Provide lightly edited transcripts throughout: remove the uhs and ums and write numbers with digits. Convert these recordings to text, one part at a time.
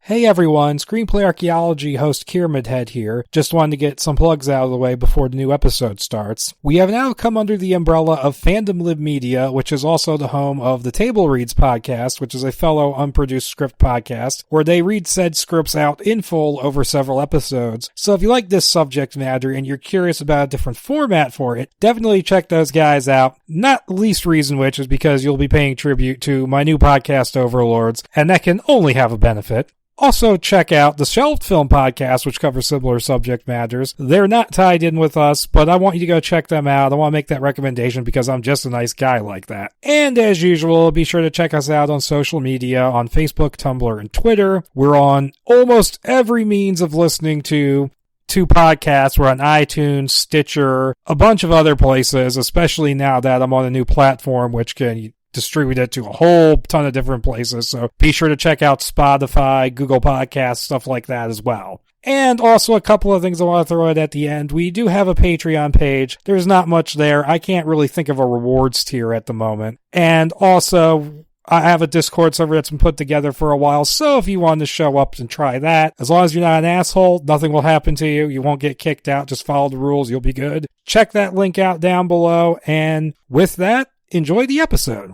Hey everyone, Screenplay Archaeology host KiramidHead here. Just wanted to get some plugs out of the way before the new episode starts. We have now come under the umbrella of Fandom Live Media, which is also the home of the Table Reads podcast, which is a fellow unproduced script podcast, where they read said scripts out in full over several episodes. So if you like this subject matter and you're curious about a different format for it, definitely check those guys out. Not the least reason which is because you'll be paying tribute to my new podcast overlords, and that can only have a benefit. Also, check out the Shelved Film Podcast, which covers similar subject matters. They're not tied in with us, but I want you to go check them out. I want to make that recommendation because I'm just a nice guy like that. And as usual, be sure to check us out on social media on Facebook, Tumblr, and Twitter. We're on almost every means of listening to podcasts. We're on iTunes, Stitcher, a bunch of other places, especially now that I'm on a new platform which can distribute it to a whole ton of different places. So be sure to check out Spotify, Google Podcasts, stuff like that as well. And also a couple of things I want to throw in at the end. We do have a Patreon page. There's not much there. I can't really think of a rewards tier at the moment. And also, I have a Discord server that's been put together for a while, so if you want to show up and try that, as long as you're not an asshole, nothing will happen to you. You won't get kicked out. Just follow the rules. You'll be good. Check that link out down below. And with that, enjoy the episode.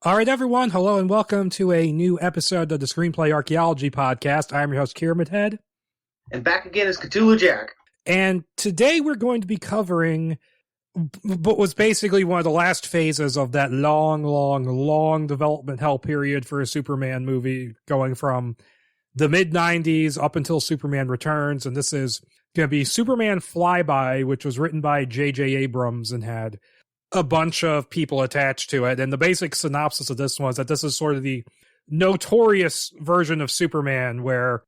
All right, everyone. Hello and welcome to a new episode of the Screenplay Archaeology podcast. I'm your host, KiramidHead. And back again is KtuluJack. And today we're going to be covering what was basically one of the last phases of that long development hell period for a Superman movie, going from the mid-90s up until Superman Returns. And this is going to be Superman Flyby, which was written by J.J. Abrams and had a bunch of people attached to it. And the basic synopsis of this was that this is sort of the notorious version of Superman where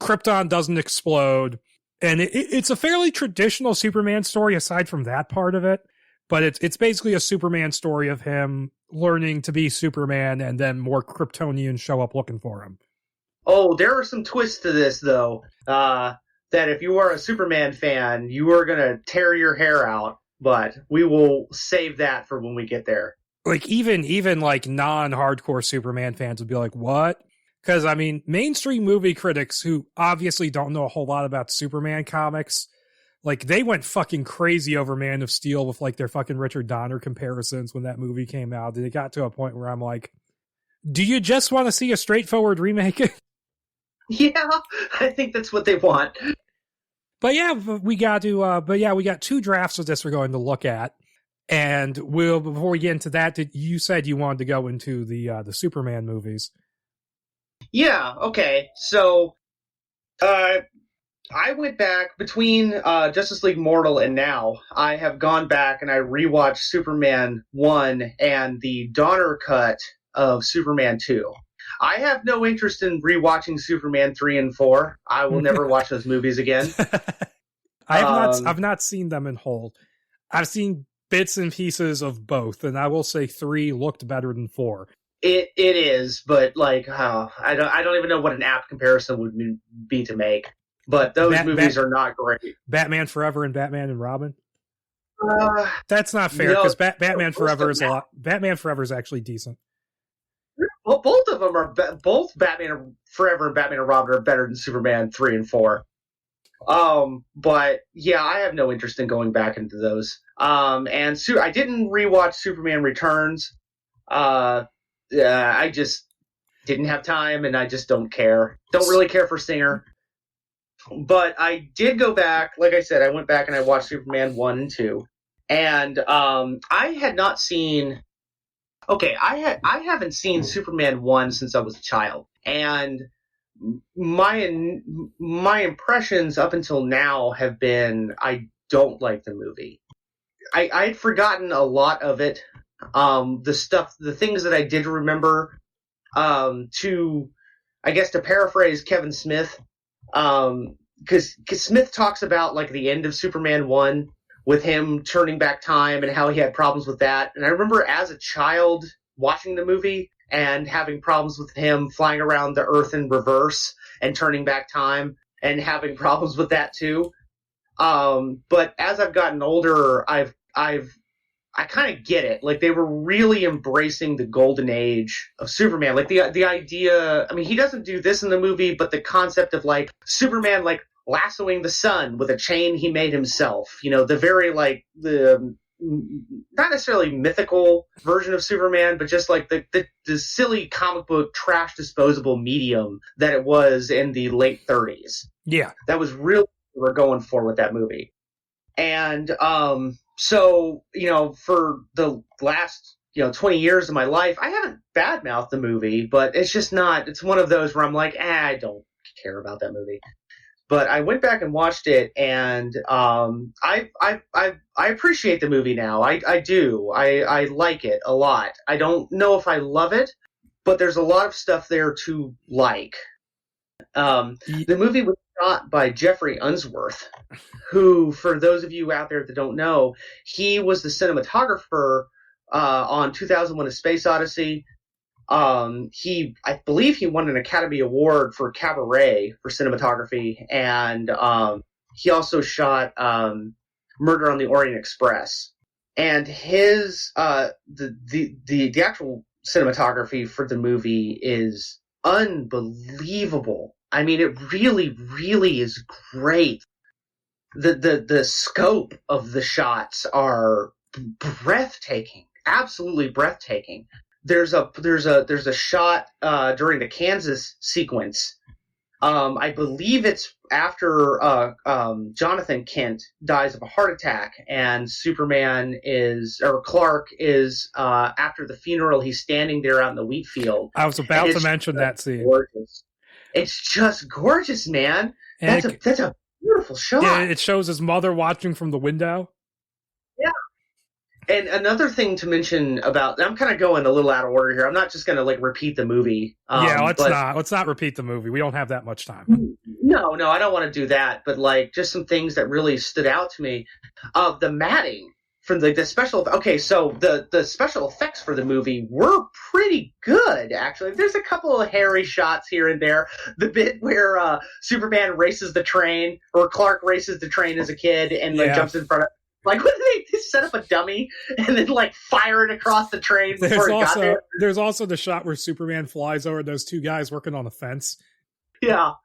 Krypton doesn't explode. And it's a fairly traditional Superman story aside from that part of it. But it's basically a Superman story of him learning to be Superman and then more Kryptonians show up looking for him. Oh, there are some twists to this, though, that if you are a Superman fan, you are going to tear your hair out. But we will save that for when we get there. Like, even like non-hardcore Superman fans would be like, what? Because, I mean, mainstream movie critics who obviously don't know a whole lot about Superman comics, like, they went fucking crazy over Man of Steel with, like, their fucking Richard Donner comparisons when that movie came out. It got to a point where I'm like, do you just want to see a straightforward remake? Yeah, I think that's what they want. But yeah, we got two drafts of this we're going to look at. And before we get into that, you said you wanted to go into the Superman movies. Yeah, okay. So, I went back between Justice League Mortal and now. I have gone back and I rewatched Superman 1 and the Donner cut of Superman 2. I have no interest in rewatching Superman 3 and 4. I will never watch those movies again. I've not seen them in whole. I've seen bits and pieces of both, and I will say 3 looked better than 4. It is, but like I don't even know what an apt comparison would be to make. But those movies are not great. Batman Forever and Batman and Robin. That's not fair because Batman Forever is a lot. Batman Forever is actually decent. Well, both of them are both Batman Forever and Batman and Robin are better than Superman 3 and 4. But yeah, I have no interest in going back into those. And I didn't rewatch Superman Returns. I just didn't have time, and I just don't care. Don't really care for Singer. But I did go back. Like I said, I went back and I watched Superman 1 and 2. And I had not seen. Okay, I haven't seen Superman 1 since I was a child, and my impressions up until now have been I don't like the movie. I'd forgotten a lot of it. The things that I did remember, to I guess to paraphrase Kevin Smith, because Smith talks about like the end of Superman 1 with him turning back time and how he had problems with that. And I remember as a child watching the movie and having problems with him flying around the Earth in reverse and turning back time and having problems with that too. But as I've gotten older, I kind of get it. Like, they were really embracing the golden age of Superman. Like, the idea, I mean, he doesn't do this in the movie, but the concept of, like, Superman, like, lassoing the sun with a chain he made himself. You know, the very, like, the not necessarily mythical version of Superman, but just, like, the silly comic book trash disposable medium that it was in the late 30s. Yeah. That was really what we're going for with that movie. And, so, you know, for the last, 20 years of my life, I haven't badmouthed the movie, but it's just not, it's one of those where I'm like, I don't care about that movie. But I went back and watched it, and I appreciate the movie now. I do. I like it a lot. I don't know if I love it, but there's a lot of stuff there to like. The movie was shot by Jeffrey Unsworth, who, for those of you out there that don't know, he was the cinematographer on 2001: A Space Odyssey. I believe he won an Academy Award for Cabaret for cinematography, and he also shot Murder on the Orient Express. And his the actual cinematography for the movie is unbelievable. I mean, it really, really is great. The scope of the shots are breathtaking, absolutely breathtaking. There's a shot during the Kansas sequence. I believe it's after Jonathan Kent dies of a heart attack, and Clark is after the funeral. He's standing there out in the wheat field. I was about to mention that scene. Gorgeous. It's just gorgeous, man. That's a beautiful shot. Yeah, it shows his mother watching from the window. Yeah. And another thing to mention about, I'm kind of going a little out of order here. I'm not just going to like repeat the movie. Let's not repeat the movie. We don't have that much time. No, I don't want to do that. But like, just some things that really stood out to me. The matting from the special. Okay, so the special effects for the movie were pretty good, actually. There's a couple of hairy shots here and there. The bit where Superman races the train, or Clark races the train as a kid, and like jumps in front of. Like, what did they set up a dummy and then, like, fire it across the train before it got there? There's also the shot where Superman flies over those two guys working on a fence. Yeah.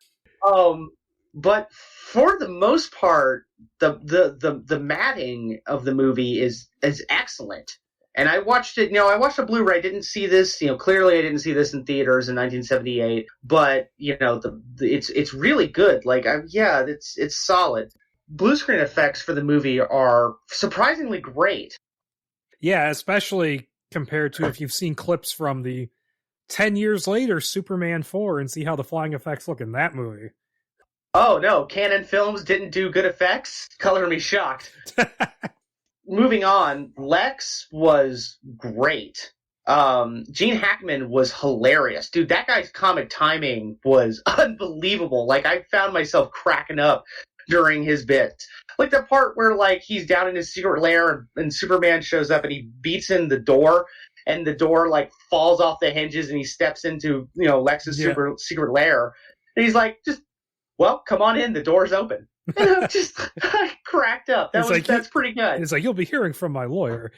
But for the most part, the matting of the movie is excellent. And I watched it, I watched a Blu-ray. I didn't see this, clearly I didn't see this in theaters in 1978. But, it's really good. Like, it's solid. Blue screen effects for the movie are surprisingly great. Yeah, especially compared to if you've seen clips from the 10 years later Superman 4 and see how the flying effects look in that movie. Oh, no. Canon Films didn't do good effects? Color me shocked. Moving on, Lex was great. Gene Hackman was hilarious. Dude, that guy's comic timing was unbelievable. Like, I found myself cracking up during his bit. Like the part where like he's down in his secret lair and Superman shows up and he beats in the door and the door like falls off the hinges and he steps into, Lex's secret lair. And he's like, come on in, the door's open. And I cracked up. That's pretty good. It's like, you'll be hearing from my lawyer.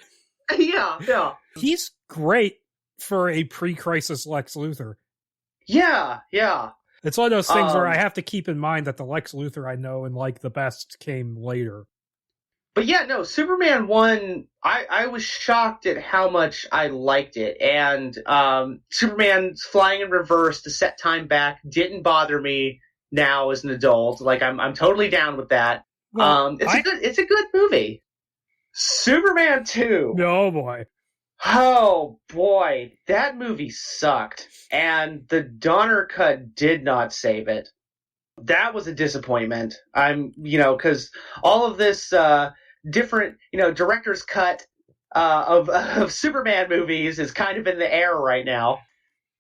Yeah. He's great for a pre-crisis Lex Luthor. Yeah. It's one of those things where I have to keep in mind that the Lex Luthor I know and like the best came later. But yeah, no, Superman 1, I was shocked at how much I liked it. And Superman's flying in reverse to set time back didn't bother me now as an adult. Like, I'm totally down with that. Well, it's a good movie. Superman 2. Oh, boy. Oh, boy. That movie sucked. And the Donner cut did not save it. That was a disappointment. Because all of this different, director's cut of Superman movies is kind of in the air right now.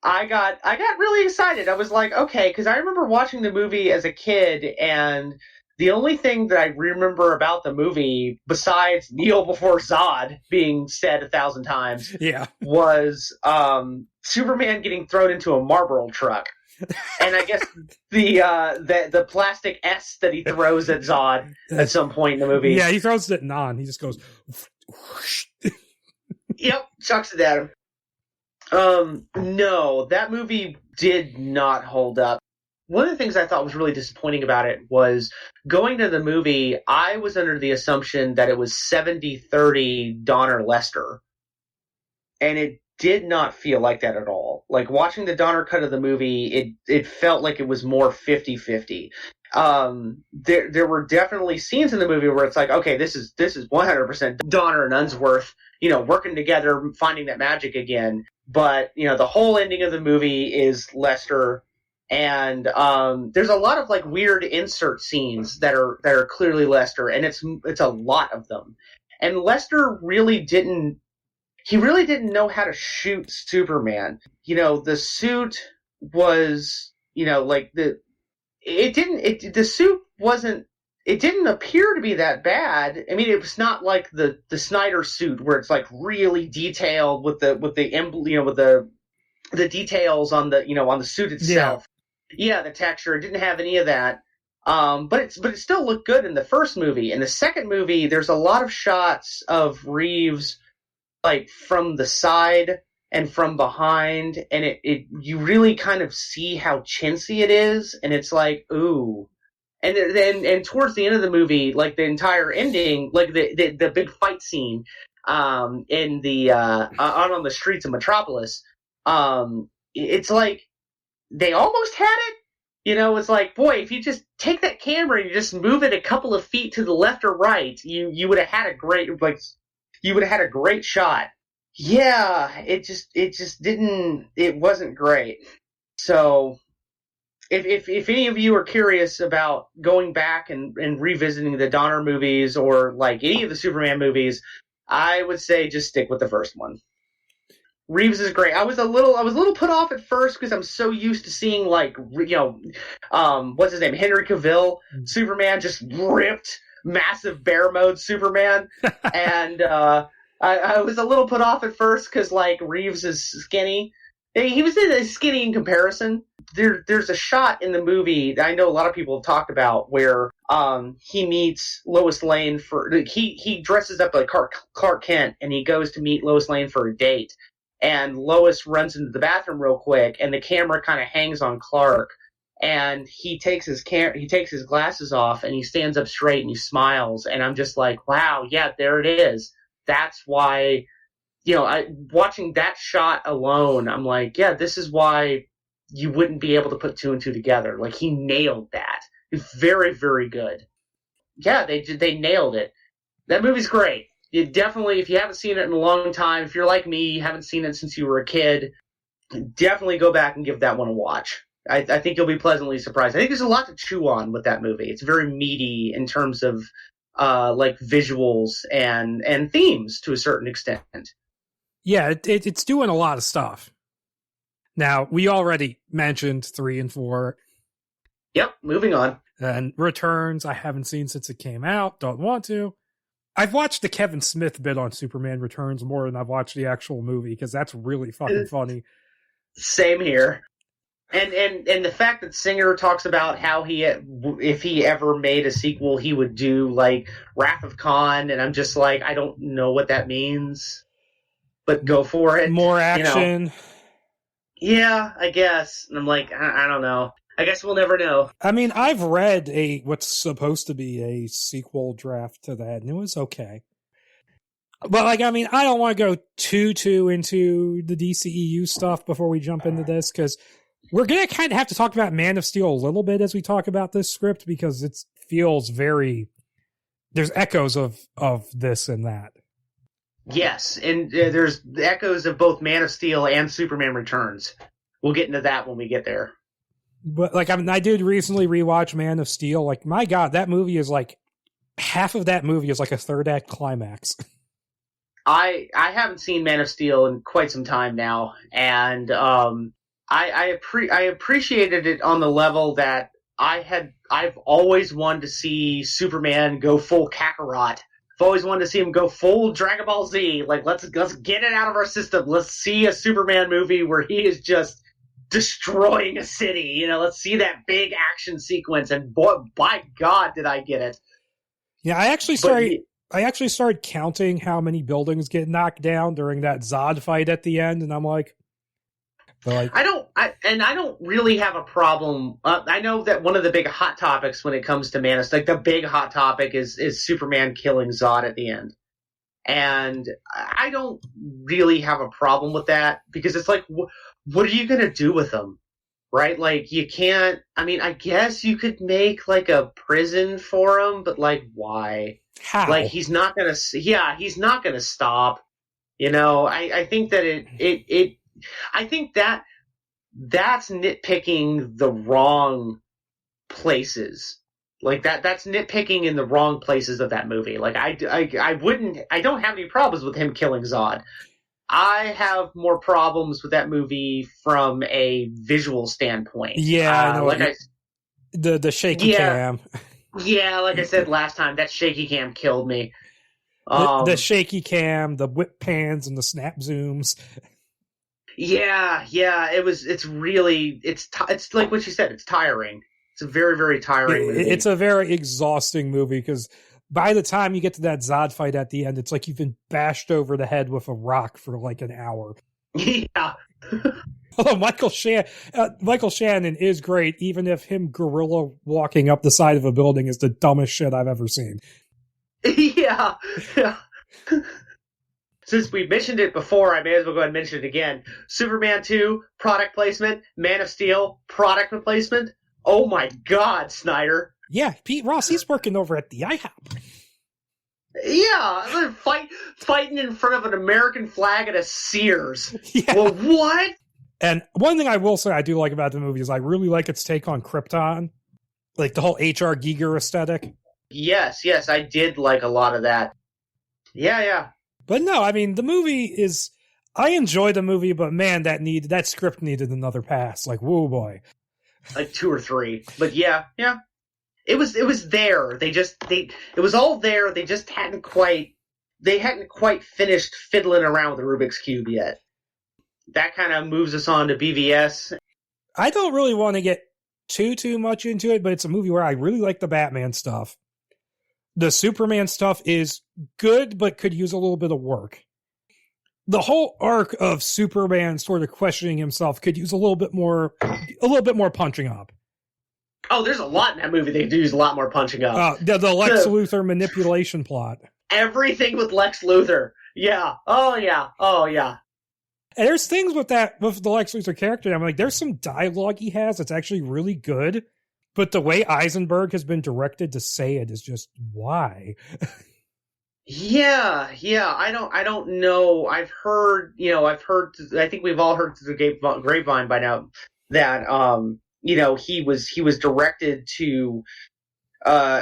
I got really excited. I was like, okay, because I remember watching the movie as a kid, and the only thing that I remember about the movie, besides Kneel Before Zod being said 1,000 times, was Superman getting thrown into a Marlboro truck. And I guess the plastic S that he throws at Zod at some point in the movie. Yeah, he throws it on. He just goes. Yep, chucks it at him. No, that movie did not hold up. One of the things I thought was really disappointing about it was going to the movie, I was under the assumption that it was 70-30 Donner Lester. And it did not feel like that at all. Like, watching the Donner cut of the movie, it felt like it was more 50-50. There were definitely scenes in the movie where it's like, okay, this is 100% Donner and Unsworth, working together, finding that magic again. But, the whole ending of the movie is Lester, and there's a lot of like weird insert scenes that are clearly Lester, and it's a lot of them. And Lester really didn't know how to shoot Superman. The suit was, it didn't appear to be that bad. I mean, it was not like the Snyder suit where it's like really detailed with the details on the suit itself. Yeah, the texture. It didn't have any of that. But it still looked good in the first movie. In the second movie, there's a lot of shots of Reeves like from the side and from behind, and you really kind of see how chintzy it is, and it's like, ooh. And towards the end of the movie, like the entire ending, like the big fight scene in the on the streets of Metropolis, it's like they almost had it. It's like, boy, if you just take that camera and you just move it a couple of feet to the left or right, you would have had a great shot. Yeah, it wasn't great. So if any of you are curious about going back and revisiting the Donner movies or like any of the Superman movies, I would say just stick with the first one. Reeves is great. I was a little put off at first because I'm so used to seeing like what's his name, Henry Cavill Superman, just ripped, massive bear mode Superman, and I was a little put off at first because like Reeves is skinny. He was skinny in comparison. There's a shot in the movie that I know a lot of people have talked about where he meets Lois Lane he dresses up like Clark Kent and he goes to meet Lois Lane for a date. And Lois runs into the bathroom real quick, and the camera kind of hangs on Clark. And he takes his glasses off, and he stands up straight, and he smiles. And I'm just like, wow, yeah, there it is. That's why, watching that shot alone, I'm like, yeah, this is why you wouldn't be able to put two and two together. Like, he nailed that. It's very, very good. Yeah, they nailed it. That movie's great. You definitely, if you haven't seen it in a long time, if you're like me, you haven't seen it since you were a kid, definitely go back and give that one a watch. I think you'll be pleasantly surprised. I think there's a lot to chew on with that movie. It's very meaty in terms of like visuals and themes to a certain extent. Yeah, it's doing a lot of stuff. Now, we already mentioned 3 and 4. Yep, moving on. And Returns, I haven't seen since it came out. Don't want to. I've watched the Kevin Smith bit on Superman Returns more than I've watched the actual movie, because that's really fucking funny. Same here. And the fact that Singer talks about how if he ever made a sequel, he would do like Wrath of Khan, and I'm just like, I don't know what that means, but go for it. More action. Yeah, I guess. And I'm like, I don't know. I guess we'll never know. I mean, I've read what's supposed to be a sequel draft to that, and it was okay. But, I don't want to go too into the DCEU stuff before we jump into this, because we're going to kind of have to talk about Man of Steel a little bit as we talk about this script, because it feels there's echoes of this and that. Yes, and there's echoes of both Man of Steel and Superman Returns. We'll get into that when we get there. But, I did recently rewatch Man of Steel. Like, my God, that movie is like, half of that movie is like a third act climax. I haven't seen Man of Steel in quite some time now, and I appreciated it on the level that I've always wanted to see Superman go full Kakarot. I've always wanted to see him go full Dragon Ball Z. Like, let's get it out of our system. Let's see a Superman movie where he is just destroying a city. You know, let's see that big action sequence. And boy, by God, did I get it. Yeah, I actually started counting how many buildings get knocked down during that Zod fight at the end, and I'm like, I don't really have a problem. I know that one of the big hot topics when it comes to Man of Steel, like the big hot topic is Superman killing Zod at the end. And I don't really have a problem with that because it's like, what are you going to do with him? Right? Like, you can't, I mean, I guess you could make like a prison for him, but like, why? How? Like, he's not going to stop. You know, I think that I think that's nitpicking the wrong places. Like that's nitpicking in the wrong places of that movie. Like I don't have any problems with him killing Zod. I have more problems with that movie from a visual standpoint. Yeah, I know. The shaky cam. Yeah, like I said last time, that shaky cam killed me. The shaky cam, the whip pans, and the snap zooms. Yeah, it's really like what you said, it's tiring. It's a very, very tiring movie. It's a very exhausting movie because by the time you get to that Zod fight at the end, it's like you've been bashed over the head with a rock for like an hour. Yeah. Although Michael Shannon is great, even if him gorilla walking up the side of a building is the dumbest shit I've ever seen. Yeah. Since we mentioned it before, I may as well go ahead and mention it again. Superman 2, product placement. Man of Steel, product placement. Oh my God, Snyder. Yeah, Pete Ross, he's working over at the IHOP. Yeah, fighting in front of an American flag at a Sears. Yeah. Well, what? And one thing I will say I do like about the movie is I really like its take on Krypton. Like the whole H.R. Giger aesthetic. Yes, I did like a lot of that. Yeah. But no, I mean, the movie is... I enjoy the movie, but man, that script needed another pass. Like, whoa, boy. Like 2 or 3. But yeah. It was there. It was all there. They just hadn't quite finished fiddling around with the Rubik's Cube yet. That kind of moves us on to BVS. I don't really want to get too much into it, but it's a movie where I really like the Batman stuff. The Superman stuff is good, but could use a little bit of work. The whole arc of Superman sort of questioning himself could use a little bit more punching up. Oh, there's a lot in that movie. They do use a lot more punching up. The Lex Luthor manipulation plot. Everything with Lex Luthor. Yeah. Oh, yeah. And there's things with the Lex Luthor character. I'm like, there's some dialogue he has that's actually really good. But the way Eisenberg has been directed to say it is just why. Yeah. I don't know. I think we've all heard through the grapevine by now that, he was directed to,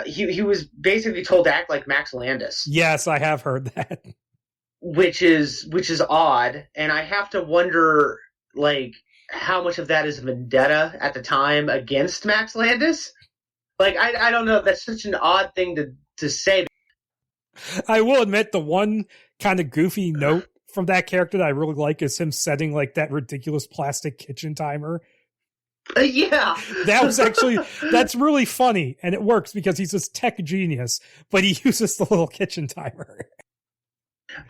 he was basically told to act like Max Landis. Yes, I have heard that. Which is odd. And I have to wonder, like, how much of that is vendetta at the time against Max Landis. Like, I don't know. That's such an odd thing to say. I will admit the one kind of goofy note from that character that I really like is him setting like that ridiculous plastic kitchen timer. Yeah. That's really funny, and it works because he's this tech genius, but he uses the little kitchen timer.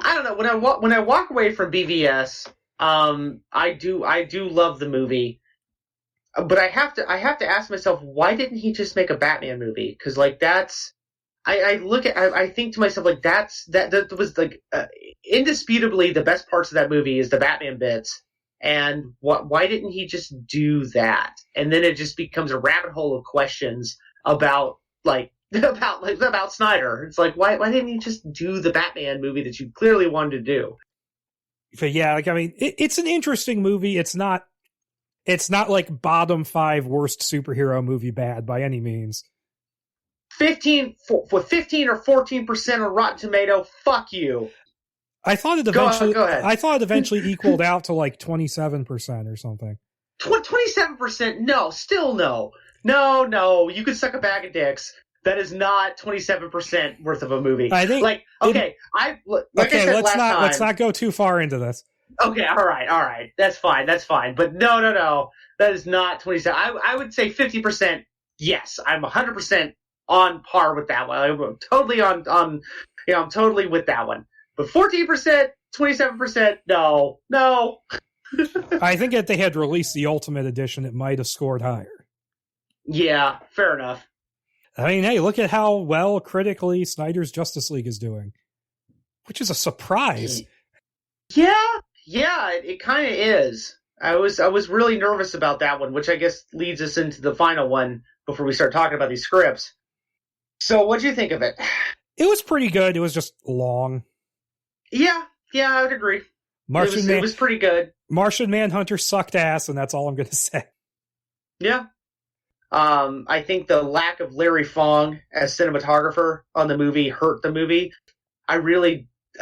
I don't know. When I walk away from BVS, I do love the movie, but I have to ask myself, why didn't he just make a Batman movie? Because like I think to myself, like that was like indisputably the best parts of that movie is the Batman bits. And why didn't he just do that? And then it just becomes a rabbit hole of questions about Snyder. It's like, why didn't you just do the Batman movie that you clearly wanted to do? But yeah, like, I mean, it's an interesting movie. It's not like bottom 5 worst superhero movie bad by any means. 15 or 14% on Rotten Tomato. Fuck you. I thought it eventually equaled out to like 27% or something. 27%. No, still no. No. You could suck a bag of dicks. That is not 27% worth of a movie. I think. Okay. I said last time. Let's not go too far into this. Okay. All right. That's fine. But no. That is not 27. I would say 50%. Yes, I'm 100% on par with that one. I'm totally I'm totally with that one. But 14%, 27%, no. I think if they had released the Ultimate Edition, it might have scored higher. Yeah, fair enough. I mean, hey, look at how well critically Snyder's Justice League is doing, which is a surprise. Yeah, it kind of is. I was really nervous about that one, which I guess leads us into the final one before we start talking about these scripts. So, what'd you think of it? It was pretty good. It was just long. Yeah, I would agree. It was pretty good. Martian Manhunter sucked ass, and that's all I'm going to say. Yeah. I think the lack of Larry Fong as cinematographer on the movie hurt the movie. I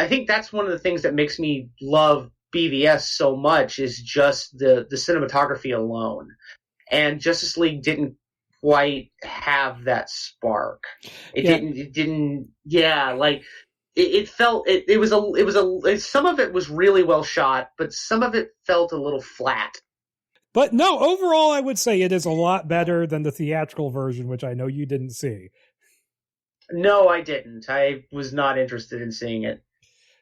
think that's one of the things that makes me love BVS so much is just the cinematography alone. And Justice League didn't quite have that spark. It felt some of it was really well shot, but some of it felt a little flat. But no, overall, I would say it is a lot better than the theatrical version, which I know you didn't see. No, I didn't. I was not interested in seeing it.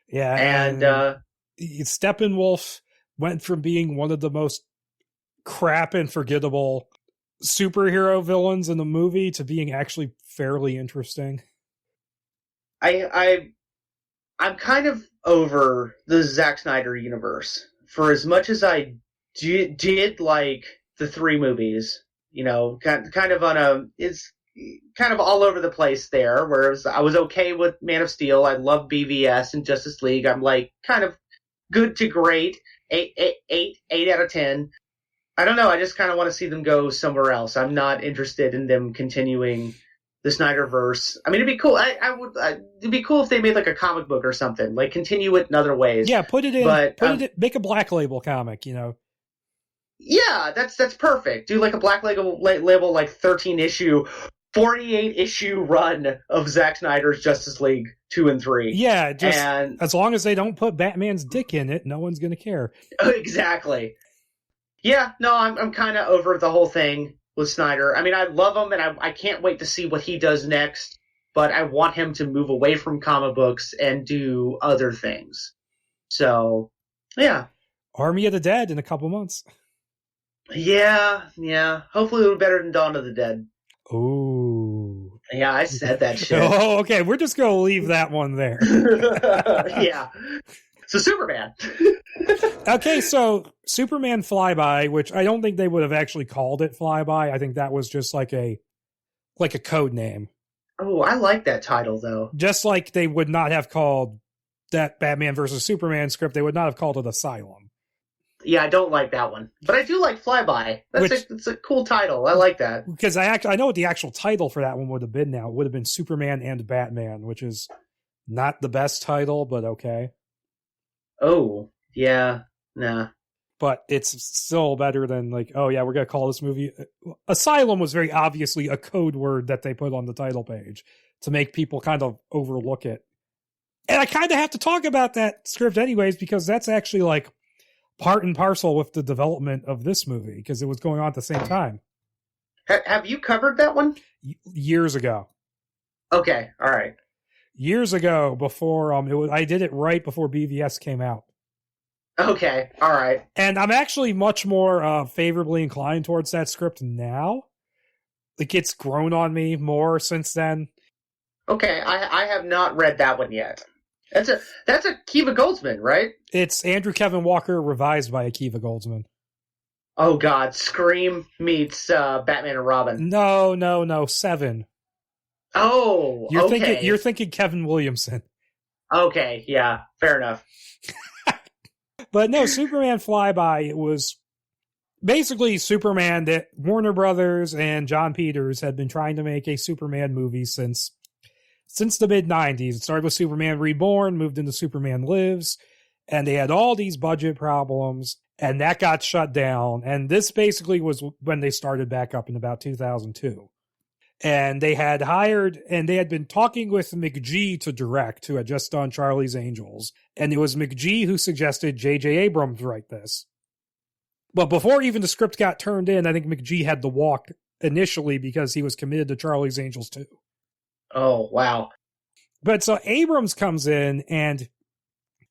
Yeah, and Steppenwolf went from being one of the most crap and forgettable superhero villains in the movie to being actually fairly interesting. I'm kind of over the Zack Snyder universe. For as much as I did like the three movies, kind of all over the place there, whereas I was okay with Man of Steel. I love BVS and Justice League. I'm like kind of good to great, 8 out of 10. I don't know. I just kind of want to see them go somewhere else. I'm not interested in them continuing the Snyderverse. I mean, it'd be cool. It'd be cool if they made like a comic book or something, like continue it in other ways. Yeah, put it in. Make a Black Label comic. Yeah, that's perfect. Do like a Black Label like 13 issue, 48 issue run of Zack Snyder's Justice League 2 and 3. Yeah, as long as they don't put Batman's dick in it, no one's gonna care. Exactly. Yeah, no, I'm kind of over the whole thing with Snyder. I mean, I love him, and I can't wait to see what he does next, but I want him to move away from comic books and do other things. So, yeah. Army of the Dead in a couple months. Yeah. Hopefully it'll be better than Dawn of the Dead. Ooh. Yeah, I said that shit. Oh, okay, we're just going to leave that one there. Yeah. So Superman. Okay, so Superman Flyby, which I don't think they would have actually called it Flyby. I think that was just like a code name. Oh, I like that title though. Just like they would not have called that Batman versus Superman script, they would not have called it Asylum. Yeah, I don't like that one, but I do like Flyby. It's a cool title. I like that because I know what the actual title for that one would have been. Now it would have been Superman and Batman, which is not the best title, but okay. Oh yeah, nah. But it's still better than like, oh yeah, we're gonna call this movie Asylum was very obviously a code word that they put on the title page to make people kind of overlook it. And I kind of have to talk about that script anyways because that's actually like part and parcel with the development of this movie because it was going on at the same time. Have you covered that one? Years ago. Okay, all right. Years ago, before I did it right before BVS came out. Okay, all right. And I'm actually much more favorably inclined towards that script now. Like it's grown on me more since then. Okay, I have not read that one yet. That's a Akiva Goldsman, right? It's Andrew Kevin Walker revised by Akiva Goldsman. Oh God, Scream meets Batman and Robin. No, Seven. Oh, You're thinking Kevin Williamson. Okay, yeah, fair enough. But no, Superman Flyby, it was basically Superman that Warner Brothers and John Peters had been trying to make a Superman movie since the mid-90s. It started with Superman Reborn, moved into Superman Lives, and they had all these budget problems. And that got shut down. And this basically was when they started back up in about 2002. And they had been talking with McG to direct, who had just done Charlie's Angels. And it was McG who suggested J.J. Abrams write this. But before even the script got turned in, I think McG had to walk initially because he was committed to Charlie's Angels too. Oh, wow. But so Abrams comes in and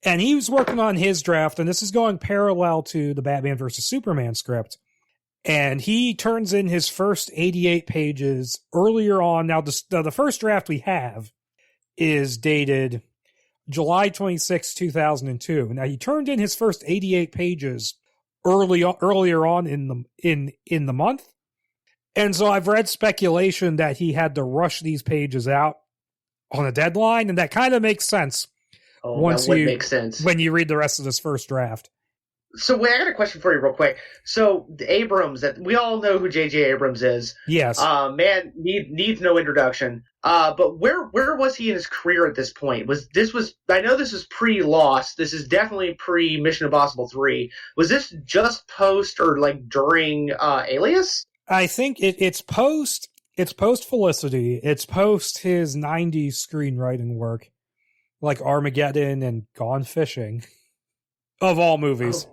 he was working on his draft, and this is going parallel to the Batman versus Superman script. And he turns in his first 88 pages earlier on. Now, the first draft we have is dated July 26, 2002. Now, he turned in his first 88 pages earlier on in the month. And so I've read speculation that he had to rush these pages out on a deadline, and that kind of makes sense. Oh, that would make sense when you read the rest of this first draft. So wait, I got a question for you real quick. So Abrams, that we all know who J.J. Abrams is. Yes. Man needs no introduction. But where was he in his career at this point? I know this is pre-Lost. This is definitely pre-Mission Impossible 3. Was this just post or like during Alias? I think it's post Felicity. It's post his 90s screenwriting work, like Armageddon and Gone Fishing, of all movies.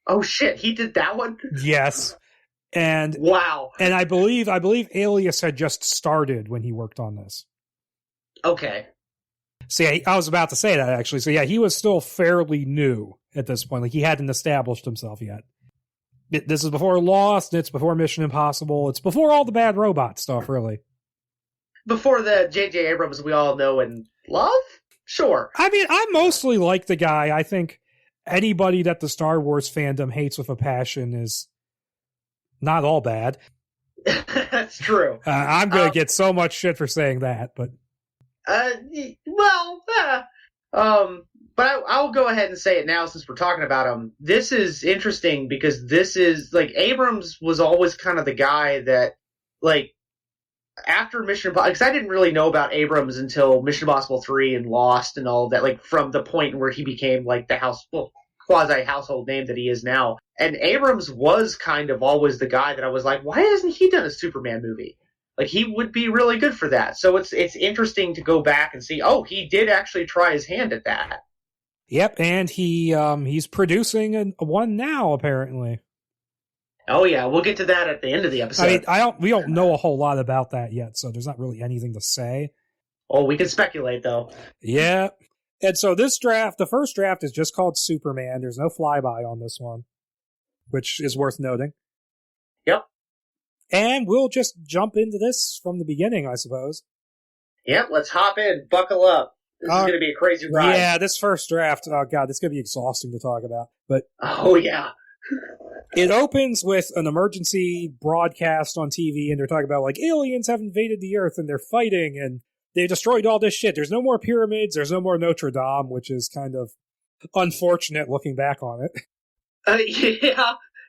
Oh shit, he did that one? Yes. And wow. And I believe Alias had just started when he worked on this. Okay. So yeah, I was about to say that actually. So yeah, he was still fairly new at this point. Like he hadn't established himself yet. This is before Lost, it's before Mission Impossible, it's before all the bad robot stuff, really. Before the J.J. Abrams we all know and love? Sure. I mean, I mostly like the guy. I think anybody that the Star Wars fandom hates with a passion is not all bad. That's true. I'm going to get so much shit for saying that, but... But I'll go ahead and say it now since we're talking about him. This is interesting because this is, like, Abrams was always kind of the guy that, like, after Mission Impossible, because I didn't really know about Abrams until Mission Impossible 3 and Lost and all that, like, from the point where he became, like, the quasi-household name that he is now. And Abrams was kind of always the guy that I was like, why hasn't he done a Superman movie? Like, he would be really good for that. So it's interesting to go back and see, oh, he did actually try his hand at that. Yep, and he's producing one now, apparently. Oh yeah, we'll get to that at the end of the episode. I mean, we don't know a whole lot about that yet, so there's not really anything to say. Oh, we can speculate though. Yeah. And so the first draft is just called Superman. There's no flyby on this one, which is worth noting. Yep. And we'll just jump into this from the beginning, I suppose. Yep, let's hop in, buckle up. This is going to be a crazy ride. Yeah, this first draft, oh god, this is going to be exhausting to talk about. But oh yeah. It opens with an emergency broadcast on TV, and they're talking about, like, aliens have invaded the Earth, and they're fighting, and they destroyed all this shit. There's no more pyramids, there's no more Notre Dame, which is kind of unfortunate looking back on it.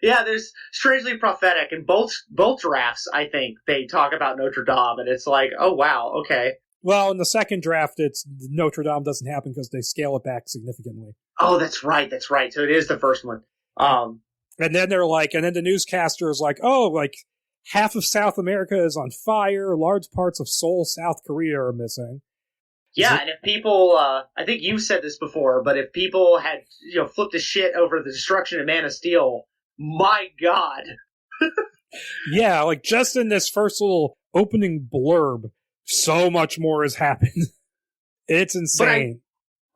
Yeah, there's strangely prophetic. In both drafts, I think, they talk about Notre Dame, and it's like, oh wow, okay. Well, in the second draft, it's Notre Dame doesn't happen because they scale it back significantly. Oh, that's right. So it is the first one. And then the newscaster is like, oh, like, half of South America is on fire, large parts of Seoul, South Korea are missing. Yeah, and if people, I think you've said this before, but if people had, flipped a shit over the destruction of Man of Steel, my God. Yeah, like, just in this first little opening blurb, so much more has happened. It's insane.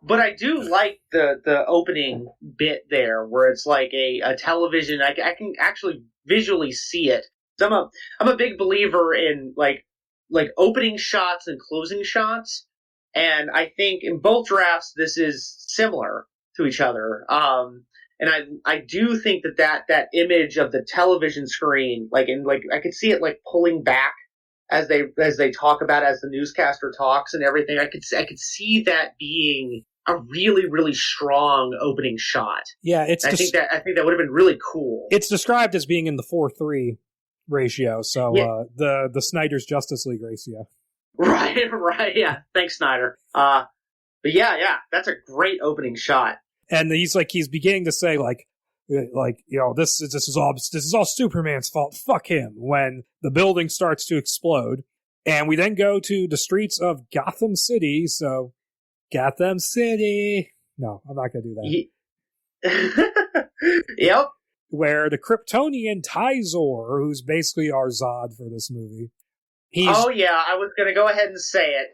But I do like the opening bit there, where it's like a television. I can actually visually see it. So I'm a big believer in like opening shots and closing shots, and I think in both drafts this is similar to each other. And I do think that image of the television screen, I could see it like pulling back as they talk about it, as the newscaster talks and everything. I could see that being a really, really strong opening shot. Yeah, I think that would have been really cool. It's described as being in the 4:3 ratio, so yeah. The Snyder's Justice League ratio. Right, yeah. Thanks, Snyder. But yeah, that's a great opening shot. And he's beginning to say, like, Like, this is all Superman's fault. Fuck him. When the building starts to explode, and we then go to the streets of Gotham City. So, Gotham City. No, I'm not gonna do that. Yep. Where the Kryptonian Tyzor, who's basically our Zod for this movie. Oh yeah, I was gonna go ahead and say it.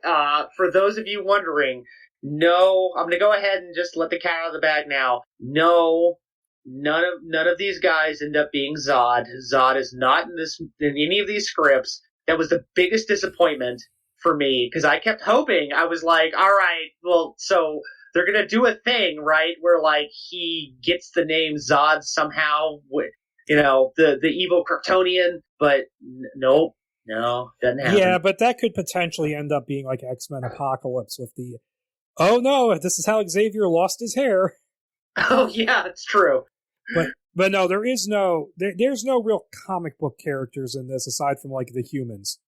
For those of you wondering, no, I'm gonna go ahead and just let the cat out of the bag now. No. None of these guys end up being Zod. Zod is not in any of these scripts. That was the biggest disappointment for me, because I kept hoping. I was like, all right, well, so they're gonna do a thing, right, where like he gets the name Zod somehow, the evil Kryptonian, but nope, no, doesn't happen. Yeah, but that could potentially end up being like X-Men Apocalypse with the, oh no, this is how Xavier lost his hair. Oh yeah, it's true. But no, there's no real comic book characters in this aside from like the humans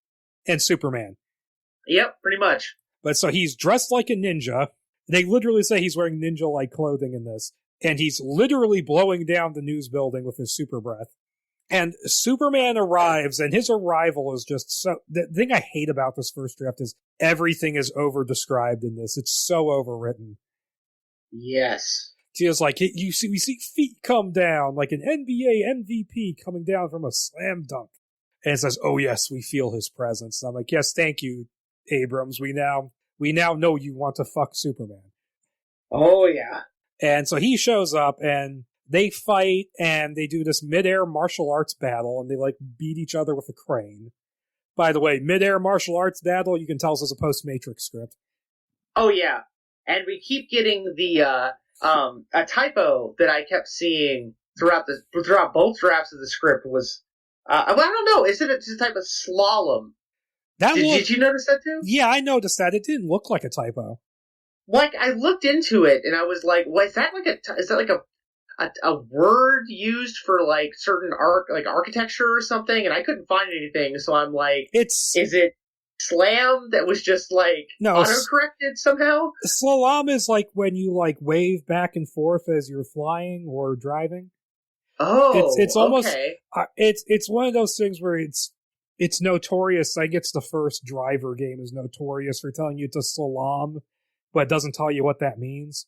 and Superman. Yep, pretty much. But so he's dressed like a ninja. They literally say he's wearing ninja-like clothing in this, and he's literally blowing down the news building with his super breath. And Superman arrives, and his arrival is just so. The thing I hate about this first draft is everything is over-described in this. It's so overwritten. Yes. It's like, we see feet come down, like an NBA MVP coming down from a slam dunk. And it says, oh yes, we feel his presence. And I'm like, yes, thank you, Abrams. We now know you want to fuck Superman. Oh yeah. And so he shows up, and they fight, and they do this midair martial arts battle, and they like beat each other with a crane. By the way, midair martial arts battle, you can tell this is a post-Matrix script. Oh yeah. And we keep getting the, a typo that I kept seeing throughout both drafts of the script was, I don't know, is it a type of slalom? Did you notice that too? Yeah, I noticed that. It didn't look like a typo. Like, I looked into it and I was like, well, is that like a word used for like certain architecture or something? And I couldn't find anything, so I'm like, is it slam that was just like auto-corrected somehow? Slalom is like when you like wave back and forth as you're flying or driving. Oh, it's almost okay. It's one of those things where it's notorious. I guess the first driver game is notorious for telling you it's a slalom, but it doesn't tell you what that means.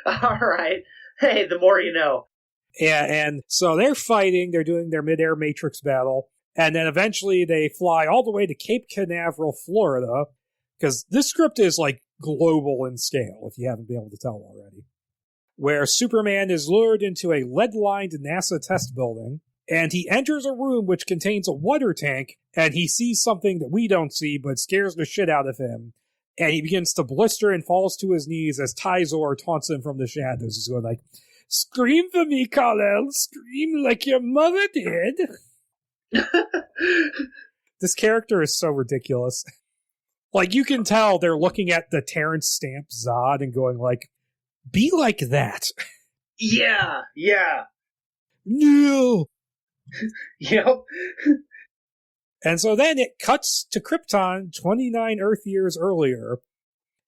All right. Hey, the more you know. Yeah, and so they're fighting. They're doing their mid-air Matrix battle. And then eventually they fly all the way to Cape Canaveral, Florida, because this script is like global in scale, if you haven't been able to tell already, where Superman is lured into a lead-lined NASA test building, and he enters a room which contains a water tank, and he sees something that we don't see, but scares the shit out of him. And he begins to blister and falls to his knees as Tyzor taunts him from the shadows. He's going like, "Scream for me, Kal-El! Scream like your mother did!" This character is so ridiculous. Like, you can tell they're looking at the Terrence Stamp Zod and going like, be like that. Yeah. No. Yep. And so then it cuts to Krypton 29 Earth years earlier.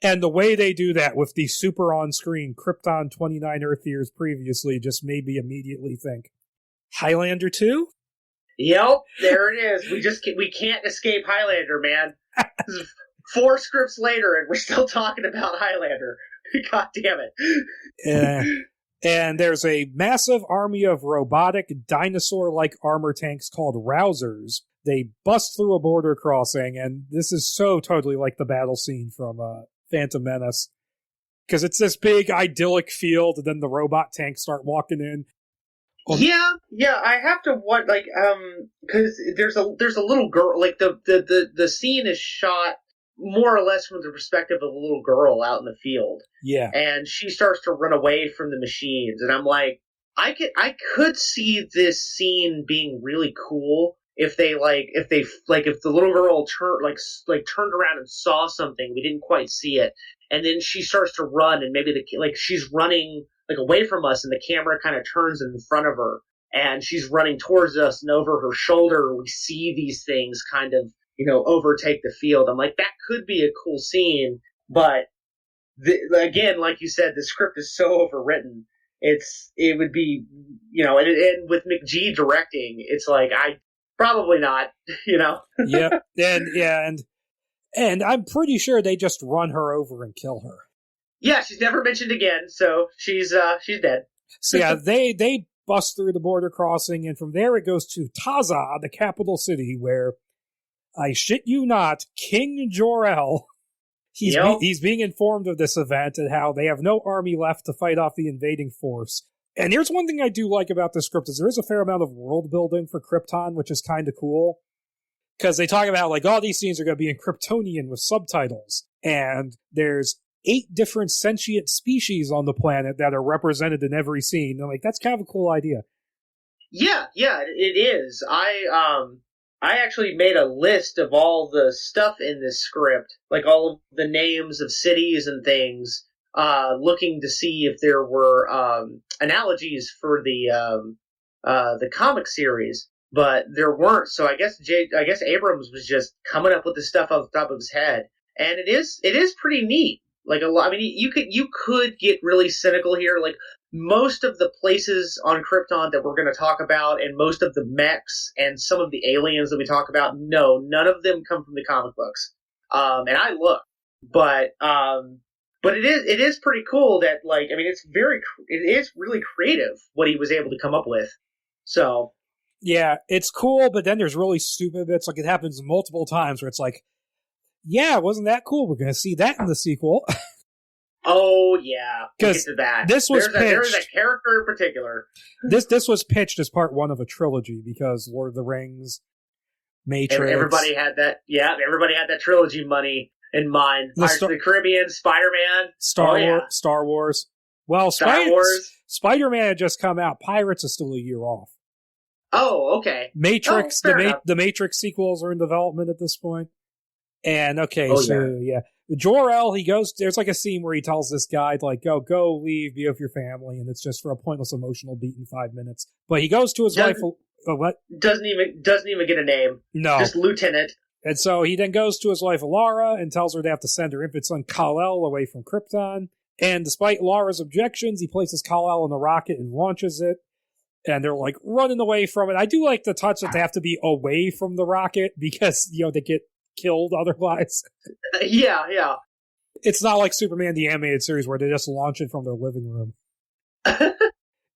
And the way they do that with the super on-screen Krypton 29 Earth years previously just made me immediately think, Highlander 2? Yep, there it is. We can't escape Highlander, man. This is 4 scripts later, and we're still talking about Highlander. God damn it. And there's a massive army of robotic, dinosaur-like armor tanks called rousers. They bust through a border crossing, and this is so totally like the battle scene from Phantom Menace. Because it's this big, idyllic field, and then the robot tanks start walking in. Yeah, I have to because there's a little girl, like the scene is shot more or less from the perspective of a little girl out in the field. Yeah. And she starts to run away from the machines, and I'm like, I could see this scene being really cool if the little girl turned around and saw something, we didn't quite see it, and then she starts to run, and maybe she's running like away from us, and the camera kind of turns in front of her, and she's running towards us, and over her shoulder we see these things kind of, overtake the field. I'm like, that could be a cool scene, but again, like you said, the script is so overwritten it would be, and with McG directing, it's like, I probably not, Yep. And I'm pretty sure they just run her over and kill her. Yeah, she's never mentioned again, so she's dead. So yeah, they bust through the border crossing, and from there it goes to Taza, the capital city, where, I shit you not, King Jor-El, he's being informed of this event and how they have no army left to fight off the invading force. And here's one thing I do like about this script, is there is a fair amount of world building for Krypton, which is kind of cool. Because they talk about, like, all these scenes are going to be in Kryptonian with subtitles. And there's 8 different sentient species on the planet that are represented in every scene. And, like, that's kind of a cool idea. Yeah, it is. I actually made a list of all the stuff in this script, like all of the names of cities and things, looking to see if there were analogies for the comic series, but there weren't. So I guess Abrams was just coming up with the stuff off the top of his head, and it is pretty neat. Like you could get really cynical here, like. Most of the places on Krypton that we're going to talk about, and most of the mechs and some of the aliens that we talk about, no, none of them come from the comic books. And I look, but it is pretty cool that, like, I mean, it is really creative what he was able to come up with. So yeah, it's cool, but then there's really stupid bits. Like, it happens multiple times where it's like, yeah, wasn't that cool? We're going to see that in the sequel. Oh yeah, we'll get to that. This was there is a character in particular. This was pitched as part 1 of a trilogy because Lord of the Rings, Matrix. Everybody had that. Yeah, everybody had that trilogy money in mind. Pirates of the Caribbean, Spider-Man, Star Wars. Well, Spider-Man had just come out. Pirates is still a year off. Oh, okay. Matrix, the Matrix sequels are in development at this point. And yeah. Jor-El, he goes, there's like a scene where he tells this guy, like, go leave, be with your family, and it's just for a pointless emotional beat in 5 minutes. But he goes to his wife, what? Doesn't even get a name. No. Just Lieutenant. And so he then goes to his wife, Lara, and tells her they have to send her infant son, Kal-El, away from Krypton. And despite Lara's objections, he places Kal-El in the rocket and launches it. And they're, like, running away from it. I do like the touch that they have to be away from the rocket because, they get killed otherwise. Yeah. It's not like Superman the Animated Series where they just launch it from their living room.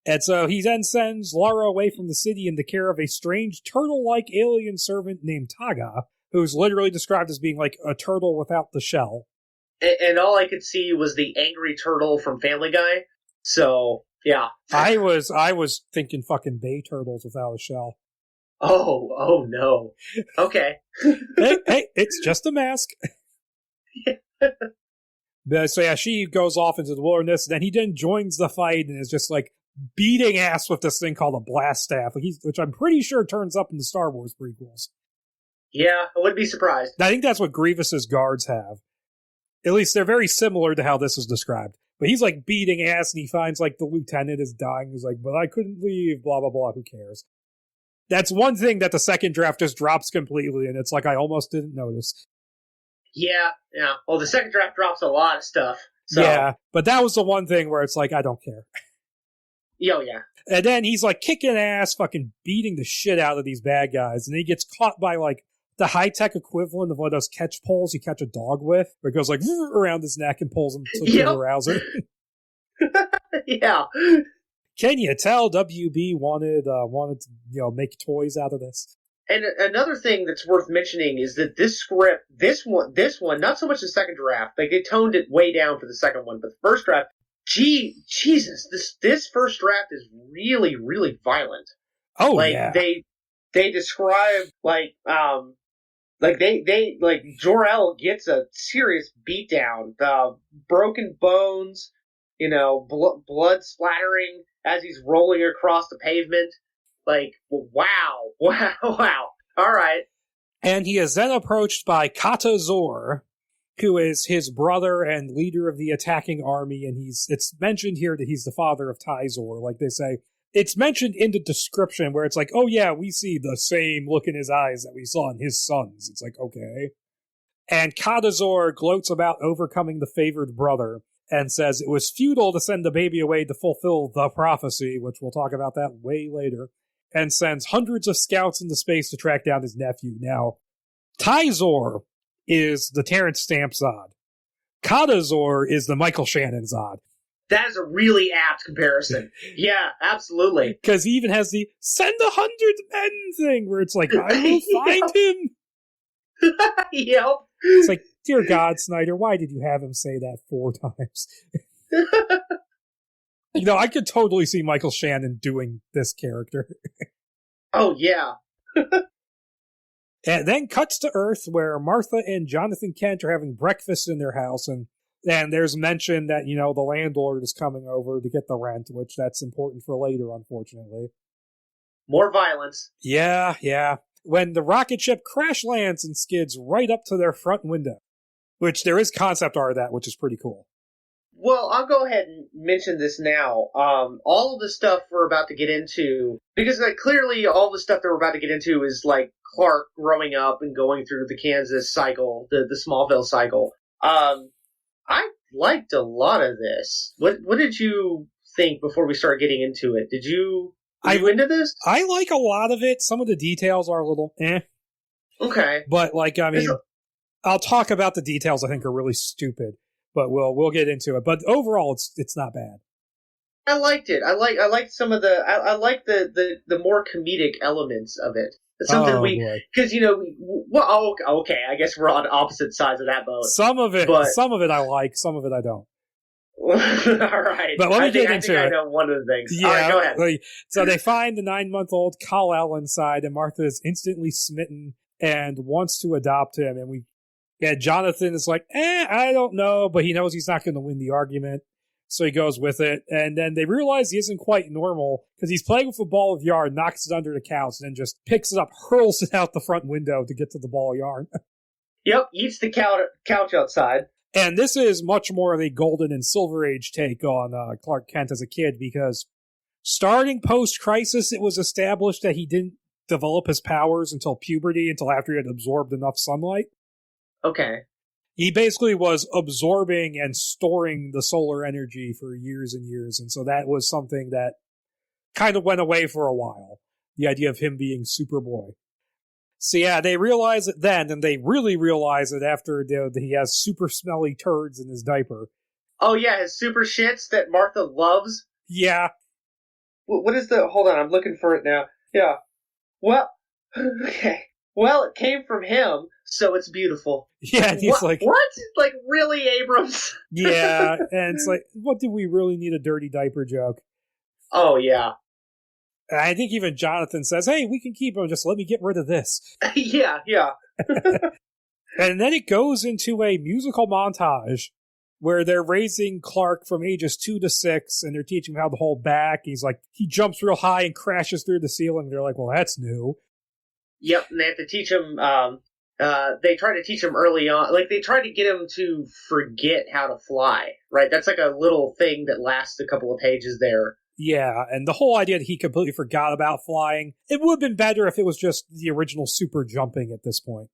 And so he then sends Lara away from the city in the care of a strange turtle-like alien servant named Taga, who's literally described as being like a turtle without the shell. And all I could see was the angry turtle from Family Guy. So, yeah. I was thinking fucking bay turtles without a shell. Oh no. Okay. hey, it's just a mask. So yeah, she goes off into the wilderness, and then he then joins the fight and is just like beating ass with this thing called a blast staff, which I'm pretty sure turns up in the Star Wars prequels. Yeah, I wouldn't be surprised. I think that's what Grievous's guards have. At least they're very similar to how this is described. But he's like beating ass, and he finds like the lieutenant is dying. He's like, but I couldn't leave, blah, blah, blah, who cares? That's one thing that the second draft just drops completely, and it's like I almost didn't notice. Yeah. Well, the second draft drops a lot of stuff. So. Yeah, but that was the one thing where it's like, I don't care. Oh, yeah. And then he's like kicking ass, fucking beating the shit out of these bad guys, and he gets caught by like the high-tech equivalent of one of those catch poles you catch a dog with, where it goes like around his neck and pulls him to the rouser. Yeah. Can you tell WB wanted to make toys out of this? And another thing that's worth mentioning is that this script, this one, not so much the second draft, like they toned it way down for the second one, but the first draft, Jesus, this first draft is really, really violent. Oh, like, yeah. They describe like Jor-El gets a serious beatdown, broken bones, blood splattering as he's rolling across the pavement. Like, wow. All right. And he is then approached by Kata Zor, who is his brother and leader of the attacking army, and it's mentioned here that he's the father of Ty-Zor, like they say. It's mentioned in the description where it's like, oh yeah, we see the same look in his eyes that we saw in his sons. It's like, okay. And Kata Zor gloats about overcoming the favored brother. and says it was futile to send the baby away to fulfill the prophecy, which we'll talk about that way later, and sends hundreds of scouts into space to track down his nephew. Now, Tyzor is the Terrence Stamp Zod. Katazor is the Michael Shannon Zod. That is a really apt comparison. Yeah, absolutely. Because he even has the send 100 men thing, where it's like, I will find him. Yep. It's like, dear God, Snyder, why did you have him say that 4 times? I could totally see Michael Shannon doing this character. Oh, yeah. And then cuts to Earth, where Martha and Jonathan Kent are having breakfast in their house, and there's mention that, the landlord is coming over to get the rent, which that's important for later, unfortunately. More violence. Yeah. When the rocket ship crash lands and skids right up to their front window, which there is concept art of that, which is pretty cool. Well, I'll go ahead and mention this now. All of the stuff we're about to get into, because clearly all the stuff that we're about to get into is Clark growing up and going through the Kansas cycle, the Smallville cycle. I liked a lot of this. What did you think before we start getting into it? Did you into this? I like a lot of it. Some of the details are a little Okay. But I'll talk about the details I think are really stupid, but we'll get into it. But overall it's not bad. I liked it. I liked some of the I like the more comedic elements of it. It's something because okay, I guess we're on opposite sides of that boat. Some of it I like, some of it I don't. All right. But let me get into it. I know one of the things. Yeah, all right, go ahead. So they find the 9-month-old Kal-El inside, and Martha is instantly smitten and wants to adopt him. And Jonathan is like, I don't know, but he knows he's not going to win the argument. So he goes with it. And then they realize he isn't quite normal because he's playing with a ball of yarn, knocks it under the couch, and then just picks it up, hurls it out the front window to get to the ball of yarn. Yep, eats the couch outside. And this is much more of a Golden and Silver Age take on Clark Kent as a kid, because starting post-crisis, it was established that he didn't develop his powers until puberty, until after he had absorbed enough sunlight. Okay. He basically was absorbing and storing the solar energy for years and years, and so that was something that kind of went away for a while, the idea of him being Superboy. So yeah, they realize it then, and they really realize it after he has super smelly turds in his diaper. Oh yeah, his super shits that Martha loves? Yeah. What is hold on, I'm looking for it now. Yeah. Well, okay. Well, it came from him, so it's beautiful. Yeah, and he's like... What? Like, really, Abrams? Yeah, and it's like, what did we really need a dirty diaper joke? Oh, yeah. And I think even Jonathan says, hey, we can keep him, just let me get rid of this. Yeah. And then it goes into a musical montage where they're raising Clark from ages 2 to 6, and they're teaching him how to hold back. He's like, he jumps real high and crashes through the ceiling. They're like, well, that's new. Yep, and they have to teach him, they try to teach him early on, they try to get him to forget how to fly, right? That's like a little thing that lasts a couple of pages there. Yeah, and the whole idea that he completely forgot about flying, it would have been better if it was just the original super jumping at this point.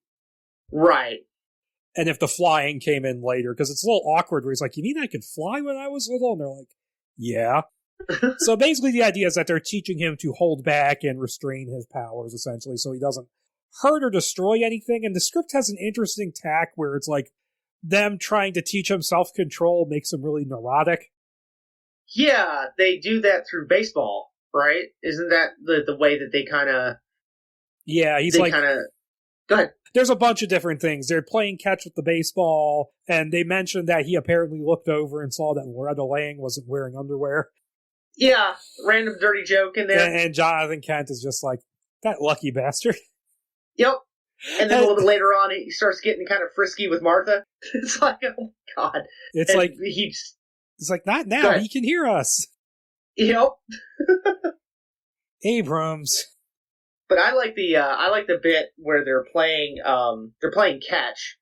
Right. And if the flying came in later, because it's a little awkward where he's like, you mean I could fly when I was little? And they're like, yeah. So basically the idea is that they're teaching him to hold back and restrain his powers, essentially, so he doesn't hurt or destroy anything. And the script has an interesting tack where it's like them trying to teach him self-control makes him really neurotic. Yeah, they do that through baseball, right? Isn't that the way that they kind of... Yeah, he's like... Go ahead. There's a bunch of different things. They're playing catch with the baseball, and they mentioned that he apparently looked over and saw that Loretta Lang wasn't wearing underwear. Yeah, random dirty joke in there. And Jonathan Kent is just like, that lucky bastard. Yep. And then a little bit later on, he starts getting kind of frisky with Martha. It's like, oh my God. It's and like, it's like, not now. He can hear us. Yep. Abrams. But I like the bit where they're playing catch,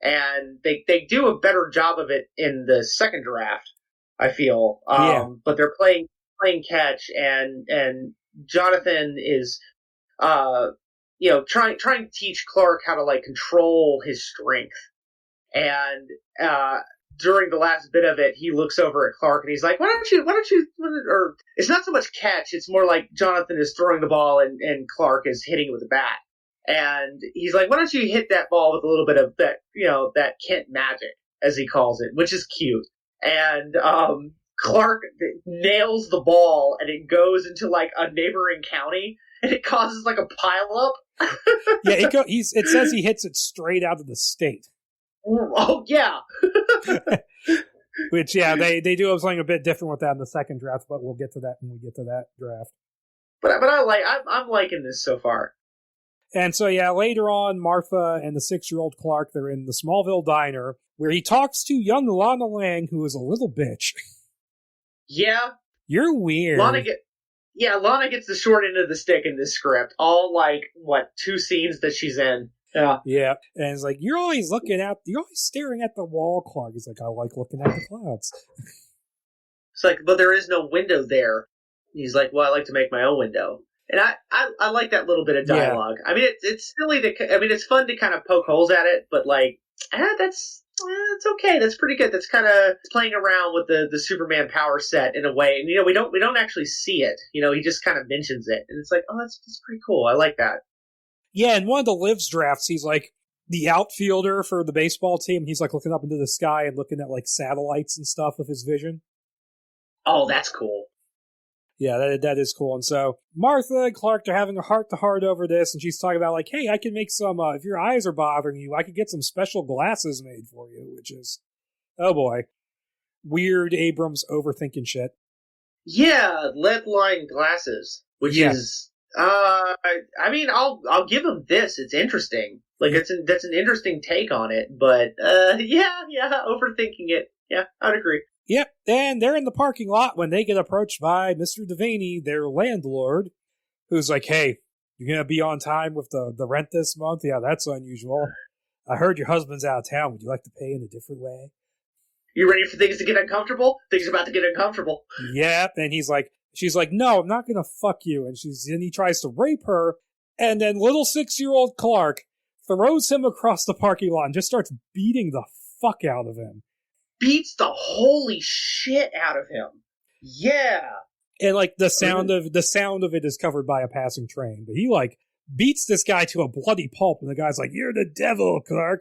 and they do a better job of it in the second draft, I feel. But they're playing catch, and Jonathan is trying to teach Clark how to control his strength, and during the last bit of it, he looks over at Clark and he's like, why don't you, or it's not so much catch, it's more like Jonathan is throwing the ball and Clark is hitting it with a bat. And he's like, why don't you hit that ball with a little bit of that, that Kent magic, as he calls it, which is cute. And Clark nails the ball and it goes into like a neighboring county and it causes like a pileup. Yeah, it says he hits it straight out of the state. Oh, yeah. Which, yeah, they do have something a bit different with that in the second draft, but we'll get to that when we get to that draft. But I'm liking this so far. And so, yeah, later on, Martha and the 6-year-old Clark, they're in the Smallville diner, where he talks to young Lana Lang, who is a little bitch. Yeah. You're weird. Lana gets the short end of the stick in this script. All, 2 scenes that she's in. Yeah. Yeah. And it's like, you're always staring at the wall, Clark. He's like, I like looking at the clouds. It's like, but there is no window there. He's like, well, I like to make my own window. And I like that little bit of dialogue. Yeah. I mean, it's silly it's fun to kind of poke holes at it, but it's okay. That's pretty good. That's kind of playing around with the Superman power set in a way. And, we don't actually see it. He just kind of mentions it. And it's like, oh, that's pretty cool. I like that. Yeah, in one of the Lives drafts, he's like the outfielder for the baseball team. He's like looking up into the sky and looking at like satellites and stuff with his vision. Oh, that's cool. Yeah, that is cool. And so Martha and Clark are having a heart-to-heart over this, and she's talking about, like, hey, I can make some, if your eyes are bothering you, I could get some special glasses made for you, which is, oh boy, weird Abrams overthinking shit. Yeah, lead-lined glasses, which is, I mean, I'll give him this. It's interesting. That's an interesting take on it, but, yeah, overthinking it. Yeah, I'd agree. Yep, and they're in the parking lot when they get approached by Mr. Devaney, their landlord, who's like, hey, you're going to be on time with the rent this month? Yeah, that's unusual. I heard your husband's out of town. Would you like to pay in a different way? You ready for things to get uncomfortable? Things are about to get uncomfortable. Yep, and she's like, no, I'm not going to fuck you. And he tries to rape her, and then little 6-year-old Clark throws him across the parking lot and just starts beating the fuck out of him. Beats the holy shit out of him. Yeah. And the sound of it is covered by a passing train. But he beats this guy to a bloody pulp, and the guy's like, you're the devil, Clark.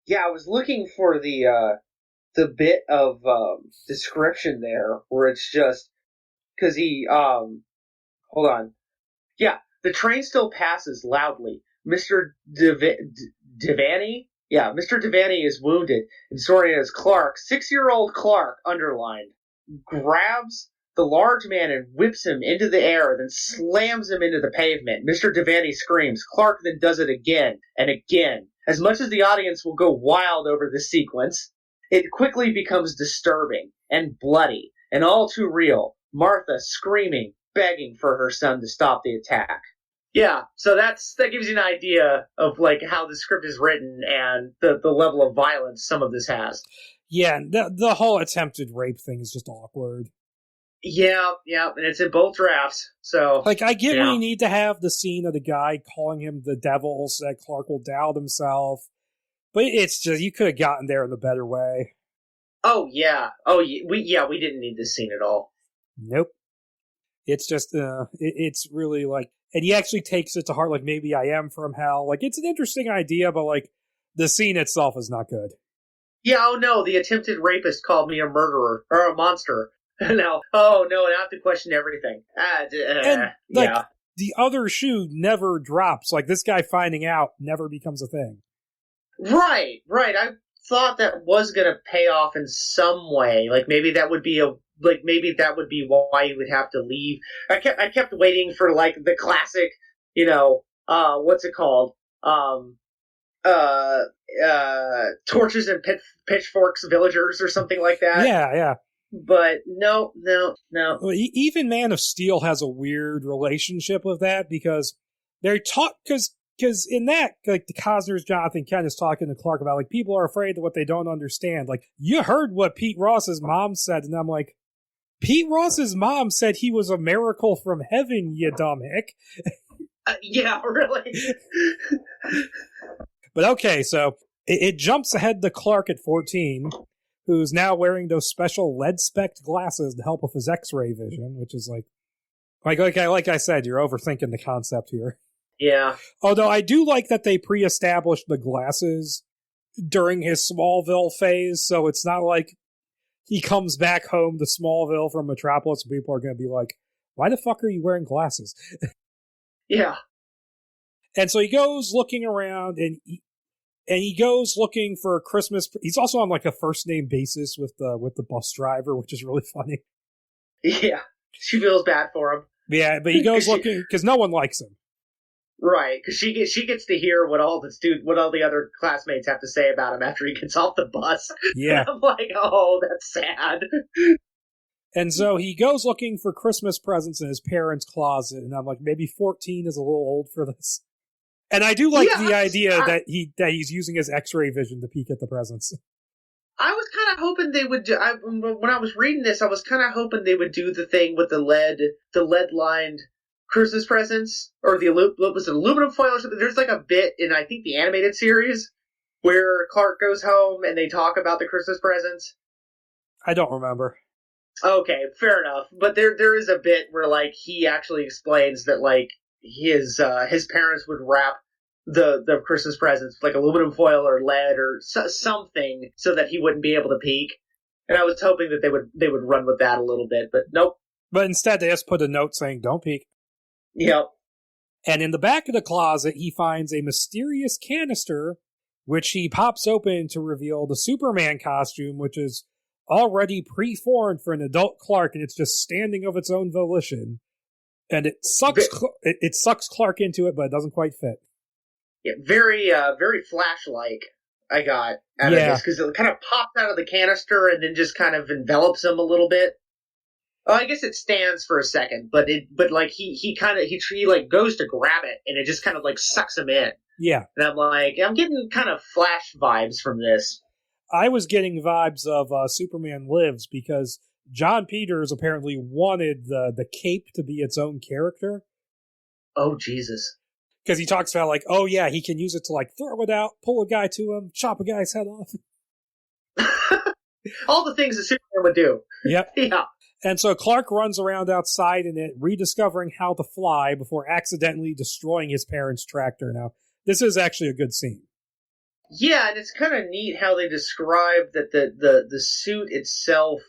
Yeah, I was looking for the bit of description there where it's just because he hold on. Yeah, the train still passes loudly. Mr. Devaney? Yeah, Mr. Devaney is wounded, and sorted as Clark, 6-year-old Clark, underlined, grabs the large man and whips him into the air, then slams him into the pavement. Mr. Devaney screams. Clark then does it again and again. As much as the audience will go wild over this sequence, it quickly becomes disturbing and bloody and all too real. Martha screaming, begging for her son to stop the attack. Yeah, so that gives you an idea of how the script is written and the level of violence some of this has. Yeah, the whole attempted rape thing is just awkward. Yeah, and it's in both drafts. So I get we need to have the scene of the guy calling him the devil so that Clark will doubt himself, but it's just you could have gotten there in a better way. Oh yeah, we didn't need this scene at all. Nope. It's just it's really and he actually takes it to heart, maybe I am from hell. It's an interesting idea, but the scene itself is not good. Yeah, oh no, the attempted rapist called me a murderer or a monster. Now, oh no, I have to question everything. The other shoe never drops. This guy finding out never becomes a thing. Right. I thought that was going to pay off in some way. Maybe that would be why you would have to leave. I kept waiting for the classic, what's it called? Torches and pitchforks villagers or something like that. Yeah. But no. Well, even Man of Steel has a weird relationship with that because they're because in that, the Cosner's Jonathan Kent is talking to Clark about, people are afraid of what they don't understand. You heard what Pete Ross's mom said, and I'm like, Pete Ross's mom said he was a miracle from heaven, you dumb hick. Yeah, really? But okay, so it jumps ahead to Clark at 14, who's now wearing those special lead-specked glasses to help with his X-ray vision, which is like I said, you're overthinking the concept here. Yeah. Although I do like that they pre-established the glasses during his Smallville phase, so it's not like he comes back home to Smallville from Metropolis and people are going to be like, why the fuck are you wearing glasses? Yeah. And so he goes looking around, and he goes looking for Christmas. He's also on like a first name basis with the bus driver, which is really funny. Yeah. She feels bad for him. Yeah, but he goes looking because no one likes him. Right, because she gets to hear what all the other classmates have to say about him after he gets off the bus. Yeah. I'm like, oh, that's sad. And so he goes looking for Christmas presents in his parents' closet, and I'm like, maybe 14 is a little old for this. And I do like the idea that he's using his X-ray vision to peek at the presents. I was kind of hoping they would do. When I was reading this, I was kind of hoping they would do the thing with the lead-lined Christmas presents, or was it aluminum foil or something? There's like a bit in, I think, the animated series where Clark goes home and they talk about the Christmas presents. I don't remember. Okay, fair enough. But there is a bit where like he actually explains that like his parents would wrap the Christmas presents with like aluminum foil or lead or something so that he wouldn't be able to peek. And I was hoping that they would run with that a little bit, but nope. But instead they just put a note saying, don't peek. Yep. And in the back of the closet, he finds a mysterious canister, which he pops open to reveal the Superman costume, which is already pre-formed for an adult Clark, and it's just standing of its own volition. And it sucks Clark into it, but it doesn't quite fit. Yeah, very Flash-like, I got out of this, because it kind of pops out of the canister and then just kind of envelops him a little bit. Oh, I guess it stands for a second, but like he like goes to grab it and it just kind of like sucks him in. Yeah. And I'm like, I'm getting kind of Flash vibes from this. I was getting vibes of Superman Lives because John Peters apparently wanted the cape to be its own character. Oh, Jesus. Because he talks about like, oh yeah, he can use it to like throw it out, pull a guy to him, chop a guy's head off. All the things that Superman would do. Yep. Yeah. And so Clark runs around outside in it, rediscovering how to fly before accidentally destroying his parents' tractor. Now, this is actually a good scene. Yeah, and it's kind of neat how they describe that the suit itself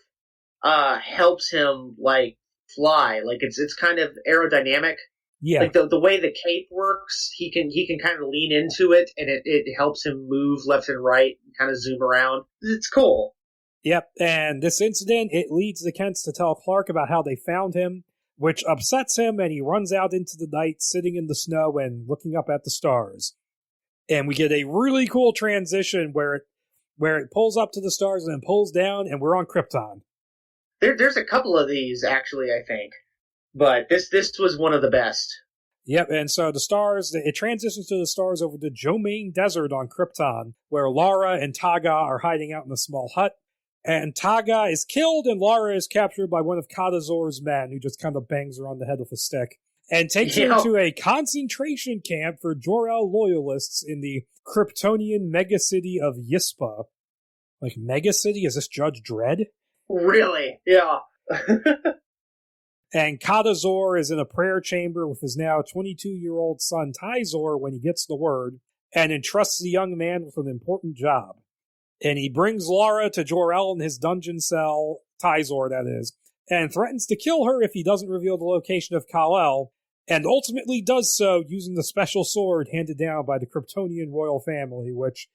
helps him like fly. Like it's kind of aerodynamic. Yeah. Like the way the cape works, he can kind of lean into it and it helps him move left and right and kind of zoom around. It's cool. Yep, and this incident, it leads the Kents to tell Clark about how they found him, which upsets him, and he runs out into the night, sitting in the snow and looking up at the stars. And we get a really cool transition where it pulls up to the stars and then pulls down, and we're on Krypton. There's a couple of these, actually, I think. But this was one of the best. Yep, and so the stars, it transitions to the stars over the Jomain Desert on Krypton, where Lara and Taga are hiding out in a small hut. And Taga is killed, and Lara is captured by one of Kadazor's men, who just kind of bangs her on the head with a stick, and takes her to a concentration camp for Jor-El loyalists in the Kryptonian megacity of Yispa. Like, megacity? Is this Judge Dredd? Really? Yeah. And Kadazor is in a prayer chamber with his now 22-year-old son Tizor when he gets the word, and entrusts the young man with an important job. And he brings Lara to Jor-El in his dungeon cell, Tizor that is, and threatens to kill her if he doesn't reveal the location of Kal-El, and ultimately does so using the special sword handed down by the Kryptonian royal family, which,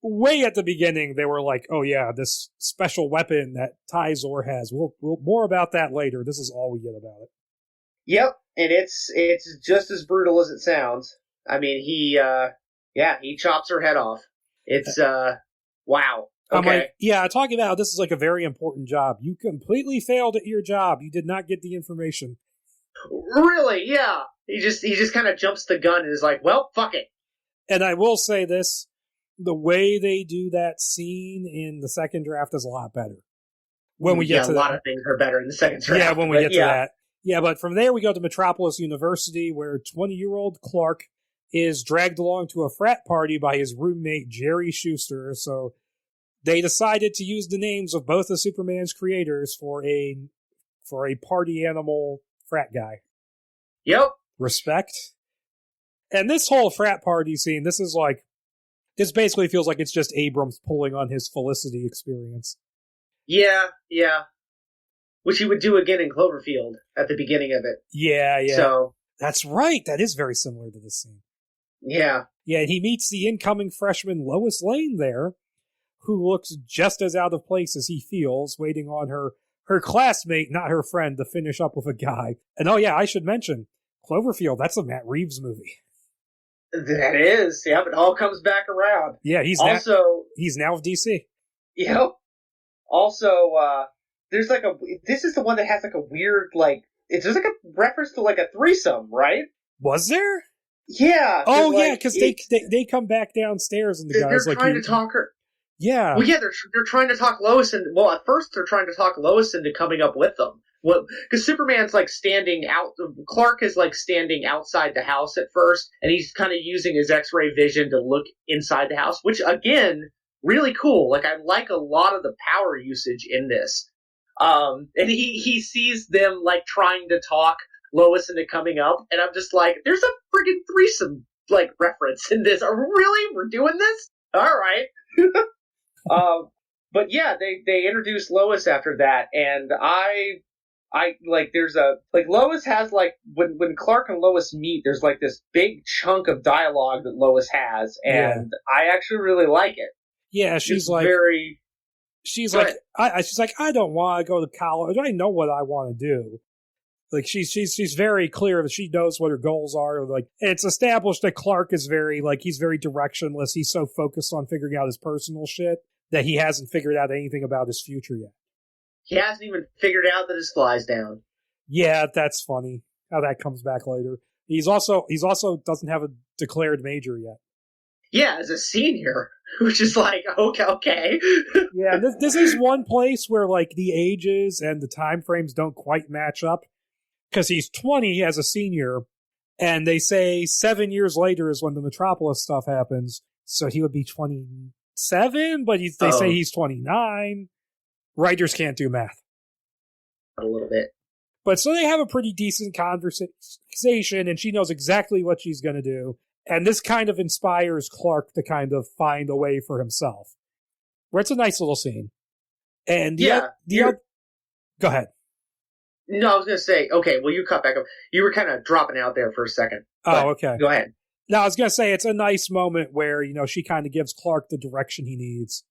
way at the beginning, they were like, oh yeah, this special weapon that Tizor has. We'll more about that later. This is all we get about it. Yep, and it's just as brutal as it sounds. I mean, he chops her head off. It's, wow. Okay. I'm like, yeah, talking about how this is like a very important job. You completely failed at your job. You did not get the information. Really? Yeah. He just kind of jumps the gun and is like, well, fuck it. And I will say this, the way they do that scene in the second draft is a lot better. When we get to a lot of things are better in the second draft. Yeah, when we get to that. Yeah, but from there we go to Metropolis University, where 20-year-old Clark is dragged along to a frat party by his roommate, Jerry Schuster. So they decided to use the names of both of Superman's creators for a party animal frat guy. Yep. Respect. And this whole frat party scene, this basically feels like it's just Abrams pulling on his Felicity experience. Yeah. Which he would do again in Cloverfield at the beginning of it. Yeah. So that's right. That is very similar to this scene. Yeah. Yeah, and he meets the incoming freshman Lois Lane there, who looks just as out of place as he feels, waiting on her classmate, not her friend, to finish up with a guy. And oh yeah, I should mention, Cloverfield, that's a Matt Reeves movie. That is. Yep, it all comes back around. Yeah, he's now with DC. Yep. Also, there's this is the one that has like a weird, there's like a reference to like a threesome, right? Was there? Yeah. Oh yeah, because they come back downstairs and the guys they're trying to talk her. Yeah. Well, yeah, they're trying to talk Lois at first they're trying to talk Lois into coming up with them. Well, because Superman's standing out, Clark is standing outside the house at first, and he's kind of using his X-ray vision to look inside the house, which again, really cool. I like a lot of the power usage in this. And he sees them trying to talk Lois into coming up, and I'm just like, there's a friggin' threesome reference in this. We're doing this? All right. But yeah, they introduced Lois after that, and I there's Lois has when Clark and Lois meet, there's this big chunk of dialogue that Lois has, and I actually really like it. Yeah, she's she's like, I don't want to go to college. I know what I want to do. She's very clear that she knows what her goals are. It's established that Clark is he's very directionless. He's so focused on figuring out his personal shit that he hasn't figured out anything about his future yet. He hasn't even figured out that his fly's down. Yeah, that's funny how that comes back later. He's also doesn't have a declared major yet. Yeah, as a senior, which is okay. Yeah, this is one place where the ages and the time frames don't quite match up, because he's 20 as a senior, and they say 7 years later is when the Metropolis stuff happens, so he would be 27, but they say he's 29. Writers can't do math. A little bit. But so they have a pretty decent conversation, and she knows exactly what she's going to do. And this kind of inspires Clark to kind of find a way for himself. Where it's a nice little scene. And go ahead. No, I was going to say, okay, well, you cut back up. You were kind of dropping out there for a second. Oh, okay. Go ahead. No, I was going to say, it's a nice moment where, she kind of gives Clark the direction he needs.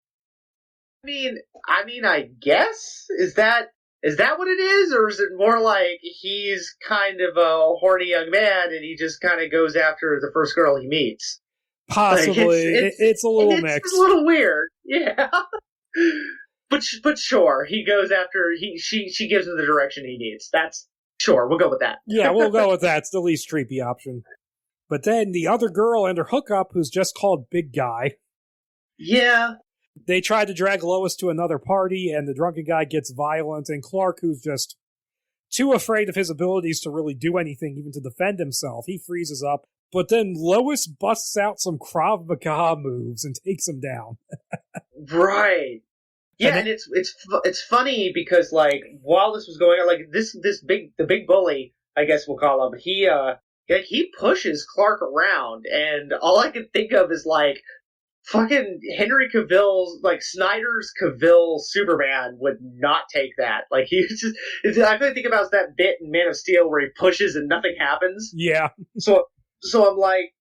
I mean, I guess? Is that what it is? Or is it more like he's kind of a horny young man and he just kind of goes after the first girl he meets? Possibly. It's a little mixed. It's a little weird. Yeah. But sure, he goes after, she gives him the direction he needs. Sure, we'll go with that. Yeah, we'll go with that. It's the least creepy option. But then the other girl and her hookup, who's just called Big Guy. Yeah. They try to drag Lois to another party, and the drunken guy gets violent, and Clark, who's just too afraid of his abilities to really do anything, even to defend himself, he freezes up. But then Lois busts out some Krav Maga moves and takes him down. Right. Yeah, and it's funny because while this was going on, the big bully, I guess we'll call him, he pushes Clark around, and all I can think of is fucking Henry Cavill's, Snyder's Cavill Superman would not take that. He was just, I can think about that bit in Man of Steel where he pushes and nothing happens. Yeah. So I'm like,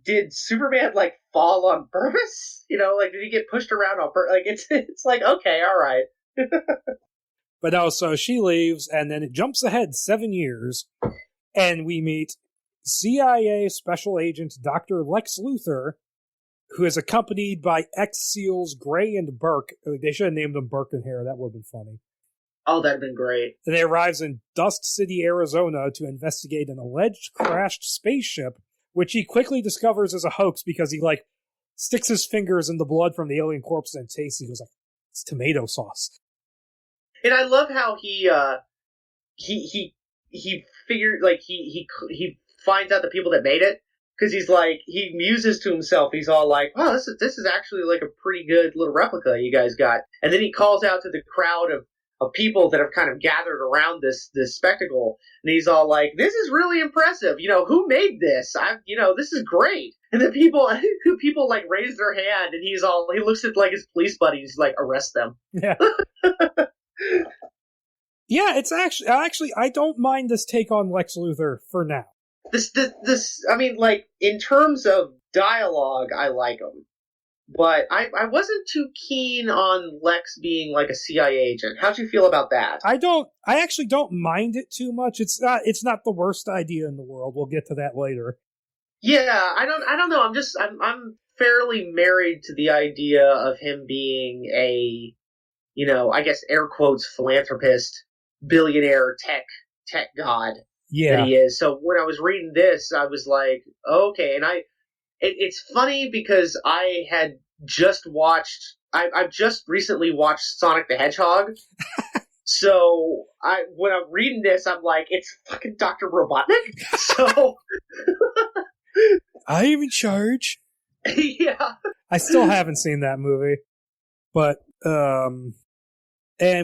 did Superman fall on purpose? Did he get pushed around on purpose? It's okay, all right. But no, so she leaves, and then it jumps ahead 7 years, and we meet CIA Special Agent Dr. Lex Luthor, who is accompanied by ex-SEALs Gray and Burke. They should have named them Burke and Hare. That would have been funny. Oh, that'd been great. And they arrives in Dust City, Arizona to investigate an alleged crashed spaceship, which he quickly discovers is a hoax because he, sticks his fingers in the blood from the alien corpse and tastes it. He goes it's tomato sauce. And I love how he figured, he finds out the people that made it, because he's like, he muses to himself. He's all like, "Oh, this is actually like a pretty good little replica you guys got." And then he calls out to the crowd of people that have kind of gathered around this spectacle, and he's all like, "This is really impressive. Who made this? This is great." And then people like raise their hand, and he looks at like his police buddies, he's like, "Arrest them." Yeah. Yeah, it's actually I don't mind this take on Lex Luthor for now. I mean, like, in terms of dialogue, I like him. But I wasn't too keen on Lex being like a CIA agent. How'd you feel about that? I actually don't mind it too much. It's not the worst idea in the world. We'll get to that later. Yeah, I don't know. I'm fairly married to the idea of him being a, I guess air quotes philanthropist, billionaire tech god. Yeah. That he is. So when I was reading this, I was like, okay. And it's funny because I had just I've just recently watched Sonic the Hedgehog. So when I'm reading this, I'm like, it's fucking Dr. Robotnik. So I am in charge. Yeah. I still haven't seen that movie. But, and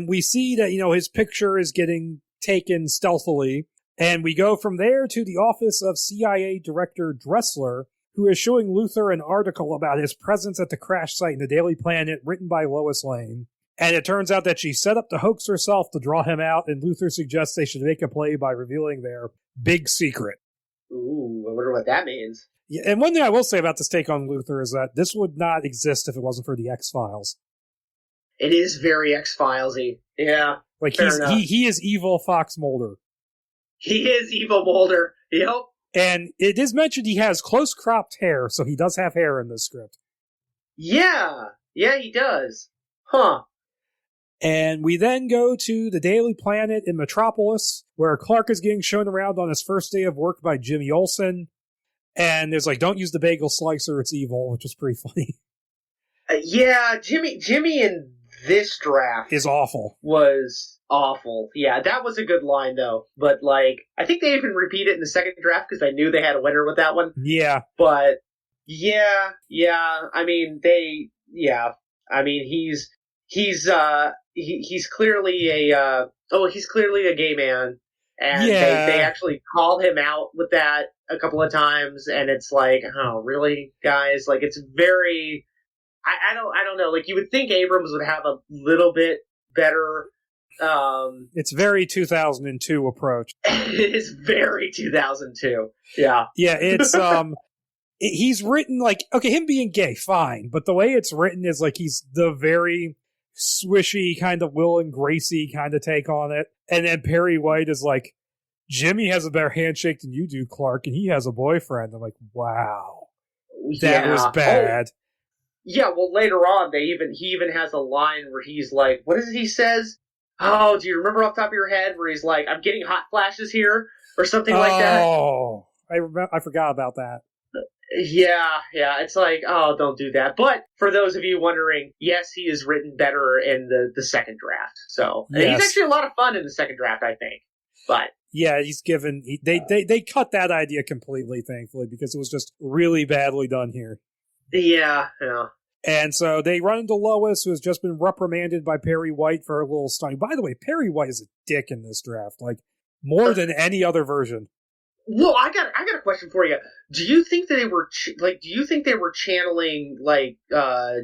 we see that, his picture is getting taken stealthily. And we go from there to the office of CIA Director Dressler, who is showing Luthor an article about his presence at the crash site in the Daily Planet written by Lois Lane. And it turns out that she set up the hoax herself to draw him out, and Luthor suggests they should make a play by revealing their big secret. Ooh, I wonder what that means. Yeah, and one thing I will say about this take on Luthor is that this would not exist if it wasn't for the X-Files. It is very X-Filesy. Yeah. Like, he is evil Fox Mulder. He is evil Mulder. Yep. And it is mentioned he has close cropped hair, so he does have hair in this script. Yeah. Yeah, he does. Huh. And we then go to the Daily Planet in Metropolis, where Clark is getting shown around on his first day of work by Jimmy Olsen. And there's like, don't use the bagel slicer, it's evil, which is pretty funny. Yeah, Jimmy in this draft is awful. Was awful. Yeah, that was a good line though. But like, I think they even repeat it in the second draft because they knew they had a winner with that one. Yeah. But yeah. I mean, he's clearly he's clearly a gay man, and they actually call him out with that a couple of times, and it's like, oh, really, guys? Like, it's very. I don't know. Like, you would think Abrams would have a little bit better. It's very 2002 approach. It is very 2002. Yeah. Yeah, it's he's written like, okay, him being gay, fine, but the way it's written is like he's the very swishy kind of Will and Gracie kind of take on it. And then Perry White is like, Jimmy has a better handshake than you do, Clark, and he has a boyfriend. I'm like, wow. That was bad. Oh. Yeah, well, later on, he even has a line where he's like, what is it he says? Oh, do you remember off the top of your head where he's like, I'm getting hot flashes here, or something like that? Oh, I forgot about that. Yeah, it's like, oh, don't do that. But for those of you wondering, yes, he is written better in the second draft. So yes. He's actually a lot of fun in the second draft, I think. But yeah, they cut that idea completely, thankfully, because it was just really badly done here. Yeah. And so they run into Lois, who has just been reprimanded by Perry White for her little stunt. By the way, Perry White is a dick in this draft, like more than any other version. Well, I got a question for you. Do you think that they were channeling like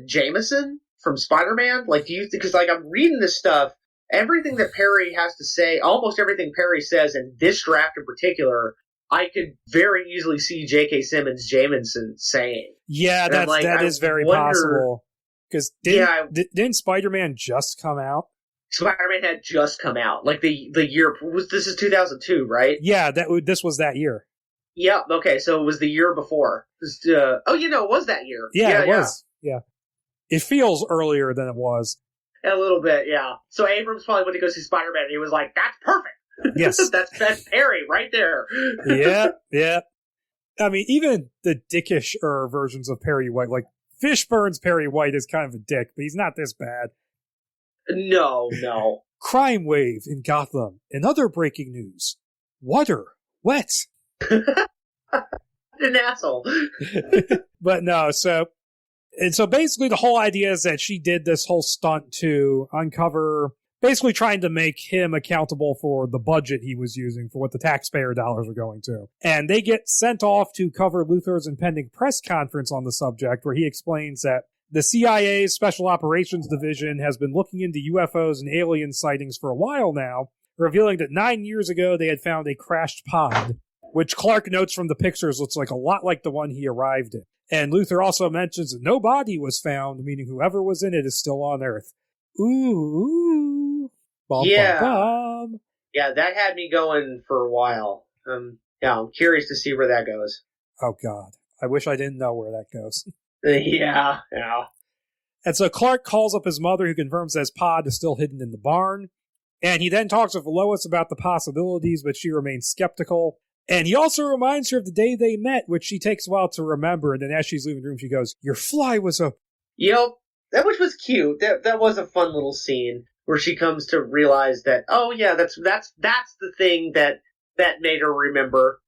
Jameson from Spider-Man? Like, because like I'm reading this stuff, everything that Perry has to say, almost everything Perry says in this draft in particular, I could very easily see J.K. Simmons Jameson saying. Yeah, that is very possible. Because didn't Spider-Man just come out? Spider-Man had just come out, like the year. This is 2002, right? Yeah, this was that year. Yeah. Okay, so it was the year before. It was that year. Yeah, it was. Yeah, it feels earlier than it was. A little bit, yeah. So Abrams probably went to go see Spider-Man, and he was like, "That's perfect." Yes. that's Perry right there. Yeah. I mean, even the dickish versions of Perry White, like Fishburne's Perry White is kind of a dick, but he's not this bad. No. Crime wave in Gotham. And other breaking news. Water. Wet. An asshole. But no, so basically the whole idea is that she did this whole stunt to uncover, basically trying to make him accountable for the budget he was using for what the taxpayer dollars were going to. And they get sent off to cover Luthor's impending press conference on the subject, where he explains that the CIA's Special Operations Division has been looking into UFOs and alien sightings for a while now, revealing that 9 years ago they had found a crashed pod, which Clark notes from the pictures looks like a lot like the one he arrived in. And Luthor also mentions that no body was found, meaning whoever was in it is still on Earth. Ooh. Bum, Yeah. bum, bum. Yeah, that had me going for a while. Yeah, I'm curious to see where that goes. Oh, God. I wish I didn't know where that goes. Yeah. And so Clark calls up his mother, who confirms that his pod is still hidden in the barn. And he then talks with Lois about the possibilities, but she remains skeptical. And he also reminds her of the day they met, which she takes a while to remember. And then as she's leaving the room, she goes, "Your fly was a..." That which was cute. That was a fun little scene where she comes to realize that, oh yeah, that's the thing that made her remember.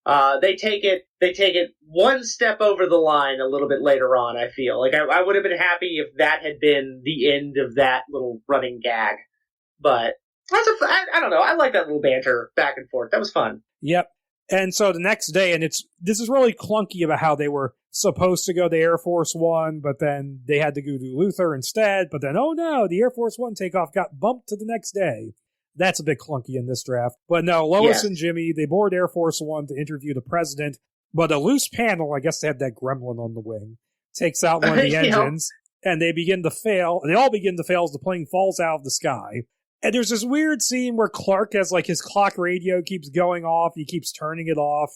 They take it one step over the line a little bit later on, I feel. Like I would have been happy if that had been the end of that little running gag. But I don't know. I like that little banter back and forth. That was fun. Yep. And so the next day, and this is really clunky about how they were supposed to go to Air Force One, but then they had to go to Luthor instead. But then, oh no, the Air Force One takeoff got bumped to the next day. That's a bit clunky in this draft. But no, Lois and Jimmy, they board Air Force One to interview the president. But a loose panel, I guess they had that gremlin on the wing, takes out one of the engines, and they begin to fail. They all begin to fail as the plane falls out of the sky. And there's this weird scene where Clark has, like, his clock radio keeps going off. He keeps turning it off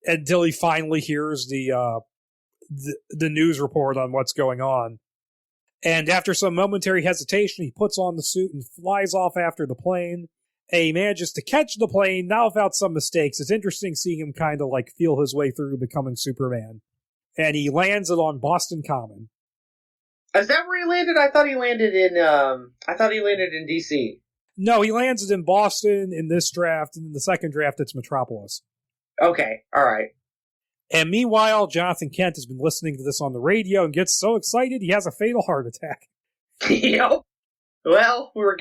until he finally hears the news report on what's going on. And after some momentary hesitation, he puts on the suit and flies off after the plane. And he manages to catch the plane, now without some mistakes. It's interesting seeing him kind of, like, feel his way through becoming Superman. And he lands it on Boston Common. Is that where he landed? I thought he landed in DC. No, he lands it in Boston in this draft, and in the second draft, it's Metropolis. Okay, all right. And meanwhile, Jonathan Kent has been listening to this on the radio and gets so excited he has a fatal heart attack. Yep. Well, we're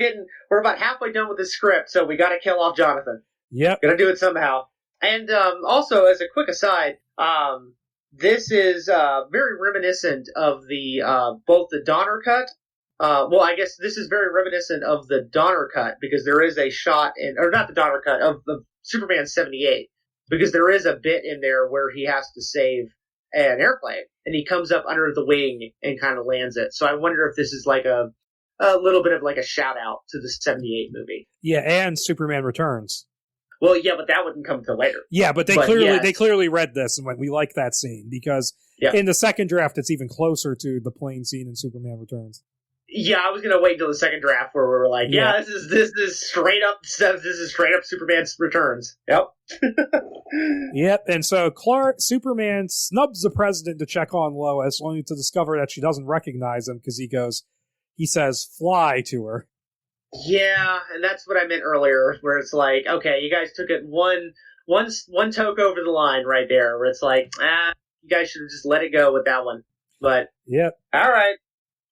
about halfway done with the script, so we got to kill off Jonathan. Yep. Gotta do it somehow. And also, as a quick aside, this is very reminiscent of the both the Donner cut. Well, I guess this is very reminiscent of the Donner cut, because there is a shot or not the Donner cut, of Superman 78, because there is a bit in there where he has to save an airplane, and he comes up under the wing and kind of lands it. So I wonder if this is like a little bit of like a shout out to the 78 movie. Yeah, and Superman Returns. Well, yeah, but that wouldn't come till later. Yeah, but they clearly read this and went, we like that scene, because in the second draft, it's even closer to the plane scene in Superman Returns. Yeah, I was gonna wait until the second draft where we were like, this is straight up stuff. This is straight up Superman Returns. Yep. Yep. And so Superman snubs the president to check on Lois, only to discover that she doesn't recognize him because he says "fly" to her. Yeah, and that's what I meant earlier, where it's like, okay, you guys took it one toke over the line right there, where it's like, you guys should have just let it go with that one. But yep. All right.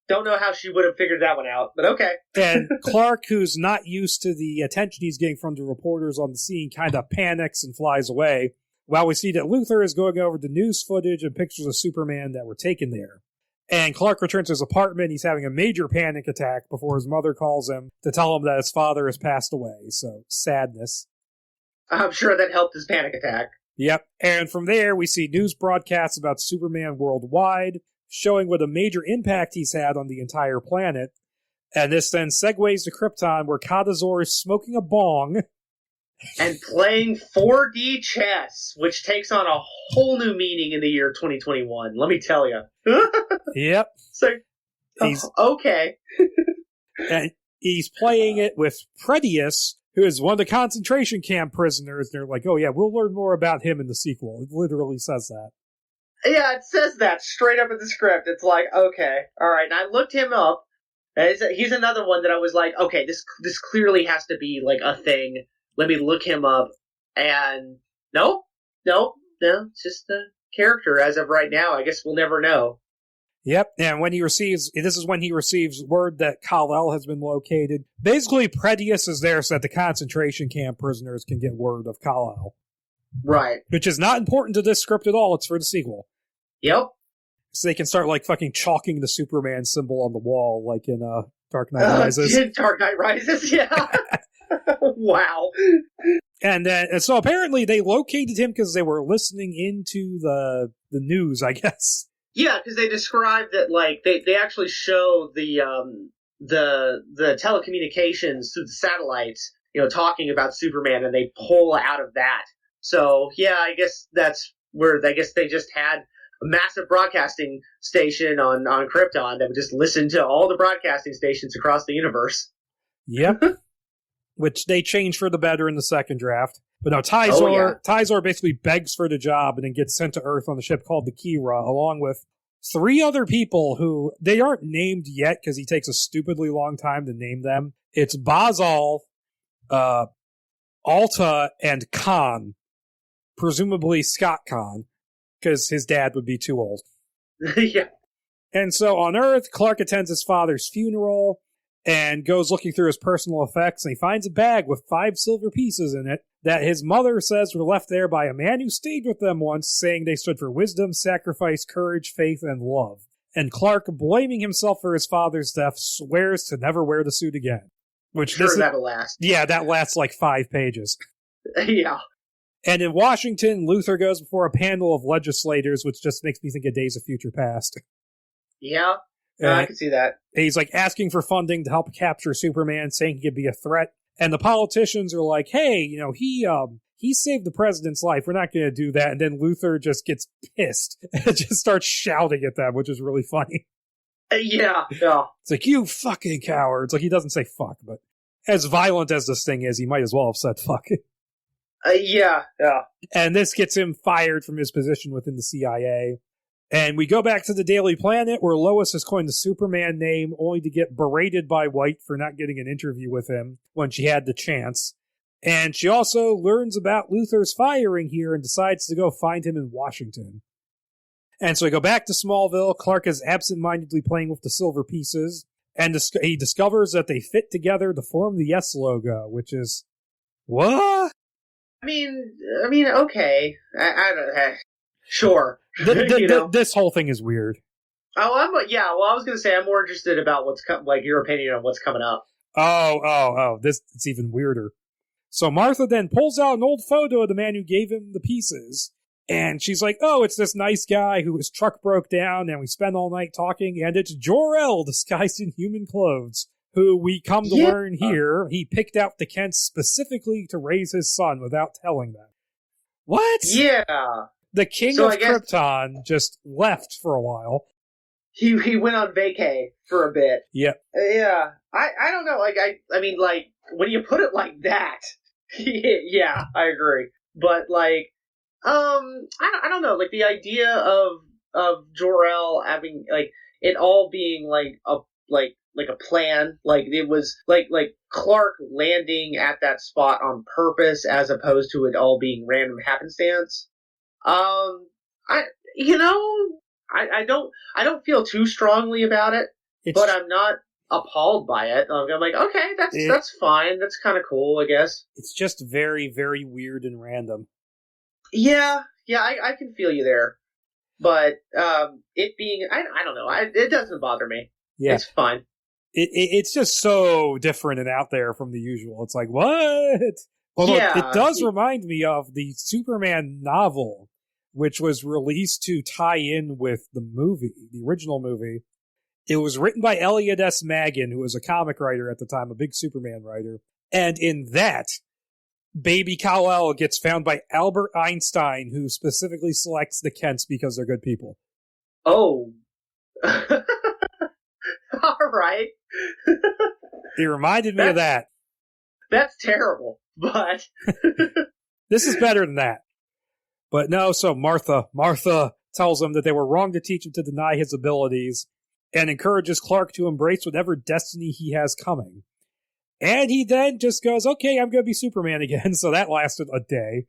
Don't know how she would have figured that one out, but okay. And Clark, who's not used to the attention he's getting from the reporters on the scene, kind of panics and flies away, while we see that Luthor is going over the news footage and pictures of Superman that were taken there. And Clark returns to his apartment. He's having a major panic attack before his mother calls him to tell him that his father has passed away. So, sadness. I'm sure that helped his panic attack. Yep. And from there, we see news broadcasts about Superman worldwide, showing what a major impact he's had on the entire planet. And this then segues to Krypton, where Kadazor is smoking a bong. And playing 4D chess, which takes on a whole new meaning in the year 2021, let me tell you. Yep. So, okay. And he's playing it with Pretius, who is one of the concentration camp prisoners. They're like, oh yeah, we'll learn more about him in the sequel. It literally says that. Yeah, it says that straight up in the script. It's like, okay, all right. And I looked him up. He's another one that I was like, okay, this clearly has to be like a thing. Let me look him up. And no, it's just character as of right now. I guess we'll never know. Yep, and this is when he receives word that Kal-El has been located. Basically, Pretius is there so that the concentration camp prisoners can get word of Kal-El. Right. Which is not important to this script at all, it's for the sequel. Yep. So they can start, like, fucking chalking the Superman symbol on the wall, like in Dark Knight Rises. Dark Knight Rises, yeah. Wow. And so apparently they located him because they were listening into the news, I guess. Yeah, because they described that, like, they actually show the telecommunications through the satellites, talking about Superman, and they pull out of that. So, yeah, I guess that's where, I guess they just had a massive broadcasting station on Krypton that would just listen to all the broadcasting stations across the universe. Yep. Which they changed for the better in the second draft. But no, Tizor basically begs for the job and then gets sent to Earth on the ship called the Kira, along with 3 other people who, they aren't named yet because he takes a stupidly long time to name them. It's Bazal, Alta, and Khan. Presumably Scott Khan, because his dad would be too old. Yeah. And so on Earth, Clark attends his father's funeral and goes looking through his personal effects, and he finds a bag with 5 silver pieces in it that his mother says were left there by a man who stayed with them once, saying they stood for wisdom, sacrifice, courage, faith, and love. And Clark, blaming himself for his father's death, swears to never wear the suit again. That'll last. Yeah, that lasts like 5 pages. Yeah. And in Washington, Luthor goes before a panel of legislators, which just makes me think of Days of Future Past. Yeah. I can see that. He's like asking for funding to help capture Superman, saying he could be a threat. And the politicians are like, hey, he saved the president's life. We're not going to do that. And then Luthor just gets pissed and just starts shouting at them, which is really funny. Yeah. It's like, you fucking cowards. Like, he doesn't say fuck, but as violent as this thing is, he might as well have said fuck. Yeah. And this gets him fired from his position within the CIA. And we go back to the Daily Planet, where Lois has coined the Superman name only to get berated by White for not getting an interview with him when she had the chance. And she also learns about Luthor's firing here and decides to go find him in Washington. And so we go back to Smallville. Clark is absent-mindedly playing with the silver pieces, and he discovers that they fit together to form the S logo, which is... What? I mean, okay. I don't... Sure. This whole thing is weird. Oh, I was going to say I'm more interested about your opinion on what's coming up. It's even weirder. So Martha then pulls out an old photo of the man who gave him the pieces, and she's like, oh, it's this nice guy whose truck broke down, and we spent all night talking, and it's Jor-El disguised in human clothes, who we come to learn here, he picked out the Kents specifically to raise his son without telling them. What? Yeah. The king of Krypton just left for a while. He went on vacay for a bit. Yep. Yeah. I don't know. I mean, when you put it like that, yeah, I agree. But I don't know. Like the idea of Jor-El having it all being a plan. Like it was like Clark landing at that spot on purpose, as opposed to it all being random happenstance. I don't feel too strongly about it, but I'm not appalled by it. I'm like, okay, that's fine. That's kind of cool, I guess. It's just very, very weird and random. Yeah, I can feel you there. But, it being, I don't know, it doesn't bother me. Yeah. It's fine. It's just so different and out there from the usual. It's like, what? Although it does remind me of the Superman novel, which was released to tie in with the movie, the original movie. It was written by Elliot S. Maggin, who was a comic writer at the time, a big Superman writer. And in that, baby Kal-El gets found by Albert Einstein, who specifically selects the Kents because they're good people. Oh. All right. It reminded me of that. That's terrible, but... This is better than that. But no, so Martha tells him that they were wrong to teach him to deny his abilities and encourages Clark to embrace whatever destiny he has coming. And he then just goes, okay, I'm going to be Superman again. So that lasted a day.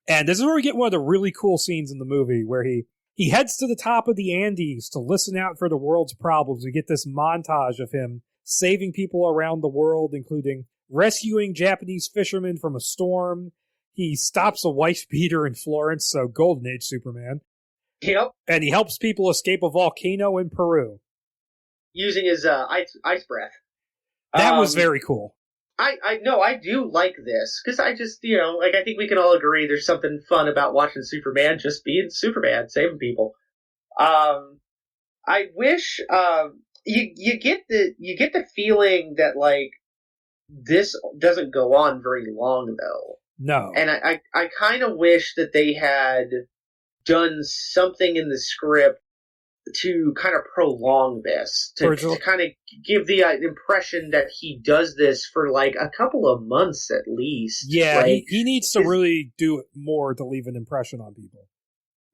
And this is where we get one of the really cool scenes in the movie where he heads to the top of the Andes to listen out for the world's problems. We get this montage of him saving people around the world, including rescuing Japanese fishermen from a storm. He stops a wife beater in Florence, so Golden Age Superman. Yep. And he helps people escape a volcano in Peru. Using his ice breath. That was very cool. I know, I do like this, because I just, I think we can all agree there's something fun about watching Superman just being Superman, saving people. I wish, you get the feeling that, like, this doesn't go on very long, though. No. And I kind of wish that they had done something in the script to kind of prolong this, to kind of give the impression that he does this for like a couple of months at least. Yeah, like, he needs to really do it more to leave an impression on people.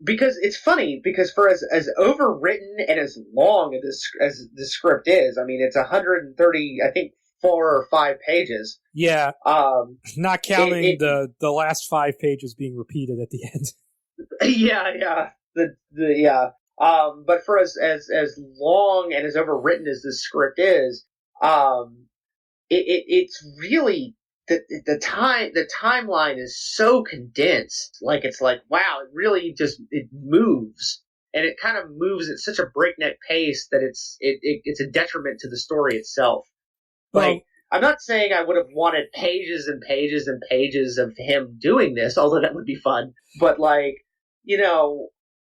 Because it's funny, because for as overwritten and as long as the script is, I mean, it's 130, I think, 4 or 5 pages. Yeah, not counting the last 5 pages being repeated at the end. Yeah. But for as long and as overwritten as this script is, it's really the timeline is so condensed. Like, it's like, wow, it really just, it moves, and it kind of moves at such a breakneck pace that it's a detriment to the story itself. Like, I'm not saying I would have wanted pages and pages and pages of him doing this, although that would be fun. But, like,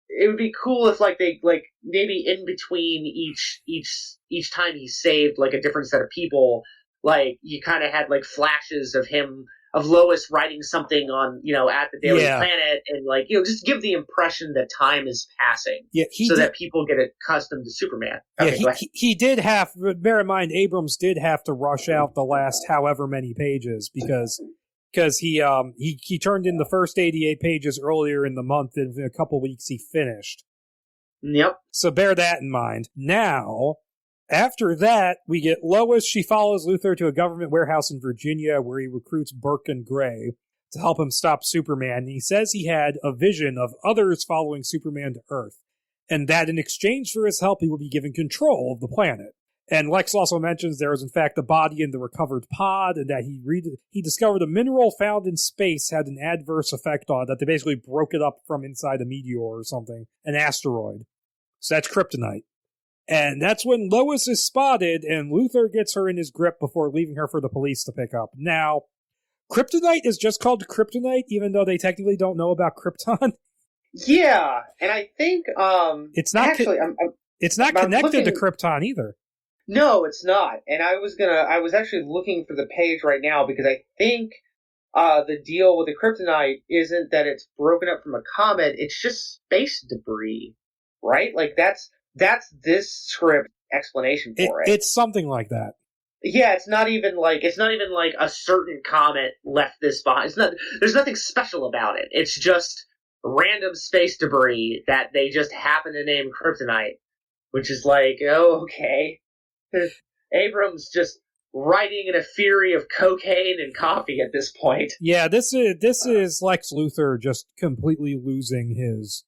it would be cool if, like, they, like, maybe in between each time he saved, like, a different set of people, like, you kind of had, like, flashes of Lois writing something on, at the Daily Planet, and, like, just give the impression that time is passing. Yeah, that people get accustomed to Superman. Okay, he did have, bear in mind, Abrams did have to rush out the last however many pages, because he turned in the first 88 pages earlier in the month, and in a couple weeks he finished. Yep. So bear that in mind. Now, after that, we get Lois. She follows Luthor to a government warehouse in Virginia where he recruits Burke and Gray to help him stop Superman. And he says he had a vision of others following Superman to Earth, and that in exchange for his help, he would be given control of the planet. And Lex also mentions there was, in fact, a body in the recovered pod, and that he discovered a mineral found in space had an adverse effect on it, that they basically broke it up from inside a meteor or something, an asteroid. So that's kryptonite. And that's when Lois is spotted, and Luthor gets her in his grip before leaving her for the police to pick up. Now, kryptonite is just called kryptonite, even though they technically don't know about Krypton. Yeah, and I think it's not actually it's not connected to Krypton either. No, it's not. And I was actually looking for the page right now, because I think the deal with the kryptonite isn't that it's broken up from a comet, it's just space debris, right? Like, that's this script explanation for it. It's something like that. Yeah, it's not even like a certain comet left this behind. There's nothing special about it. It's just random space debris that they just happen to name kryptonite, which is like, oh, okay. Abrams just writing in a fury of cocaine and coffee at this point. Yeah, this is Lex Luthor just completely losing his...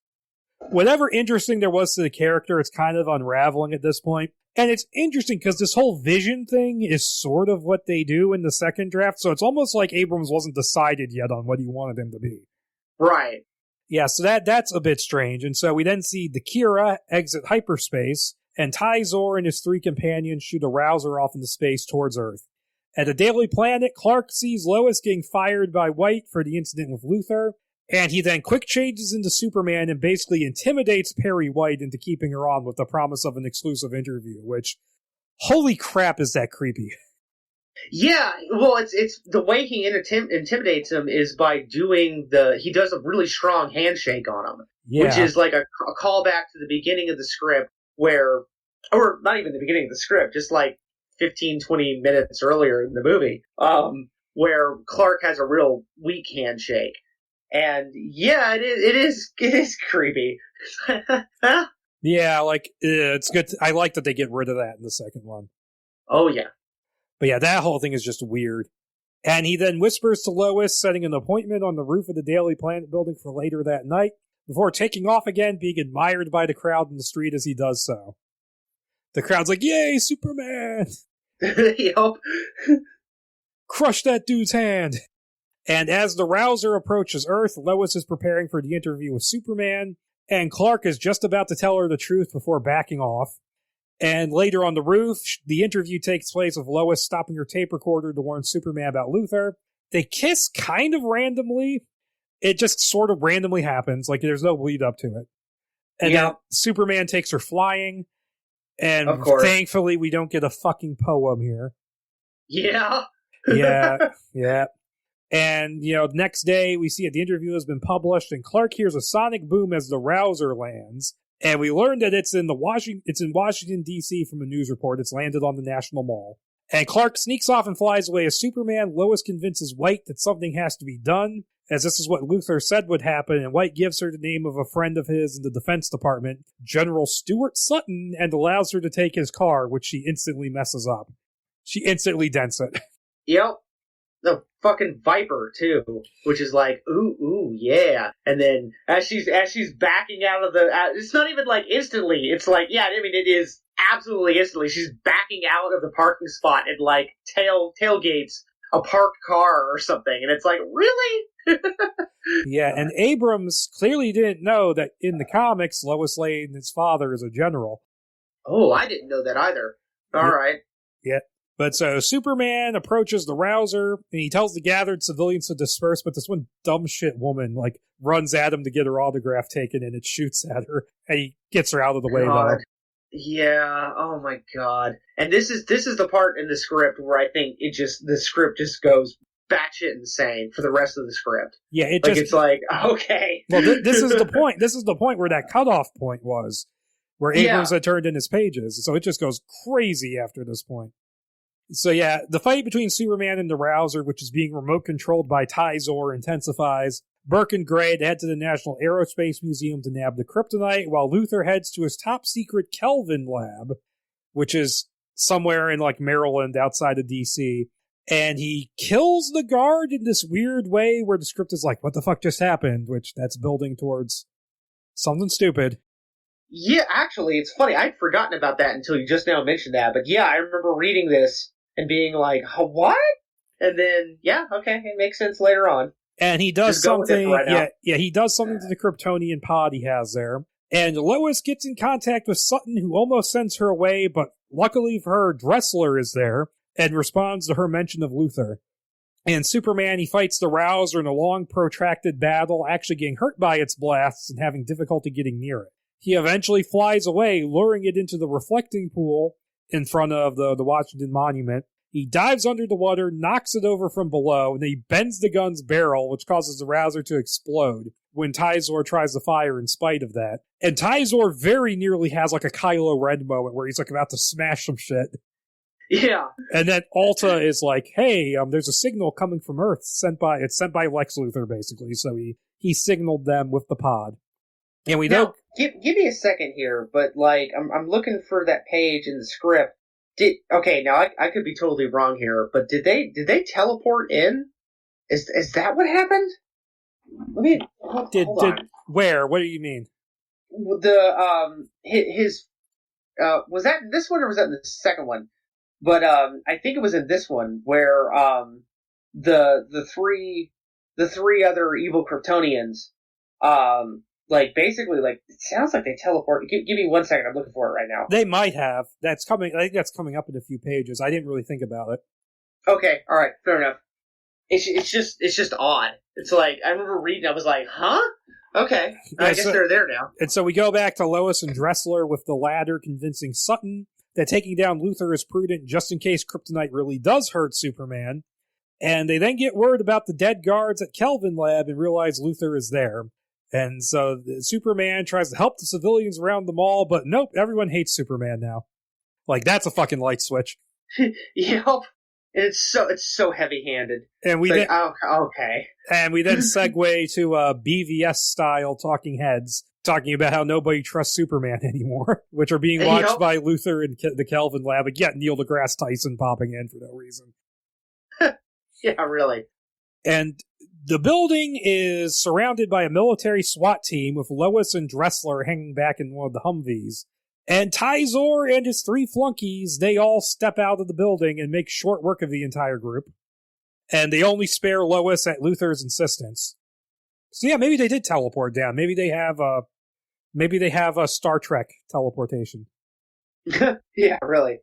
Whatever interesting there was to the character, it's kind of unraveling at this point. And it's interesting because this whole vision thing is sort of what they do in the second draft, so it's almost like Abrams wasn't decided yet on what he wanted him to be. Right. Yeah, so that's a bit strange. And so we then see the Kira exit hyperspace, and Zor and his 3 companions shoot a rouser off into space towards Earth. At the Daily Planet, Clark sees Lois getting fired by White for the incident with Luthor, and he then quick changes into Superman and basically intimidates Perry White into keeping her on with the promise of an exclusive interview, which, holy crap, is that creepy. Yeah, well, it's the way he intimidates him is by he does a really strong handshake on him, which is like a callback to the beginning of the script or not even the beginning of the script, just like 15, 20 minutes earlier in the movie, where Clark has a real weak handshake. And yeah, it is creepy. Yeah, like, it's good. I like that they get rid of that in the second one. Oh, yeah. But yeah, that whole thing is just weird. And he then whispers to Lois, setting an appointment on the roof of the Daily Planet building for later that night, before taking off again, being admired by the crowd in the street as he does so. The crowd's like, "Yay, Superman!" Yep. Crush that dude's hand! And as the rouser approaches Earth, Lois is preparing for the interview with Superman, and Clark is just about to tell her the truth before backing off. And later on the roof, the interview takes place with Lois stopping her tape recorder to warn Superman about Luthor. They kiss kind of randomly. It just sort of randomly happens, like there's no lead up to it. And then Superman takes her flying, and thankfully we don't get a fucking poem here. Yeah. Yeah. And, next day we see that the interview has been published, and Clark hears a sonic boom as the rouser lands. And we learned that it's in Washington, D.C. from a news report. It's landed on the National Mall. And Clark sneaks off and flies away as Superman. Lois convinces White that something has to be done, as this is what Luthor said would happen, and White gives her the name of a friend of his in the Defense Department, General Stuart Sutton, and allows her to take his car, which she instantly messes up. She instantly dents it. Yep. The fucking Viper too, which is like, ooh, yeah. And then as she's backing out of the, it's not even like instantly. It's like, yeah, I mean, it is absolutely instantly. She's backing out of the parking spot and like tailgates a parked car or something, and it's like, really? Yeah, and Abrams clearly didn't know that in the comics, Lois Lane's father is a general. Oh, I didn't know that either. All right. Yeah. But so Superman approaches the rouser, and he tells the gathered civilians to disperse, but this one dumb shit woman, like, runs at him to get her autograph taken, and it shoots at her, and he gets her out of the way, though. Yeah, oh my god. And this is the part in the script where I think the script just goes batshit insane for the rest of the script. Yeah, it's like, okay. Well, this is the point. This is the point where that cutoff point was, where Abrams had turned in his pages, so it just goes crazy after this point. So yeah, the fight between Superman and the rouser, which is being remote controlled by Tyzor, intensifies. Burke and Gray head to the National Aerospace Museum to nab the kryptonite, while Luthor heads to his top-secret Kelvin lab, which is somewhere in, like, Maryland outside of D.C., and he kills the guard in this weird way where the script is like, what the fuck just happened? Which that's building towards something stupid. Yeah, actually, it's funny. I'd forgotten about that until you just now mentioned that. But yeah, I remember reading this and being like, what? And then, yeah, okay, it makes sense later on. And he does something, he does something to the Kryptonian pod he has there. And Lois gets in contact with Sutton, who almost sends her away, but luckily for her, Dressler is there and responds to her mention of Luthor. And Superman, he fights the rouser in a long, protracted battle, actually getting hurt by its blasts and having difficulty getting near it. He eventually flies away, luring it into the reflecting pool in front of the Washington Monument. He dives under the water, knocks it over from below, and then he bends the gun's barrel, which causes the rouser to explode when Tyzor tries to fire in spite of that. And Tyzor very nearly has like a Kylo Ren moment where he's like about to smash some shit. Yeah. And then Alta is like, hey, there's a signal coming from Earth sent by Lex Luthor, basically. So he signaled them with the pod. And we know. Give me a second here, but like I'm looking for that page in the script. I could be totally wrong here, but did they teleport in? Is that what happened? Let me hold on. Where? What do you mean? The was that in this one or was that in the second one? But I think it was in this one where the three other evil Kryptonians basically it sounds like they teleport. Give me 1 second. I'm looking for it right now. They might have. That's coming. I think that's coming up in a few pages. I didn't really think about it. Okay. All right. Fair enough. It's just odd. It's like I remember reading. I was like, huh? Okay. I guess they're there now. And so we go back to Lois and Dressler with the ladder convincing Sutton that taking down Luthor is prudent just in case kryptonite really does hurt Superman. And they then get word about the dead guards at Kelvin Lab and realize Luthor is there. And so Superman tries to help the civilians around the mall, but nope, everyone hates Superman now. Like, that's a fucking light switch. Yep. And it's so heavy-handed. And we okay. And we then segue to BVS-style talking heads, talking about how nobody trusts Superman anymore, which are being watched by Luthor and the Kelvin Lab. Again, Neil deGrasse Tyson popping in for no reason. Yeah, really. And the building is surrounded by a military SWAT team with Lois and Dressler hanging back in one of the Humvees. And Tyzor and his 3 flunkies, they all step out of the building and make short work of the entire group. And they only spare Lois at Luthor's insistence. So yeah, maybe they did teleport down. Maybe they have a Star Trek teleportation. Yeah, really.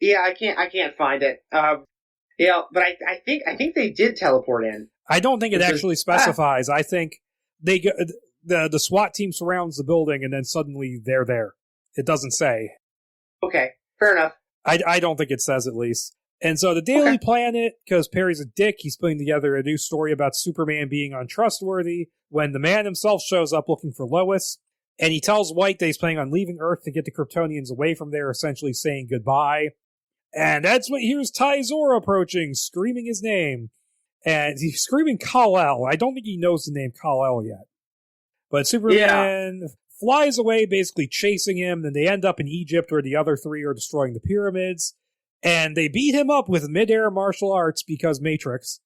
Yeah, I can't find it. Yeah, but I think they did teleport in. I don't think it actually specifies. I think they go, the SWAT team surrounds the building and then suddenly they're there. It doesn't say. Okay, fair enough. I don't think it says, at least. And so the Daily Planet, because Perry's a dick, he's putting together a new story about Superman being untrustworthy when the man himself shows up looking for Lois. And he tells White that he's planning on leaving Earth to get the Kryptonians away from there, essentially saying goodbye. And that's what here's Tyzor approaching, screaming his name. And he's screaming Kal-El. I don't think he knows the name Kal-El yet. But Superman flies away, basically chasing him. Then they end up in Egypt, where the other 3 are destroying the pyramids. And they beat him up with mid-air martial arts because Matrix.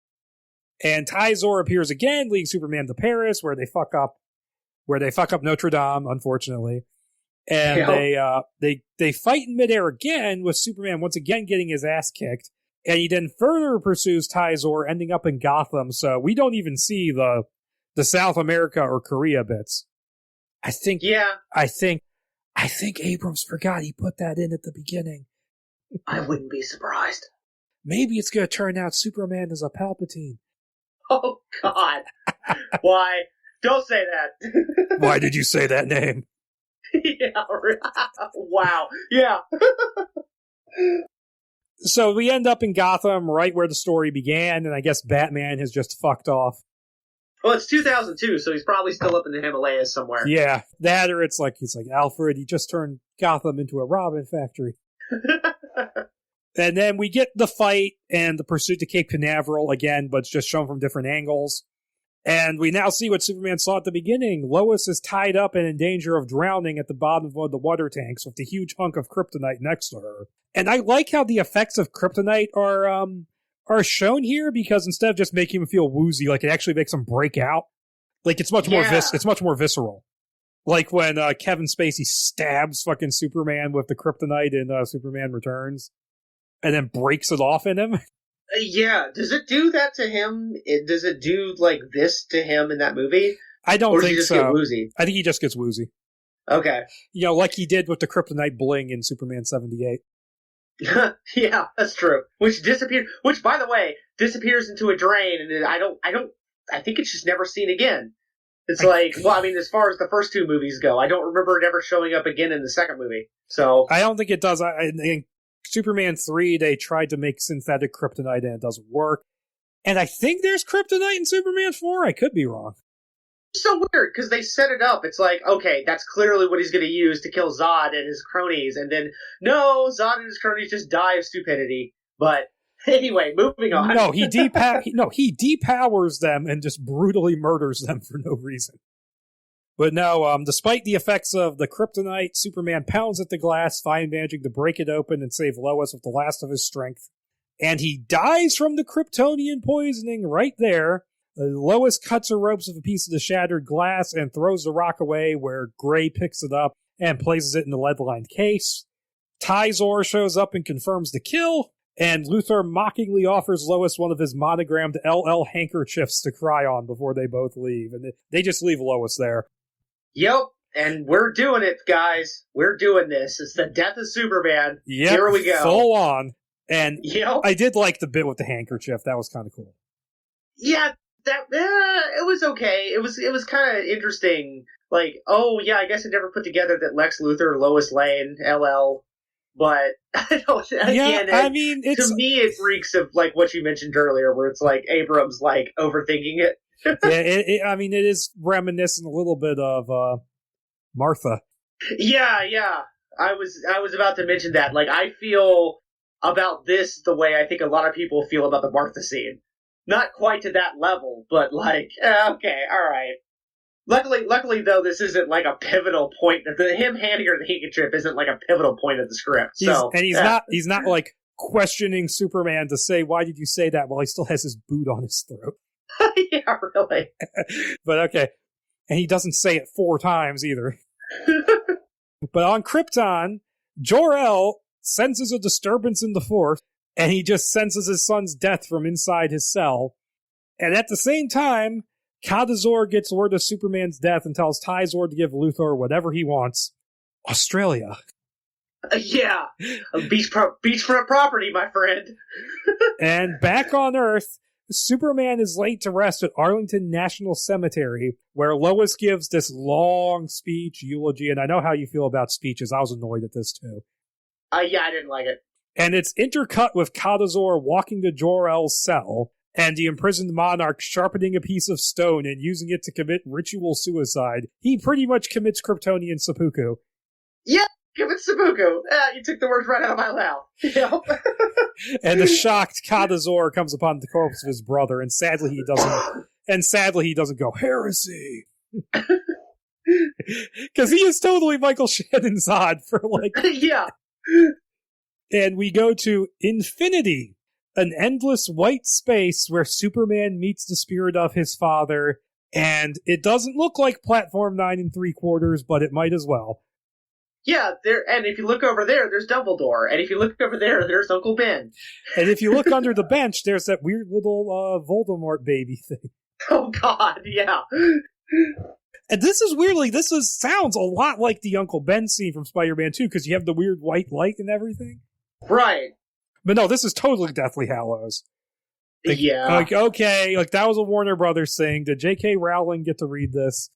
And Tyzor appears again, leading Superman to Paris, where they fuck up Notre Dame, unfortunately. And they fight in midair again, with Superman once again getting his ass kicked. And he then further pursues Tyzor, ending up in Gotham. So we don't even see the South America or Korea bits. I think Abrams forgot he put that in at the beginning. I wouldn't be surprised. Maybe it's going to turn out Superman is a Palpatine. Oh, God. Why? Don't say that. Why did you say that name? Yeah. Wow. Yeah. So we end up in Gotham, right where the story began, and I guess Batman has just fucked off. Well, it's 2002, so he's probably still up in the Himalayas somewhere. Yeah, that or he's like, Alfred, he just turned Gotham into a Robin factory. And then we get the fight and the pursuit to Cape Canaveral again, but it's just shown from different angles. And we now see what Superman saw at the beginning. Lois is tied up and in danger of drowning at the bottom of one of the water tanks with the huge hunk of kryptonite next to her. And I like how the effects of kryptonite are shown here, because instead of just making him feel woozy, like, it actually makes him break out. Like, it's much more visceral. Like when Kevin Spacey stabs fucking Superman with the kryptonite in Superman Returns, and then breaks it off in him. Yeah, does it do that to him? Does it do like this to him in that movie? I don't think so. Or does he just get woozy? I think he just gets woozy. Okay. You know, like he did with the kryptonite bling in Superman 78. Yeah, that's true. Which, by the way, disappears into a drain, and I think it's just never seen again. It's like, well, I mean, as far as the first 2 movies go, I don't remember it ever showing up again in the second movie. So I don't think it does. In Superman 3, they tried to make synthetic kryptonite, and it doesn't work. And I think there's kryptonite in Superman 4. I could be wrong. It's so weird, because they set it up. It's like, okay, that's clearly what he's going to use to kill Zod and his cronies. And then, no, Zod and his cronies just die of stupidity. But anyway, moving on. No, he depowers them and just brutally murders them for no reason. But no, despite the effects of the kryptonite, Superman pounds at the glass, finally managing to break it open and save Lois with the last of his strength. And he dies from the Kryptonian poisoning right there. Lois cuts her ropes with a piece of the shattered glass and throws the rock away, where Gray picks it up and places it in the lead-lined case. Tyzor shows up and confirms the kill, and Luthor mockingly offers Lois one of his monogrammed LL handkerchiefs to cry on before they both leave. And they just leave Lois there. Yep, and we're doing it, guys. We're doing this. It's the death of Superman. Yep, here we go. Full on. And yep. I did like the bit with the handkerchief. That was kind of cool. Yeah, it was okay. It was kind of interesting. Like, oh yeah, I guess I never put together that Lex Luthor, Lois Lane, LL. But I don't. Again, yeah, I mean, to me, it reeks of like what you mentioned earlier, where it's like Abrams like overthinking it. Yeah, I mean, it is reminiscent a little bit of Martha. Yeah. I was about to mention that. Like, I feel about this the way I think a lot of people feel about the Martha scene. Not quite to that level, but like, okay, all right. Luckily, though, this isn't like a pivotal point. Him handing her the handkerchief isn't like a pivotal point of the script. He's not like questioning Superman to say, why did you say that, while he still has his boot on his throat. Yeah, really. But okay. And he doesn't say it 4 times either. But on Krypton, Jor-El senses a disturbance in the force, and he just senses his son's death from inside his cell. And at the same time, KtuluJack gets word of Superman's death and tells Tyzor to give Luthor whatever he wants. Australia. Yeah. Beachfront property, my friend. And back on Earth, Superman is laid to rest at Arlington National Cemetery, where Lois gives this long speech, eulogy, and I know how you feel about speeches. I was annoyed at this too. Yeah, I didn't like it. And it's intercut with KtuluJack walking to Jor-El's cell, and the imprisoned monarch sharpening a piece of stone and using it to commit ritual suicide. He pretty much commits Kryptonian seppuku. Yeah, commit seppuku. You took the words right out of my mouth. Yep. And the shocked KtuluJack comes upon the corpse of his brother, and sadly he doesn't go, heresy. Because he is totally Michael Shannon's Zod for like... Yeah. And we go to Infinity, an endless white space where Superman meets the spirit of his father, and it doesn't look like Platform 9 3/4, but it might as well. Yeah, and if you look over there, there's Dumbledore, and if you look over there, there's Uncle Ben. And if you look under the bench, there's that weird little Voldemort baby thing. Oh God, yeah. And this sounds a lot like the Uncle Ben scene from Spider-Man 2, because you have the weird white light and everything. Right. But no, this is totally Deathly Hallows. Yeah. Okay, that was a Warner Brothers thing. Did J.K. Rowling get to read this?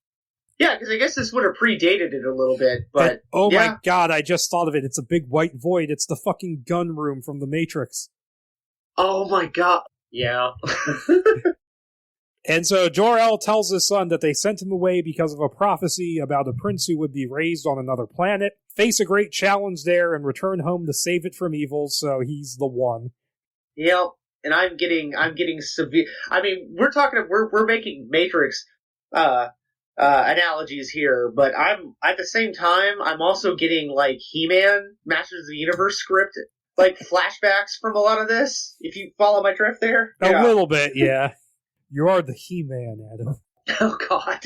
Yeah, because I guess this would have predated it a little bit, but... And, my God, I just thought of it. It's a big white void. It's the fucking gun room from The Matrix. Oh my God. Yeah. And so Jor-El tells his son that they sent him away because of a prophecy about a prince who would be raised on another planet, face a great challenge there, and return home to save it from evil, so he's the one. Yep, and I'm getting severe... I mean, we're making Matrix analogies here, but I'm, at the same time, I'm also getting, like, He-Man, Masters of the Universe script, like, flashbacks from a lot of this, if you follow my drift there. A little bit, yeah. You are the He-Man, Adam. Oh, God.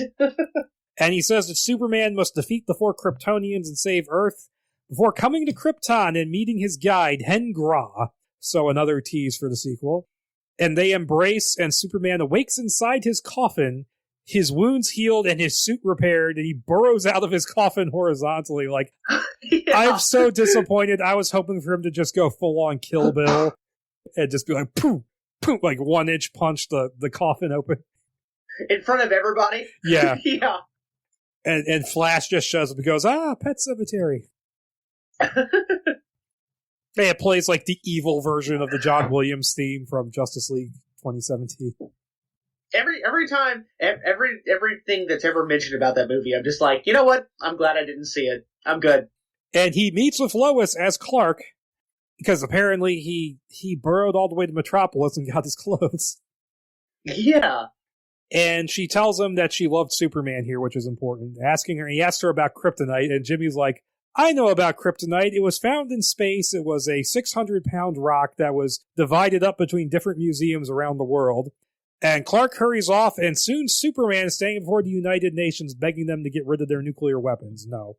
And he says that Superman must defeat the 4 Kryptonians and save Earth before coming to Krypton and meeting his guide, Hen-Gra. So another tease for the sequel. And they embrace, and Superman awakes inside his coffin, his wounds healed and his suit repaired, and he burrows out of his coffin horizontally. Like, yeah. I'm so disappointed. I was hoping for him to just go full-on Kill Bill and just be like, poof, poof, like 1-inch punch the coffin open. In front of everybody? Yeah. Yeah. And Flash just shows up and goes, Pet Cemetery. It plays like the evil version of the John Williams theme from Justice League 2017. Everything that's ever mentioned about that movie, I'm just like, you know what? I'm glad I didn't see it. I'm good. And he meets with Lois as Clark, because apparently he burrowed all the way to Metropolis and got his clothes. Yeah. And she tells him that she loved Superman here, which is important. He asked her about kryptonite, and Jimmy's like, I know about kryptonite. It was found in space. It was a 600-pound rock that was divided up between different museums around the world. And Clark hurries off, and soon Superman is standing before the United Nations begging them to get rid of their nuclear weapons. No.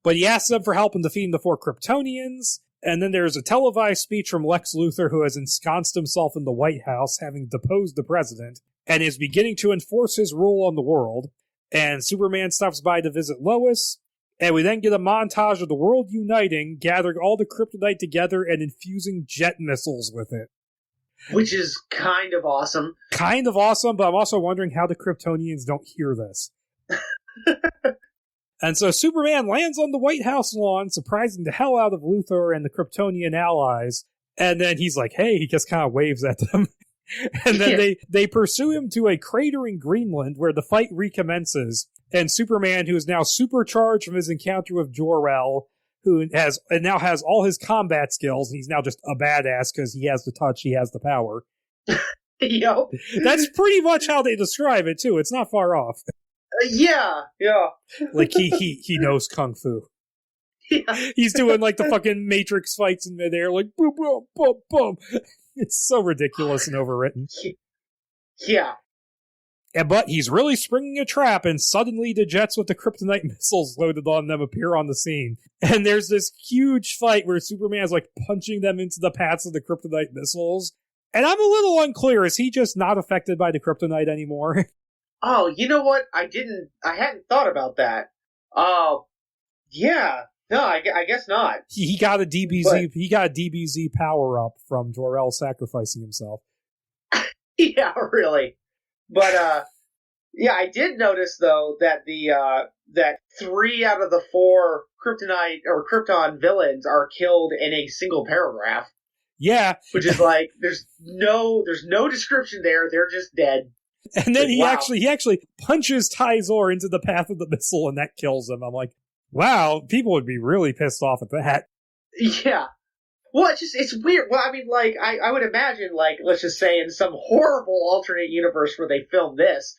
But he asks them for help in defeating the 4 Kryptonians, and then there's a televised speech from Lex Luthor, who has ensconced himself in the White House, having deposed the president, and is beginning to enforce his rule on the world. And Superman stops by to visit Lois, and we then get a montage of the world uniting, gathering all the kryptonite together and infusing jet missiles with it. Which is kind of awesome. Kind of awesome, but I'm also wondering how the Kryptonians don't hear this. And so Superman lands on the White House lawn, surprising the hell out of Luthor and the Kryptonian allies. And then he's like, hey, he just kind of waves at them. And then they pursue him to a crater in Greenland where the fight recommences. And Superman, who is now supercharged from his encounter with Jor-El, who now has all his combat skills, and he's now just a badass because he has the touch, he has the power. Yep. That's pretty much how they describe it, too. It's not far off. Yeah. Like, he knows Kung Fu. Yeah. He's doing like the fucking Matrix fights in midair, like boom, boom, boom, boom. It's so ridiculous and overwritten. Yeah. But he's really springing a trap, and suddenly the jets with the kryptonite missiles loaded on them appear on the scene. And there's this huge fight where Superman's like punching them into the paths of the kryptonite missiles. And I'm a little unclear. Is he just not affected by the kryptonite anymore? Oh, you know what? I hadn't thought about that. Yeah. No, I guess not. He got a DBZ. He got a DBZ power up from Jor-El sacrificing himself. Yeah, really. But yeah, I did notice though that that 3 out of the 4 kryptonite or Krypton villains are killed in a single paragraph. Yeah, which is like there's no description there. They're just dead. And then he actually punches Tyzor into the path of the missile, and that kills him. I'm like, wow, people would be really pissed off at that. Yeah. Well, it's weird. Well, I mean, like, I would imagine, like, let's just say in some horrible alternate universe where they filmed this,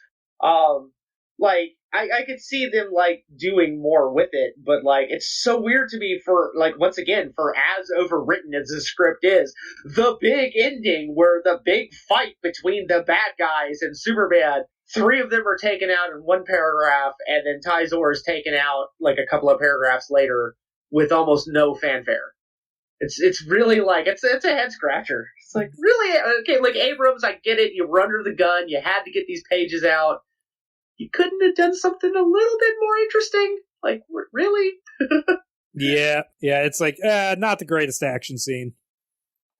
like, I could see them, like, doing more with it, but, like, it's so weird to me for, like, once again, for as overwritten as the script is, the big ending where the big fight between the bad guys and Superman, 3 of them are taken out in 1 paragraph, and then Tyzor is taken out, like, a couple of paragraphs later with almost no fanfare. It's really like, it's a head scratcher. It's like, really? Okay, like Abrams, I get it. You were under the gun. You had to get these pages out. You couldn't have done something a little bit more interesting? Like, really? Yeah, it's like, not the greatest action scene.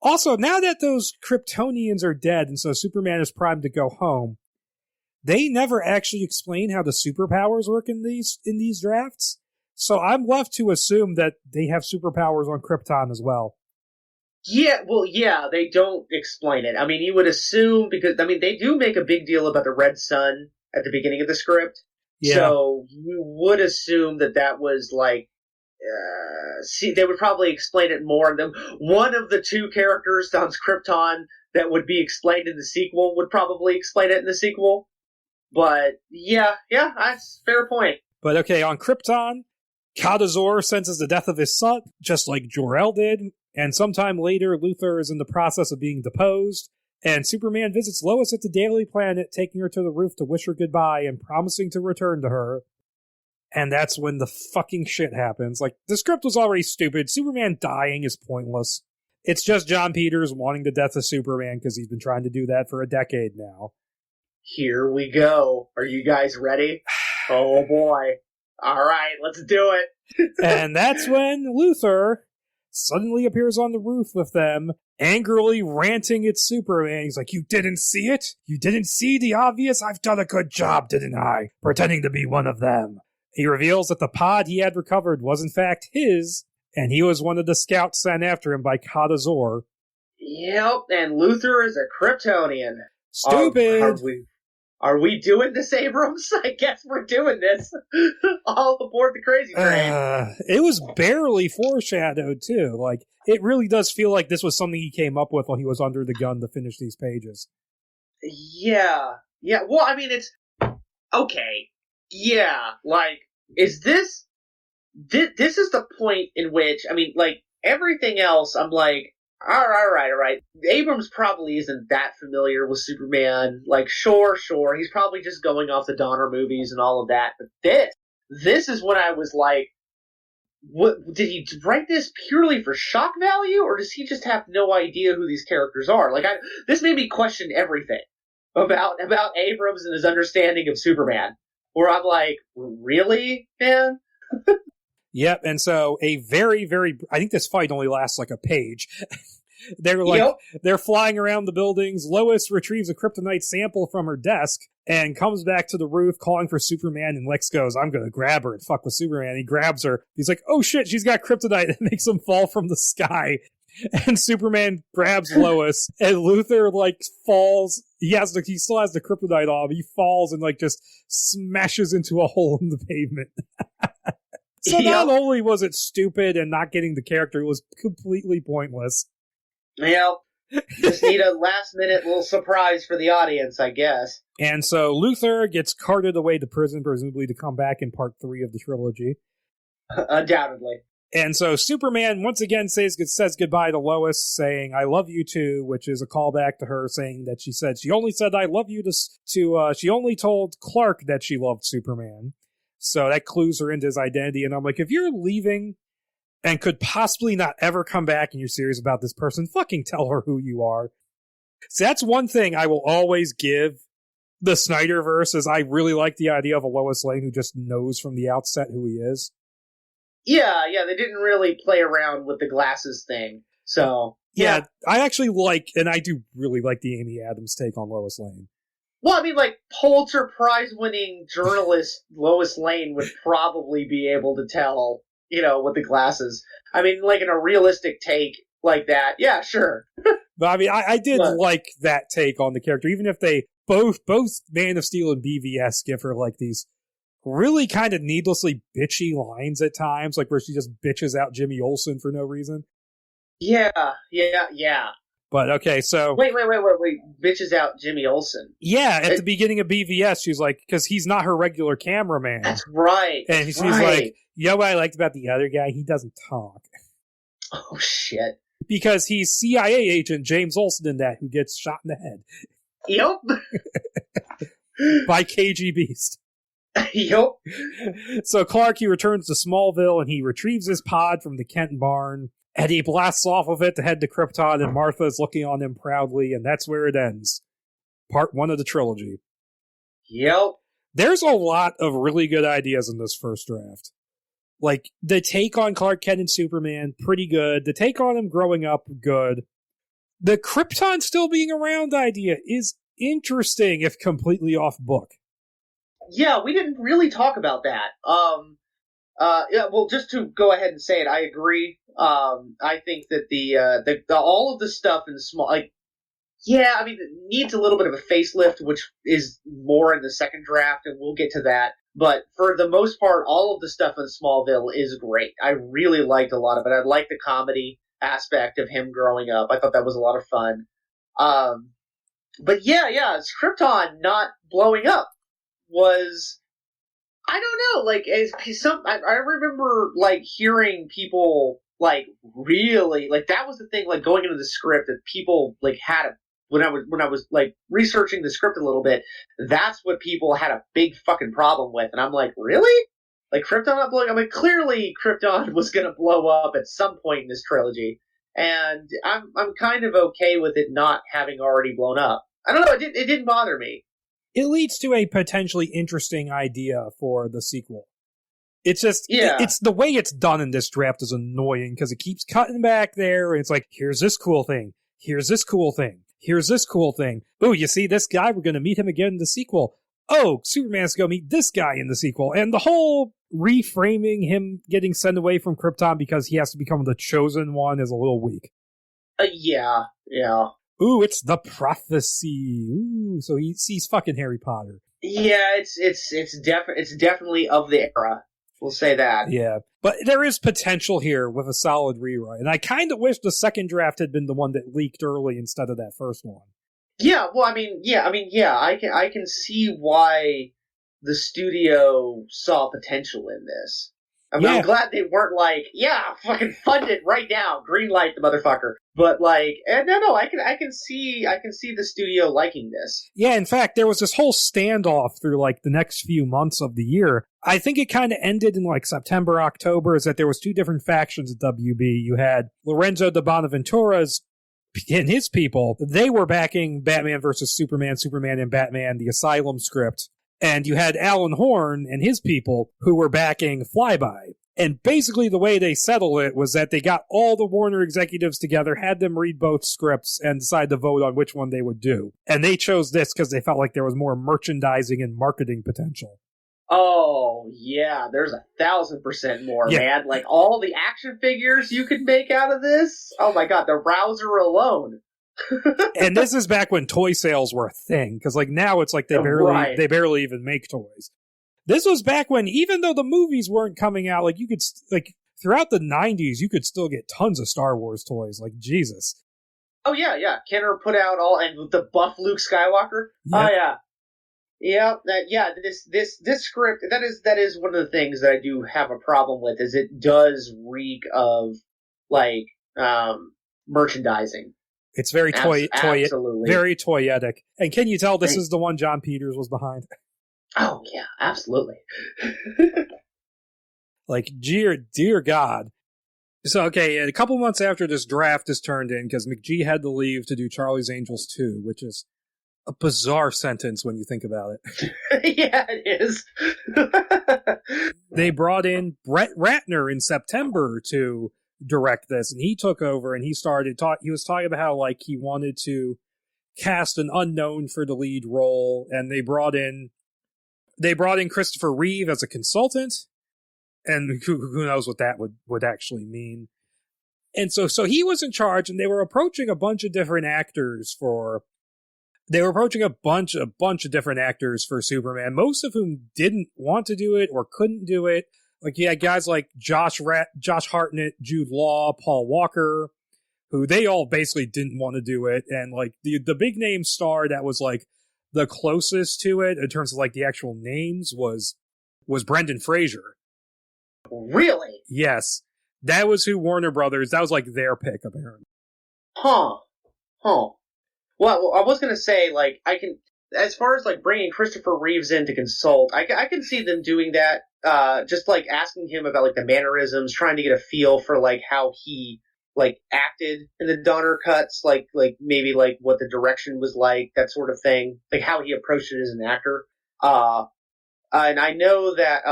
Also, now that those Kryptonians are dead, and so Superman is primed to go home, they never actually explain how the superpowers work in these drafts. So I'm left to assume that they have superpowers on Krypton as well. Yeah, well, yeah, they don't explain it. I mean, you would assume, because, I mean, they do make a big deal about the red sun at the beginning of the script. Yeah. So you would assume that was like, they would probably explain it more. One of the 2 characters on Krypton that would be explained in the sequel would probably explain it in the sequel. But yeah, that's a fair point. But okay, on Krypton, Kadazor senses the death of his son, just like Jor-El did, and sometime later, Luthor is in the process of being deposed, and Superman visits Lois at the Daily Planet, taking her to the roof to wish her goodbye and promising to return to her. And that's when the fucking shit happens. Like, the script was already stupid. Superman dying is pointless. It's just John Peters wanting the death of Superman because he's been trying to do that for a decade now. Here we go. Are you guys ready? Oh boy. All right, let's do it. And that's when Luthor suddenly appears on the roof with them, angrily ranting at Superman. He's like, you didn't see it? You didn't see the obvious? I've done a good job, didn't I? Pretending to be one of them. He reveals that the pod he had recovered was in fact his, and he was one of the scouts sent after him by Kadazor. Yep, and Luthor is a Kryptonian. Stupid! Are we doing this, Abrams? I guess we're doing this. All aboard the crazy train. It was barely foreshadowed, too. Like, it really does feel like this was something he came up with while he was under the gun to finish these pages. Yeah. Well, I mean, it's... Okay. Yeah, like, is this... This is the point in which, I mean, like, everything else, I'm like, all right. Abrams probably isn't that familiar with Superman. Like, sure. He's probably just going off the Donner movies and all of that. But this is when I was like, what, did he write this purely for shock value, or does he just have no idea who these characters are? Like, this made me question everything about Abrams and his understanding of Superman. Where I'm like, really, man? Yep, and so a very, very... I think this fight only lasts like a page. They're flying around the buildings. Lois retrieves a kryptonite sample from her desk and comes back to the roof calling for Superman, and Lex goes, I'm gonna grab her and fuck with Superman. He grabs her. He's like, oh shit, she's got kryptonite. It makes him fall from the sky. And Superman grabs Lois, and Luthor, like, falls. He still has the kryptonite on. He falls and, like, just smashes into a hole in the pavement. So not only was it stupid and not getting the character, it was completely pointless. Yep. Just need a last-minute little surprise for the audience, I guess. And so Luthor gets carted away to prison, presumably to come back in part 3 of the trilogy. Undoubtedly. And so Superman once again says goodbye to Lois, saying, I love you too, which is a callback to her saying that she only said I love you she only told Clark that she loved Superman. So that clues her into his identity. And I'm like, if you're leaving and could possibly not ever come back and you're serious about this person, fucking tell her who you are. So that's one thing I will always give the Snyderverse, is I really like the idea of a Lois Lane who just knows from the outset who he is. Yeah, they didn't really play around with the glasses thing. So, yeah. I actually and I do really like the Amy Adams take on Lois Lane. Well, I mean, like, Pulitzer Prize-winning journalist Lois Lane would probably be able to tell, with the glasses. I mean, like, in a realistic take like that, yeah, sure. But, I mean, I did like that take on the character, even if they both Man of Steel and BVS give her, like, these really kind of needlessly bitchy lines at times, like where she just bitches out Jimmy Olsen for no reason. Yeah. But okay, so wait, bitches out Jimmy Olsen. Yeah, at the beginning of BVS, she's like, because he's not her regular cameraman. That's right. And she's like, what I liked about the other guy? He doesn't talk. Oh shit! Because he's CIA agent James Olsen in that, who gets shot in the head. Yep. By KG Beast. Yep. So Clark, he returns to Smallville and he retrieves his pod from the Kent barn and he blasts off of it to head to Krypton, and Martha is looking on him proudly, and that's where it ends. Part 1 of the trilogy. Yep. There's a lot of really good ideas in this first draft. Like, the take on Clark Kent and Superman, pretty good. The take on him growing up, good. The Krypton still being around idea is interesting, if completely off book. Yeah, we didn't really talk about that. Well, just to go ahead and say it, I agree. I think that the all of the stuff in small, it needs a little bit of a facelift, which is more in the second draft, and we'll get to that. But for the most part, all of the stuff in Smallville is great. I really liked a lot of it. I liked the comedy aspect of him growing up. I thought that was a lot of fun. But it's Krypton not blowing up was, I don't know, like, I remember, like, hearing people, like, really, like, that was the thing, like, going into the script that people, like, when I was, like, researching the script a little bit, that's what people had a big fucking problem with, and I'm like, really? Like, Krypton not blowing up? I mean, clearly Krypton was gonna blow up at some point in this trilogy, and I'm kind of okay with it not having already blown up. I don't know, it didn't bother me. It leads to a potentially interesting idea for the sequel. It's just, it's the way it's done in this draft is annoying, because it keeps cutting back there, and it's like, here's this cool thing, here's this cool thing, here's this cool thing. Oh, you see this guy? We're going to meet him again in the sequel. Oh, Superman's going to meet this guy in the sequel. And the whole reframing him getting sent away from Krypton because he has to become the chosen one is a little weak. Yeah. Ooh, it's the prophecy. Ooh, so he sees fucking Harry Potter. Yeah, it's definitely of the era. We'll say that. Yeah, but there is potential here with a solid rewrite, and I kind of wish the second draft had been the one that leaked early instead of that first one. Yeah, well, I can see why the studio saw potential in this. I'm glad they weren't like, fucking fund it right now, greenlight the motherfucker. But like, I can see the studio liking this. Yeah, in fact, there was this whole standoff through like the next few months of the year. I think it kind of ended in like September, October, is that there was two different factions at WB. You had Lorenzo de Bonaventura's and his people. They were backing Batman versus Superman, Superman and Batman, the Asylum script. And you had Alan Horn and his people who were backing Flyby. And basically the way they settled it was that they got all the Warner executives together, had them read both scripts, and decide to vote on which one they would do. And they chose this because they felt like there was more merchandising and marketing potential. Oh, yeah, there's 1,000% more, man. Like, all the action figures you could make out of this? Oh my god, the rouser alone. And this is back when toy sales were a thing, because like now it's like they barely even make toys. This was back when, even though the movies weren't coming out, like you could throughout the 90s you could still get tons of Star Wars toys, like Jesus. Oh yeah. Kenner put out and with the buff Luke Skywalker. Yeah. Oh yeah. This script, that is one of the things that I do have a problem with, is it does reek of like merchandising. It's very Absolutely. very toyetic. And can you tell this is the one John Peters was behind? Oh yeah, absolutely. Like, dear God. So, okay, a couple months after this draft is turned in, because McGee had to leave to do Charlie's Angels 2, which is a bizarre sentence when you think about it. Yeah, it is. They brought in Brett Ratner in September to direct this, and he took over, and he was talking about how, like, he wanted to cast an unknown for the lead role, and they brought in Christopher Reeve as a consultant, and who knows what that would actually mean. And so he was in charge, and they were approaching a bunch of different actors for Superman, most of whom didn't want to do it or couldn't do it. Like, you had guys like Josh Hartnett, Jude Law, Paul Walker, who they all basically didn't want to do it. And like the big name star that was like the closest to it in terms of like the actual names was Brendan Fraser. Really? Yes. That was who Warner Brothers, that was like their pick, apparently. Huh. Well, I was going to say, like, as far as like bringing Christopher Reeves in to consult, I can see them doing that, just like asking him about like the mannerisms, trying to get a feel for like how he like acted in the Donner cuts, like maybe like what the direction was like, that sort of thing, like how he approached it as an actor. And I know that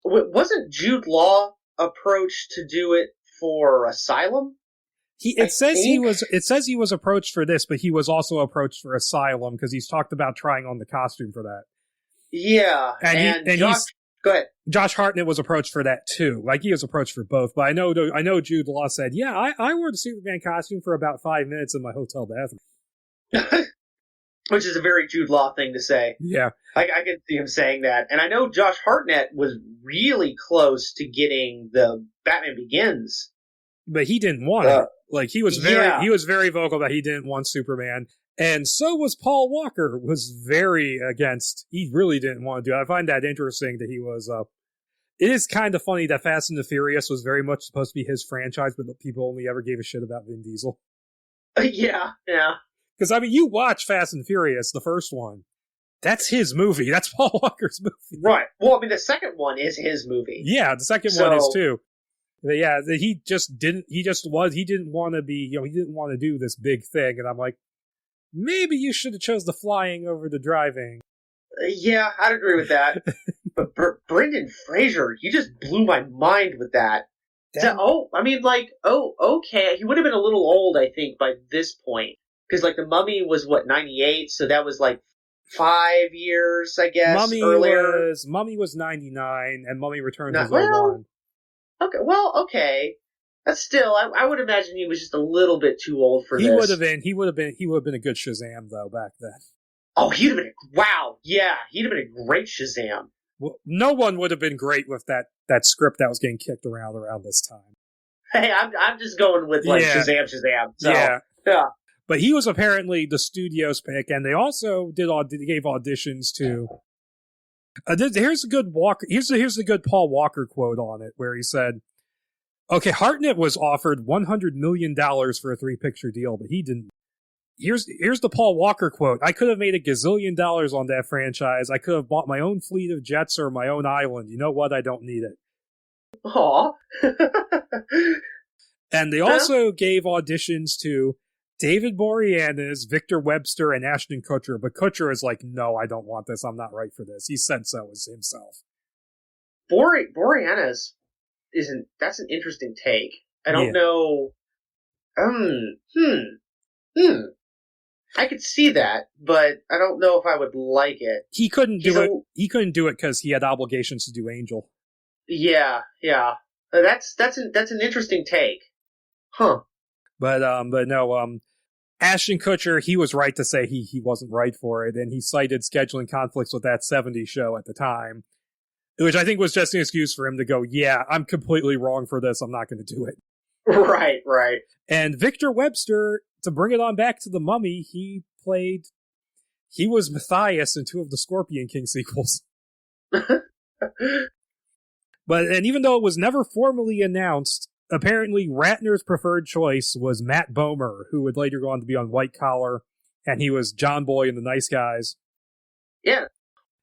wasn't Jude Law approached to do it for Asylum? It says he was approached for this, but he was also approached for Asylum because he's talked about trying on the costume for that. Yeah, go ahead. Josh Hartnett was approached for that too. Like, he was approached for both, but I know Jude Law said, "Yeah, I wore the Superman costume for about 5 minutes in my hotel bathroom." Which is a very Jude Law thing to say. Yeah. I can see him saying that. And I know Josh Hartnett was really close to getting the Batman Begins. But he didn't want it. Like, he was very vocal that he didn't want Superman. And so was Paul Walker, was very against. He really didn't want to do it. I find that interesting that he was, it is kind of funny that Fast and the Furious was very much supposed to be his franchise, but people only ever gave a shit about Vin Diesel. Yeah. Because, I mean, you watch Fast and Furious, the first one. That's his movie. That's Paul Walker's movie. Right. Well, I mean, the second one is his movie. Yeah, the second one is too. But yeah, he didn't want to be, he didn't want to do this big thing. And I'm like, maybe you should have chose the flying over the driving. Yeah, I'd agree with that. But Brendan Fraser, you just blew my mind with that. Okay. He would have been a little old, I think, by this point. Because, like, The Mummy was, 98? So that was, like, 5 years, I guess, earlier. Mummy was 99, and Mummy Returns was 01. Okay. That's still, I would imagine he was just a little bit too old for this. He would have been a good Shazam, though, back then. Oh, he'd have been a great Shazam. Well, no one would have been great with that script that was getting kicked around this time. Hey, I'm just going with, like, Shazam. So, yeah. But he was apparently the studio's pick, and they also gave auditions to. Here's a good Paul Walker quote on it, where he said, "Okay, Hartnett was offered $100 million for a 3-picture deal, but he didn't." Here's the Paul Walker quote: "I could have made $1 gazillion on that franchise. I could have bought my own fleet of jets or my own island. You know what? I don't need it." Aw. And they also gave auditions to David Boreanaz, Victor Webster, and Ashton Kutcher, but Kutcher is like, "No, I don't want this. I'm not right for this." He said so as himself. Boreanaz that's an interesting take. I don't know. I could see that, but I don't know if I would like it. He couldn't do it. He couldn't do it because he had obligations to do Angel. Yeah. That's an interesting take. Huh. But no, Ashton Kutcher, he was right to say he wasn't right for it, and he cited scheduling conflicts with that 70s show at the time, which I think was just an excuse for him to go, "Yeah, I'm completely wrong for this, I'm not going to do it." Right. And Victor Webster, to bring it on back to The Mummy, he played He was Matthias in 2 of the Scorpion King sequels. And even though it was never formally announced, apparently Ratner's preferred choice was Matt Bomer, who would later go on to be on White Collar, and he was John Boy in The Nice Guys. Yeah.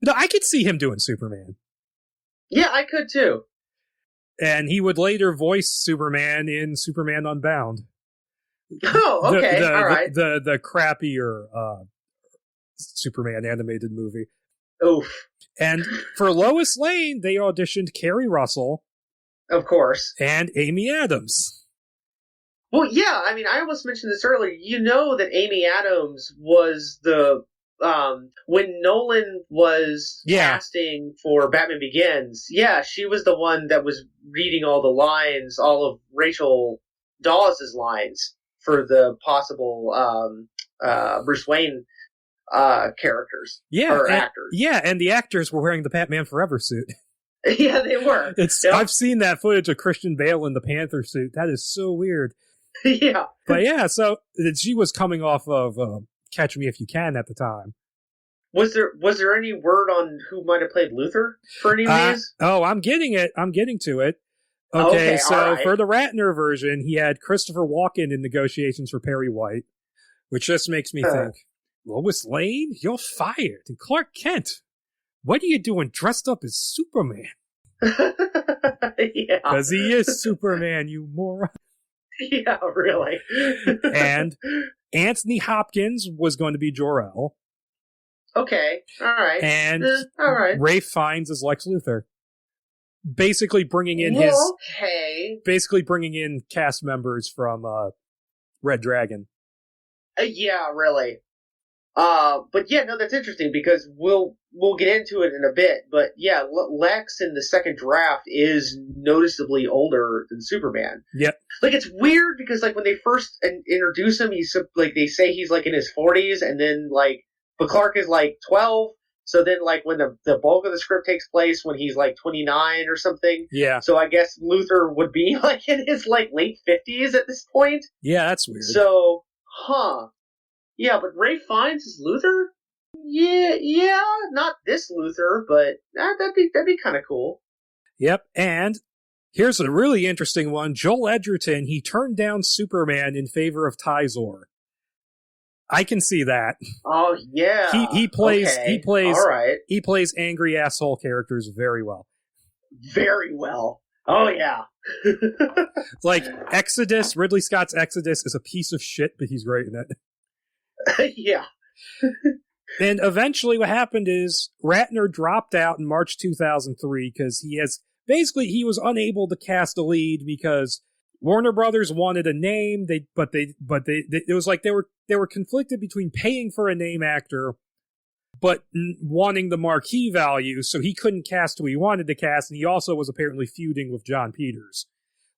No, I could see him doing Superman. Yeah, I could too. And he would later voice Superman in Superman Unbound. Oh, okay, all right. The crappier Superman animated movie. Oof. And for Lois Lane, they auditioned Kerry Russell. Of course. And Amy Adams. Well, yeah, I mean, I almost mentioned this earlier. You know that Amy Adams was the... when Nolan was casting for Batman Begins, she was the one that was reading all the lines, all of Rachel Dawes' lines for the possible Bruce Wayne characters or actors. Yeah, and the actors were wearing the Batman Forever suit. Yeah, they were. I've seen that footage of Christian Bale in the Panther suit. That is so weird. Yeah. But yeah, so she was coming off of Catch Me If You Can at the time. Was there any word on who might have played Luthor for any of these? I'm getting it. I'm getting to it. Okay, so right. For the Ratner version, he had Christopher Walken in negotiations for Perry White, which just makes me think, Lois Lane, you're fired. And Clark Kent, what are you doing dressed up as Superman? Yeah. Because he is Superman, you moron. Yeah, really. And Anthony Hopkins was going to be Jor-El. Okay, all right. And all right. Ralph Fiennes as Lex Luthor. Basically bringing in basically bringing in cast members from Red Dragon. Yeah, really. But yeah, no, that's interesting because we'll get into it in a bit. But yeah, Lex in the second draft is noticeably older than Superman. Yep. Like it's weird because like when they first introduce him, he's like they say he's like in his 40s, and then like but Clark is like 12. So then, like, when the bulk of the script takes place when he's, like, 29 or something. Yeah. So I guess Luthor would be, like, in his, like, late 50s at this point. Yeah, that's weird. So, Yeah, but Ray Fiennes is Luthor? Yeah, not this Luthor, but that'd be kind of cool. Yep, and here's a really interesting one. Joel Edgerton, he turned down Superman in favor of Tyzor. I can see that. Oh yeah. He plays all right. He plays angry asshole characters very well. Very well. Oh yeah. Like Exodus, Ridley Scott's Exodus is a piece of shit, but he's great in it. Yeah. And eventually what happened is Ratner dropped out in March 2003 because he was unable to cast a lead because Warner Brothers wanted a name, it was like they were conflicted between paying for a name actor, but wanting the marquee value, so he couldn't cast who he wanted to cast, and he also was apparently feuding with John Peters.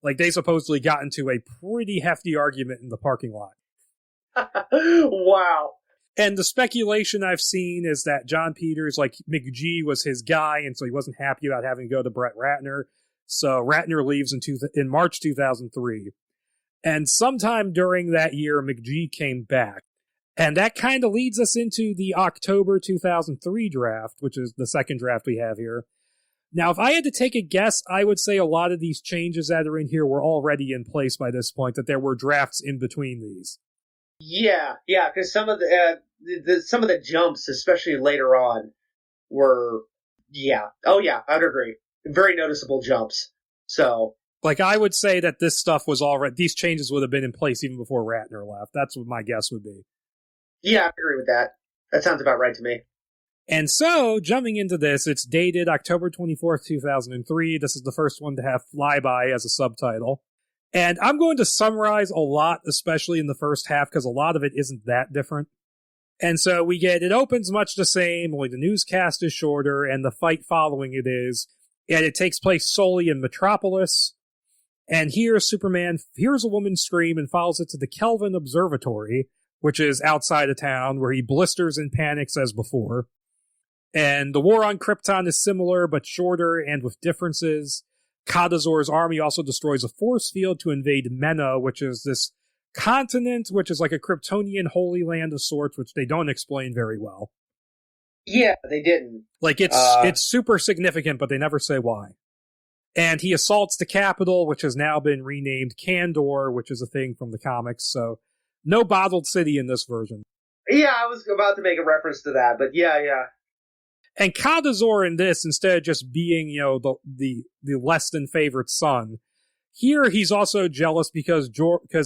Like, they supposedly got into a pretty hefty argument in the parking lot. Wow. And the speculation I've seen is that John Peters, like, McG was his guy, and so he wasn't happy about having to go to Brett Ratner. So Ratner leaves in March 2003. And sometime during that year, McG came back. And that kind of leads us into the October 2003 draft, which is the second draft we have here. Now, if I had to take a guess, I would say a lot of these changes that are in here were already in place by this point, that there were drafts in between these. Yeah, because some of the jumps, especially later on, were, I'd agree. Very noticeable jumps. So, like, I would say that this stuff was these changes would have been in place even before Ratner left. That's what my guess would be. Yeah, I agree with that. That sounds about right to me. And so, jumping into this, it's dated October 24th, 2003. This is the first one to have Flyby as a subtitle. And I'm going to summarize a lot, especially in the first half, because a lot of it isn't that different. And so it opens much the same, only the newscast is shorter, and the fight following it is. And it takes place solely in Metropolis. And here, Superman hears a woman scream and follows it to the Kelvin Observatory, which is outside of town, where he blisters and panics as before. And the war on Krypton is similar, but shorter and with differences. Kadazor's army also destroys a force field to invade Mena, which is this continent, which is like a Kryptonian holy land of sorts, which they don't explain very well. Yeah, they didn't. Like, it's super significant, but they never say why. And he assaults the Capitol, which has now been renamed Kandor, which is a thing from the comics. So, no Bottled City in this version. Yeah, I was about to make a reference to that, but yeah. And Kadazor in this, instead of just being, the less than favorite son, here he's also jealous because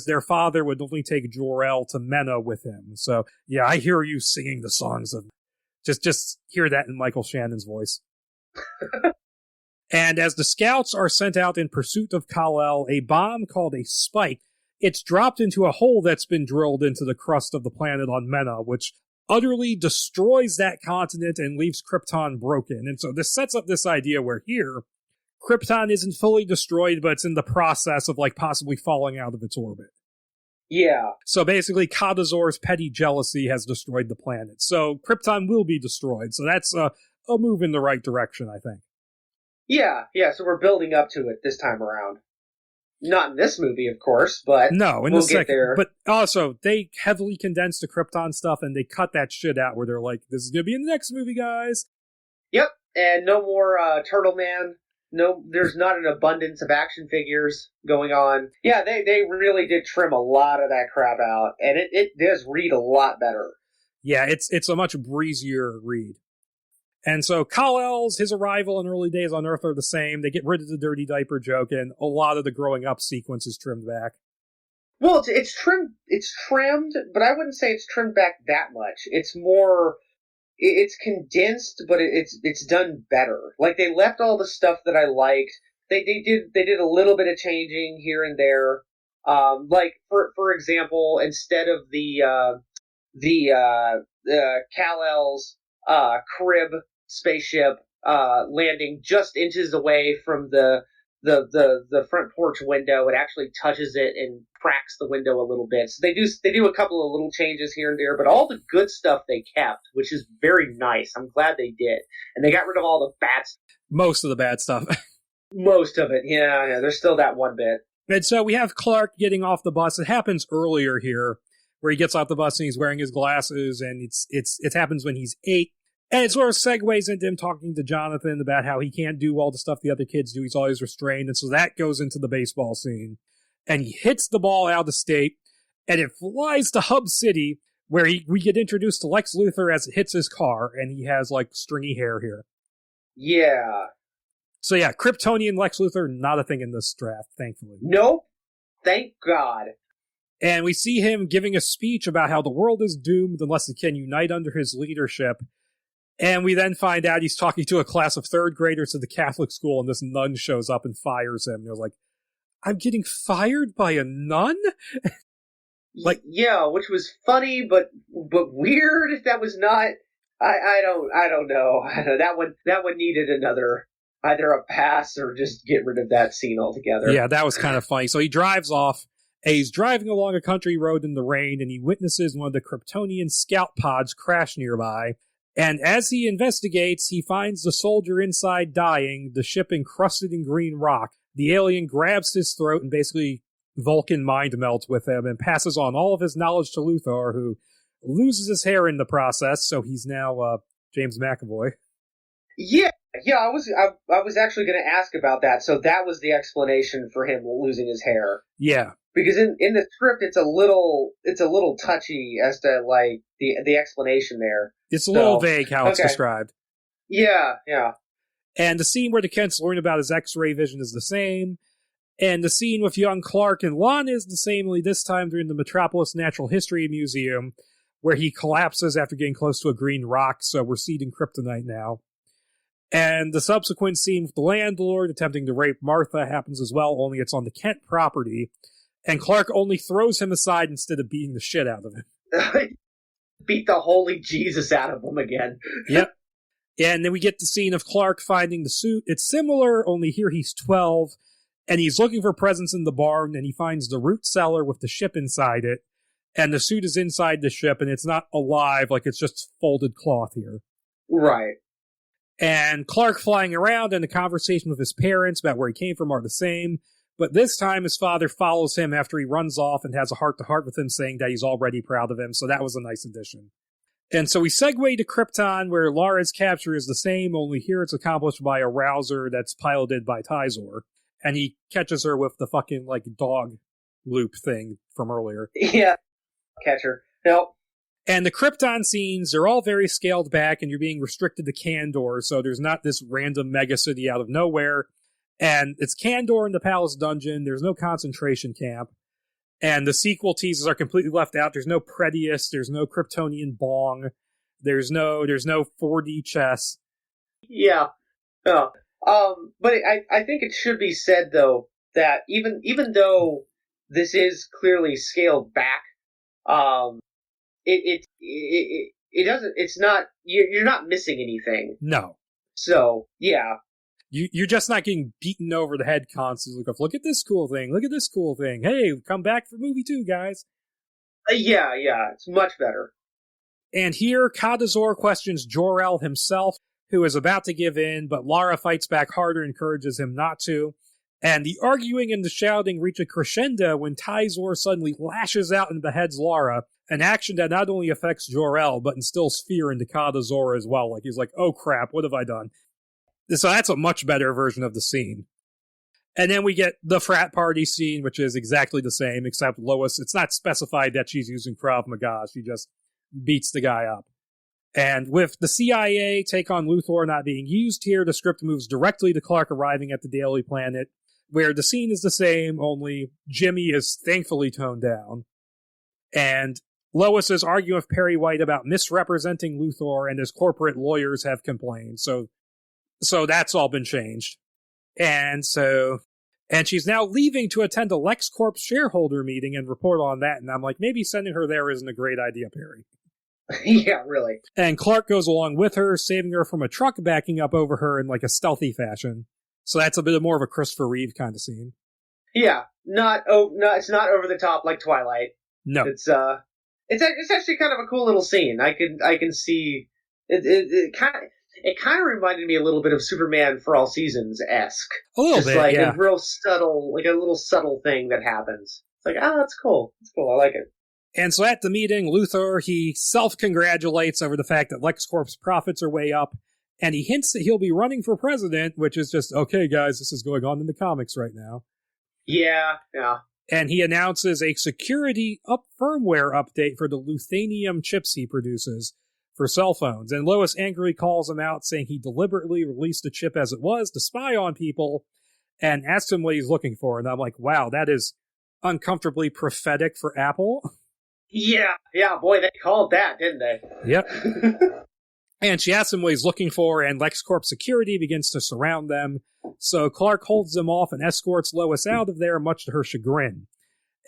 their father would only take Jor-El to Mena with him. So, yeah, I hear you singing the songs of... Just hear that in Michael Shannon's voice. And as the scouts are sent out in pursuit of Kal-El, a bomb called a spike, it's dropped into a hole that's been drilled into the crust of the planet on Mena, which utterly destroys that continent and leaves Krypton broken. And so this sets up this idea where here, Krypton isn't fully destroyed, but it's in the process of possibly falling out of its orbit. Yeah. So basically, Kadazor's petty jealousy has destroyed the planet. So Krypton will be destroyed. So that's a move in the right direction, I think. Yeah, so we're building up to it this time around. Not in this movie, of course, but no, in we'll the get second. there. But also, they heavily condensed the Krypton stuff, and they cut that shit out where they're like, this is going to be in the next movie, guys. Yep, and no more Turtle Man. No, there's not an abundance of action figures going on. Yeah, they really did trim a lot of that crap out, and it does read a lot better. Yeah, it's a much breezier read. And so Kal-El's, his arrival and early days on Earth are the same. They get rid of the dirty diaper joke, and a lot of the growing up sequence is trimmed back. Well, it's trimmed, but I wouldn't say it's trimmed back that much. It's more, it's condensed, but it's done better. Like, they left all the stuff that I liked. They did a little bit of changing here and there. Like for example, instead of the Kal-El's crib spaceship landing just inches away from the front porch window, it actually touches it and cracks the window a little bit. So they do a couple of little changes here and there, but all the good stuff they kept, which is very nice. I'm glad they did, and they got rid of all the bad stuff. Most of the bad stuff. Most of it, yeah. There's still that one bit. And so we have Clark getting off the bus. It happens earlier here, where he gets off the bus and he's wearing his glasses, and it happens when he's 8. And it sort of segues into him talking to Jonathan about how he can't do all the stuff the other kids do. He's always restrained. And so that goes into the baseball scene. And he hits the ball out of state, and it flies to Hub City, where we get introduced to Lex Luthor as it hits his car, and he has, stringy hair here. Yeah. So yeah, Kryptonian Lex Luthor, not a thing in this draft, thankfully. Nope. Thank God. And we see him giving a speech about how the world is doomed unless it can unite under his leadership. And we then find out he's talking to a class of 3rd graders at the Catholic school, and this nun shows up and fires him. And you're like, I'm getting fired by a nun? Yeah, which was funny, but weird. That was not. I don't know. That one needed either a pass or just get rid of that scene altogether. Yeah, that was kind of funny. So he drives off. And he's driving along a country road in the rain, and he witnesses one of the Kryptonian scout pods crash nearby. And as he investigates, he finds the soldier inside dying, the ship encrusted in green rock. The alien grabs his throat and basically Vulcan mind melts with him and passes on all of his knowledge to Luthor, who loses his hair in the process, so he's now James McAvoy. Yeah, I was actually going to ask about that. So that was the explanation for him losing his hair. Yeah. Because in the script, it's a little touchy as to the explanation there. It's a little vague how it's described. Yeah. And the scene where the Kents learn about his X-ray vision is the same. And the scene with young Clark and Lana is the same, only this time during the Metropolis Natural History Museum, where he collapses after getting close to a green rock, so we're seeding kryptonite now. And the subsequent scene with the landlord attempting to rape Martha happens as well, only it's on the Kent property. And Clark only throws him aside instead of beating the shit out of him. Beat the holy Jesus out of him again. Yep. And then we get the scene of Clark finding the suit. It's similar, only here he's 12, and he's looking for presents in the barn, and he finds the root cellar with the ship inside it, and the suit is inside the ship, and it's not alive, it's just folded cloth here. Right. And Clark flying around, and the conversation with his parents about where he came from are the same. But this time his father follows him after he runs off and has a heart-to-heart with him saying that he's already proud of him, so that was a nice addition. And so we segue to Krypton, where Lara's capture is the same, only here it's accomplished by a rouser that's piloted by Tyzor. And he catches her with the fucking, like, dog loop thing from earlier. Yeah, catcher. Nope. And the Krypton scenes, they're all very scaled back, and you're being restricted to Kandor, so there's not this random megacity out of nowhere. And it's Kandor in the Palace Dungeon, there's no concentration camp. And the sequel teases are completely left out. There's no Pretius, there's no Kryptonian bong, there's no 4D chess. Yeah. Oh. But I think it should be said, though, that even though this is clearly scaled back, it doesn't, it's not, you're not missing anything. No. So, yeah. You're just not getting beaten over the head constantly. Look at this cool thing. Look at this cool thing. Hey, come back for movie 2, guys. Yeah, it's much better. And here, Kadazor questions Jor-El himself, who is about to give in, but Lara fights back harder and encourages him not to. And the arguing and the shouting reach a crescendo when Tyzor suddenly lashes out and beheads Lara, an action that not only affects Jor-El, but instills fear into Kadazor as well. Like, he's like, oh crap, what have I done? So that's a much better version of the scene. And then we get the frat party scene, which is exactly the same, except Lois, it's not specified that she's using Krav Maga, she just beats the guy up. And with the CIA take on Luthor not being used here, the script moves directly to Clark arriving at the Daily Planet, where the scene is the same, only Jimmy is thankfully toned down. And Lois is arguing with Perry White about misrepresenting Luthor, and his corporate lawyers have complained, so that's all been changed. And she's now leaving to attend a LexCorp shareholder meeting and report on that, and I'm like, maybe sending her there isn't a great idea, Perry. Yeah, really. And Clark goes along with her, saving her from a truck backing up over her in like a stealthy fashion. So that's a bit more of a Christopher Reeve kind of scene. Yeah, no, it's not over the top like Twilight. No, it's actually kind of a cool little scene. I can see it kind of reminded me a little bit of Superman for All Seasons-esque. A little bit, like yeah. A real subtle, like a little subtle thing that happens. It's like, that's cool. It's cool. I like it. And so at the meeting, Luthor, he self-congratulates over the fact that LexCorp's profits are way up, and he hints that he'll be running for president, which is just, okay, guys, this is going on in the comics right now. Yeah. And he announces a security firmware update for the Luthanium chips he produces for cell phones. And Lois angrily calls him out, saying he deliberately released the chip as it was to spy on people, and asks him what he's looking for. And I'm like, wow, that is uncomfortably prophetic for Apple. Yeah, boy, they called that, didn't they? Yep. And she asks him what he's looking for, and LexCorp security begins to surround them. So Clark holds them off and escorts Lois out of there, much to her chagrin.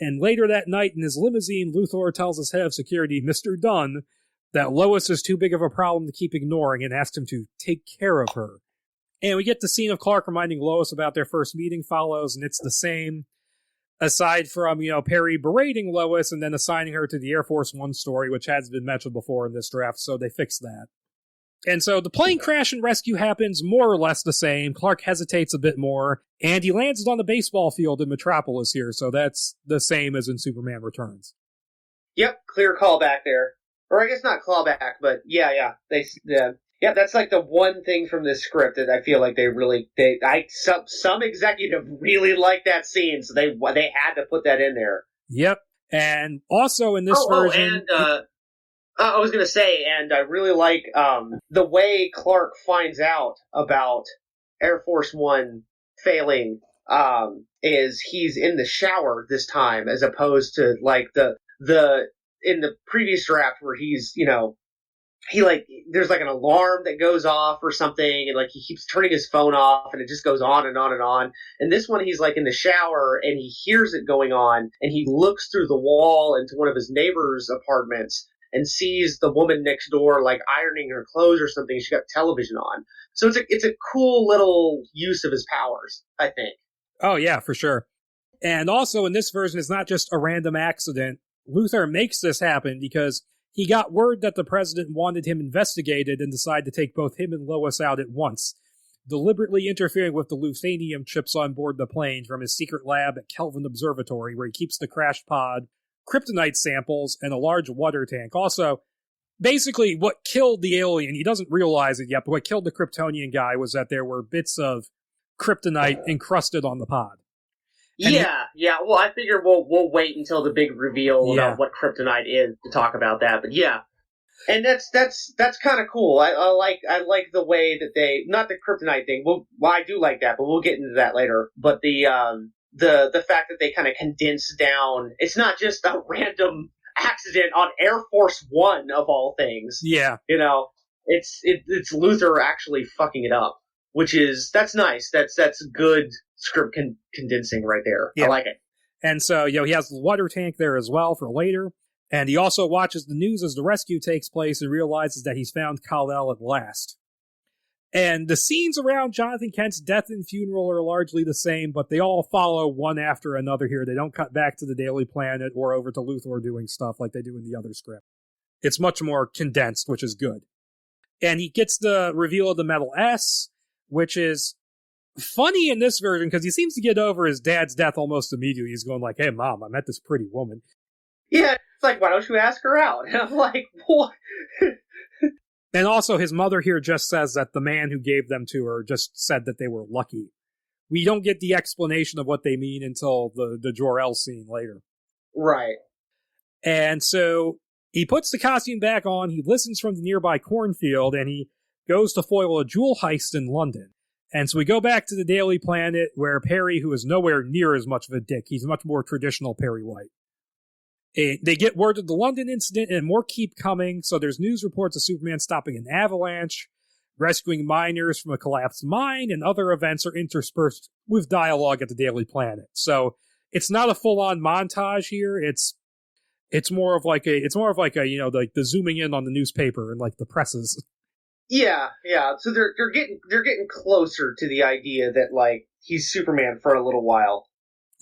And later that night in his limousine, Luthor tells his head of security, Mr. Dunn, that Lois is too big of a problem to keep ignoring and asks him to take care of her. And we get the scene of Clark reminding Lois about their first meeting follows, and it's the same. Aside from, Perry berating Lois and then assigning her to the Air Force One story, which has been mentioned before in this draft, so they fixed that. And so the plane crash and rescue happens more or less the same. Clark hesitates a bit more, and he lands on the baseball field in Metropolis here, so that's the same as in Superman Returns. Yep, clear callback there. Or I guess not callback, but yeah. That's like the one thing from this script that I feel like some executive really liked that scene, so they had to put that in there. Yep, and also in this version... I was going to say, and I really like the way Clark finds out about Air Force One failing is he's in the shower this time, as opposed to like the in the previous draft where he's, there's like an alarm that goes off or something, and like he keeps turning his phone off, and it just goes on and on and on. And this one, he's like in the shower and he hears it going on, and he looks through the wall into one of his neighbor's apartments and sees the woman next door, like, ironing her clothes or something. She got television on. So it's a cool little use of his powers, I think. Oh, yeah, for sure. And also, in this version, it's not just a random accident. Luthor makes this happen because he got word that the president wanted him investigated and decided to take both him and Lois out at once, deliberately interfering with the Luthanium chips on board the plane from his secret lab at Kelvin Observatory, where he keeps the crashed pod, kryptonite samples, and a large water tank. Also, basically what killed the alien, he doesn't realize it yet, but what killed the Kryptonian guy was that there were bits of kryptonite encrusted on the pod. And yeah. Well, I figure we'll wait until the big reveal about what kryptonite is to talk about that. But yeah, and that's kind of cool. I like the way that they, not the kryptonite thing. Well, I do like that, but we'll get into that later. But the fact that they kind of condense down, it's not just a random accident on Air Force One of all things. Yeah, it's Luthor actually fucking it up, that's nice. That's good script condensing right there. Yeah. I like it. And so, he has the water tank there as well for later. And he also watches the news as the rescue takes place and realizes that he's found Kal-El at last. And the scenes around Jonathan Kent's death and funeral are largely the same, but they all follow one after another here. They don't cut back to the Daily Planet or over to Luthor doing stuff like they do in the other script. It's much more condensed, which is good. And he gets the reveal of the Metal S, which is funny in this version because he seems to get over his dad's death almost immediately. He's going like, "Hey, Mom, I met this pretty woman." Yeah, it's like, why don't you ask her out? And I'm like, what? And also, his mother here just says that the man who gave them to her just said that they were lucky. We don't get the explanation of what they mean until the Jor-El scene later. Right. And so he puts the costume back on, he listens from the nearby cornfield, and he goes to foil a jewel heist in London. And so we go back to the Daily Planet, where Perry, who is nowhere near as much of a dick, he's much more traditional Perry White. They get word of the London incident, and more keep coming, so there's news reports of Superman stopping an avalanche, rescuing miners from a collapsed mine, and other events are interspersed with dialogue at the Daily Planet. So it's not a full-on montage here, it's more of like a like the zooming in on the newspaper and like the presses. Yeah. So they're getting closer to the idea that like he's Superman for a little while.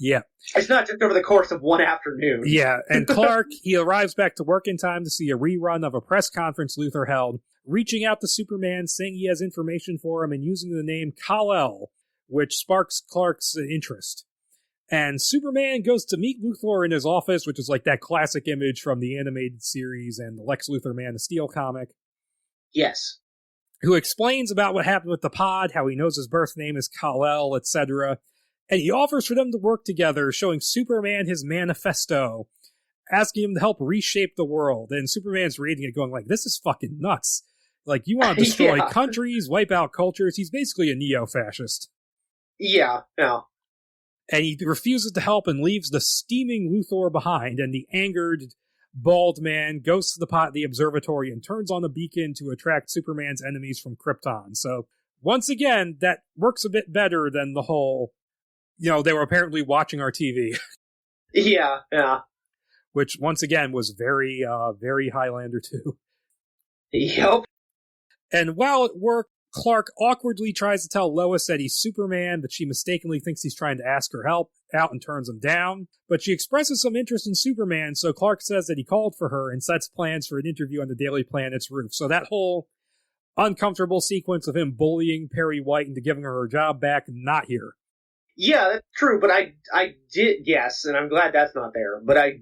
Yeah. It's not just over the course of one afternoon. Yeah, and Clark, he arrives back to work in time to see a rerun of a press conference Luthor held, reaching out to Superman, saying he has information for him, and using the name Kal-El, which sparks Clark's interest. And Superman goes to meet Luthor in his office, which is like that classic image from the animated series and the Lex Luthor Man of Steel comic. Yes. Who explains about what happened with the pod, how he knows his birth name is Kal-El, etc., and he offers for them to work together, showing Superman his manifesto, asking him to help reshape the world. And Superman's reading it going like, this is fucking nuts. Like, you want to destroy countries, wipe out cultures. He's basically a neo-fascist. Yeah. And he refuses to help and leaves the steaming Luthor behind. And the angered, bald man goes to the observatory and turns on a beacon to attract Superman's enemies from Krypton. So, once again, that works a bit better than the whole... they were apparently watching our TV. Yeah. Which, once again, was very, very Highlander 2. Yep. And while at work, Clark awkwardly tries to tell Lois that he's Superman, but she mistakenly thinks he's trying to ask her help out and turns him down. But she expresses some interest in Superman, so Clark says that he called for her and sets plans for an interview on the Daily Planet's roof. So that whole uncomfortable sequence of him bullying Perry White into giving her job back, not here. Yeah, that's true, but I did, yes, and I'm glad that's not there, but I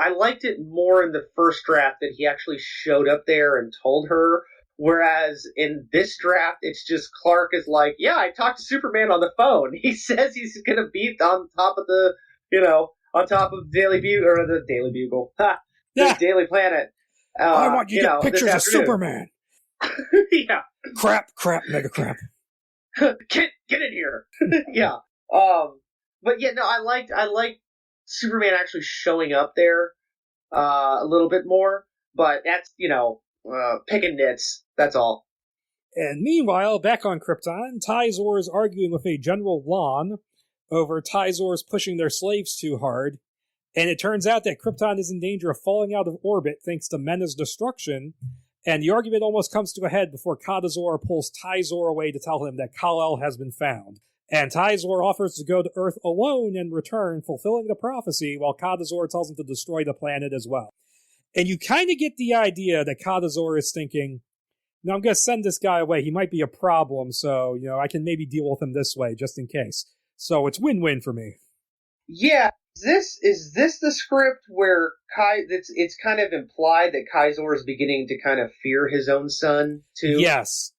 liked it more in the first draft that he actually showed up there and told her, whereas in this draft, it's just Clark is like, yeah, I talked to Superman on the phone. He says he's going to be on top of on top of the Daily Bugle, the Daily Planet. I want you to get pictures of Superman. Yeah. Crap, mega crap. Get in here. Yeah. But yeah, no, I liked Superman actually showing up there a little bit more, but that's, picking nits, that's all. And meanwhile, back on Krypton, Tyzor is arguing with a General Lon over Tyzor's pushing their slaves too hard, and it turns out that Krypton is in danger of falling out of orbit thanks to Mena's destruction. And the argument almost comes to a head before Kadazor pulls Tyzor away to tell him that Kal-El has been found. And Tyzor offers to go to Earth alone and return, fulfilling the prophecy, while Kadazor tells him to destroy the planet as well. And you kind of get the idea that Kadazor is thinking, no, I'm going to send this guy away. He might be a problem, so, I can maybe deal with him this way, just in case. So it's win-win for me. Yeah, Is this the script where it's kind of implied that Kaizor is beginning to kind of fear his own son too? Yes,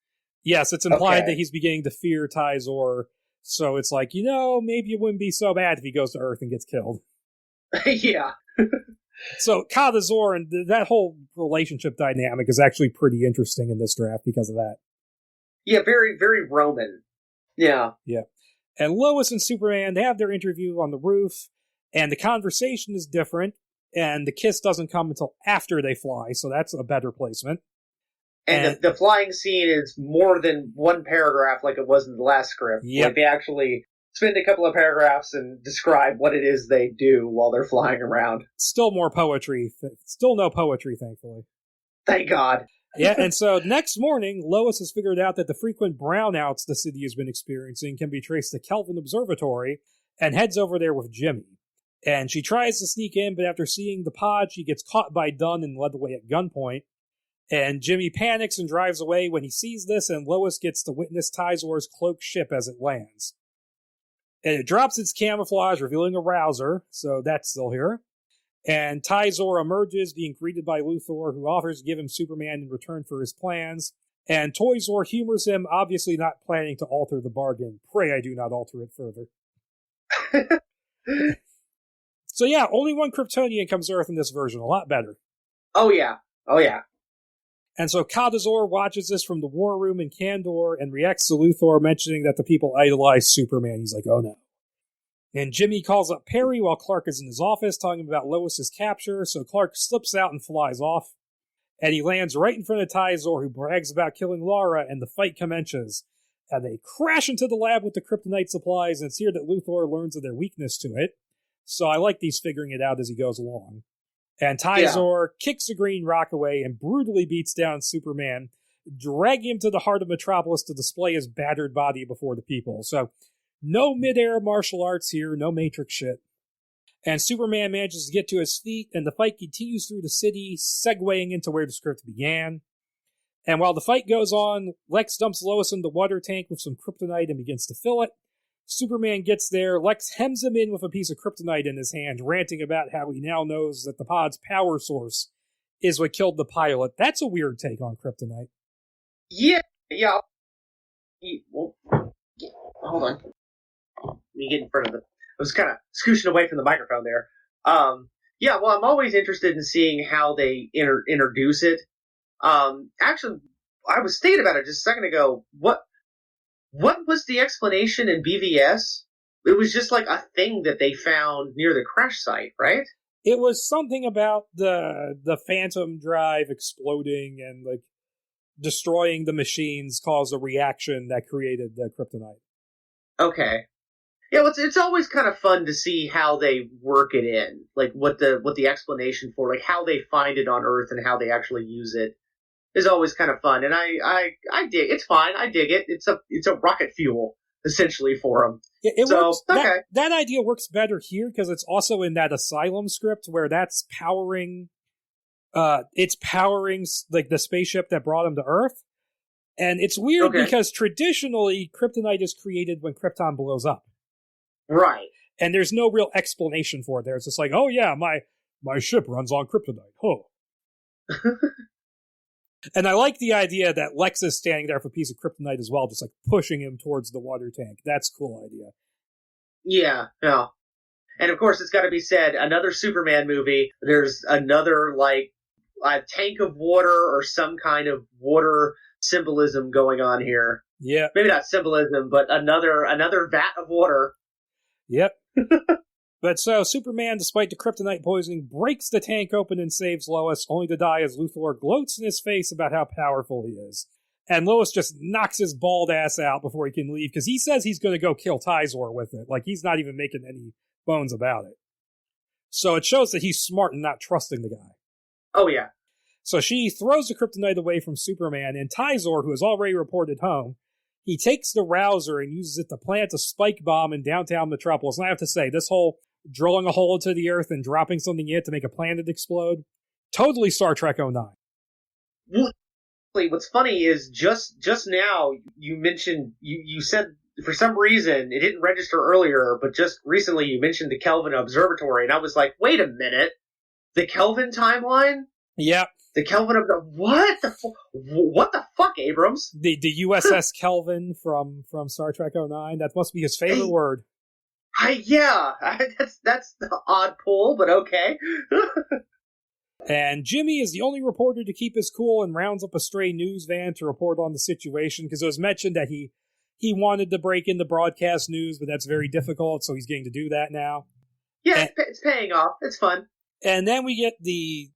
it's implied that he's beginning to fear Kaizor. So it's like, maybe it wouldn't be so bad if he goes to Earth and gets killed. Yeah. So Kaizor and that whole relationship dynamic is actually pretty interesting in this draft because of that. Yeah, very, very Roman. Yeah. Yeah. And Lois and Superman, they have their interview on the roof, and the conversation is different, and the kiss doesn't come until after they fly, so that's a better placement. And the flying scene is more than one paragraph like it was in the last script. Yep. Like they actually spend a couple of paragraphs and describe what it is they do while they're flying around. Still more poetry. Still no poetry, thankfully. Thank God. Yeah, and so next morning, Lois has figured out that the frequent brownouts the city has been experiencing can be traced to Kelvin Observatory and heads over there with Jimmy. And she tries to sneak in, but after seeing the pod, she gets caught by Dunn and led away at gunpoint. And Jimmy panics and drives away when he sees this, and Lois gets to witness Kaizor's cloaked ship as it lands. And it drops its camouflage, revealing a rouser, so that's still here. And Kaizor emerges, being greeted by Luthor, who offers to give him Superman in return for his plans. And Toyzor humors him, obviously not planning to alter the bargain. Pray I do not alter it further. So yeah, only one Kryptonian comes to Earth in this version. A lot better. Oh yeah. And so Kaizor watches this from the war room in Kandor and reacts to Luthor mentioning that the people idolize Superman. He's like, oh no. And Jimmy calls up Perry while Clark is in his office talking about Lois's capture, so Clark slips out and flies off. And he lands right in front of Kaizor, who brags about killing Lara, and the fight commences. And they crash into the lab with the kryptonite supplies, and it's here that Luthor learns of their weakness to it. So I like these figuring it out as he goes along. And Kaizor kicks the green rock away and brutally beats down Superman, dragging him to the heart of Metropolis to display his battered body before the people. So no mid-air martial arts here, no Matrix shit. And Superman manages to get to his feet, and the fight continues through the city, segueing into where the script began. And while the fight goes on, Lex dumps Lois in the water tank with some kryptonite and begins to fill it. Superman gets there, Lex hems him in with a piece of kryptonite in his hand, ranting about how he now knows that the pod's power source is what killed the pilot. That's a weird take on kryptonite. Yeah. Hold on. Let me get in front of I was kind of scooching away from the microphone there. Yeah, well, I'm always interested in seeing how they introduce it. Actually, I was thinking about it just a second ago. What was the explanation in BVS? It was just like a thing that they found near the crash site, right? It was something about the Phantom drive exploding and like destroying the machines caused a reaction that created the kryptonite. Okay. Yeah, well, it's always kind of fun to see how they work it in, like what the explanation for, like how they find it on Earth and how they actually use it is always kind of fun. And I dig it's fine. I dig it. It's a rocket fuel essentially for them. It works. Okay. That idea works better here because it's also in that Asylum script where that's powering. It's powering like the spaceship that brought him to Earth, and it's weird because traditionally kryptonite is created when Krypton blows up. Right. And there's no real explanation for it there. It's just like, oh yeah, my ship runs on kryptonite. Oh. And I like the idea that Lex is standing there with a piece of kryptonite as well, just like pushing him towards the water tank. That's a cool idea. Yeah. And of course, it's got to be said, another Superman movie, there's another like a tank of water or some kind of water symbolism going on here. Yeah. Maybe not symbolism, but another vat of water. Yep. But so Superman, despite the kryptonite poisoning, breaks the tank open and saves Lois, only to die as Luthor gloats in his face about how powerful he is. And Lois just knocks his bald ass out before he can leave, because he says he's going to go kill Kaizor with it. Like, he's not even making any bones about it. So it shows that he's smart and not trusting the guy. Oh, yeah. So she throws the kryptonite away from Superman, and Kaizor, who has already reported home, he takes the rouser and uses it to plant a spike bomb in downtown Metropolis. And I have to say, this whole drilling a hole into the earth and dropping something in it to make a planet explode, totally Star Trek 09. What's funny is just now you mentioned, you said for some reason, it didn't register earlier, but just recently you mentioned the Kelvin Observatory, and I was like, wait a minute. The Kelvin timeline? Yep. The Kelvin what the fuck, Abrams? The USS Kelvin from Star Trek 09. That must be his favorite word. That's the odd pull, but okay. And Jimmy is the only reporter to keep his cool and rounds up a stray news van to report on the situation, because it was mentioned that he wanted to break into broadcast news, but that's very difficult, so he's getting to do that now. Yeah, it's paying off. It's fun. And then we get the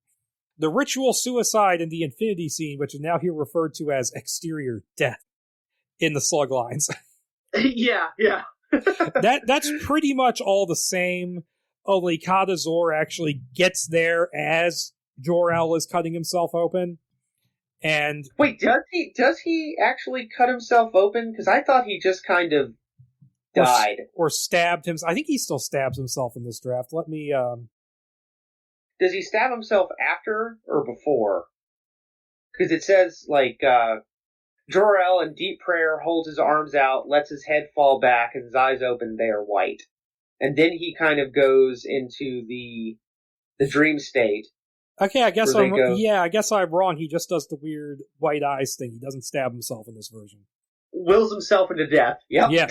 ritual suicide in the Infinity scene, which is now here referred to as exterior death in the slug lines. Yeah. That's pretty much all the same, only Kadazor actually gets there as Jor-El is cutting himself open. And wait, does he actually cut himself open? Because I thought he just kind of died. Or stabbed him. I think he still stabs himself in this draft. Let me... Does he stab himself after or before? Because it says, Jor-El in deep prayer holds his arms out, lets his head fall back, and his eyes open, they are white. And then he kind of goes into the dream state. Okay, I guess I'm wrong. He just does the weird white eyes thing. He doesn't stab himself in this version. Wills himself into death. Yep. Yeah.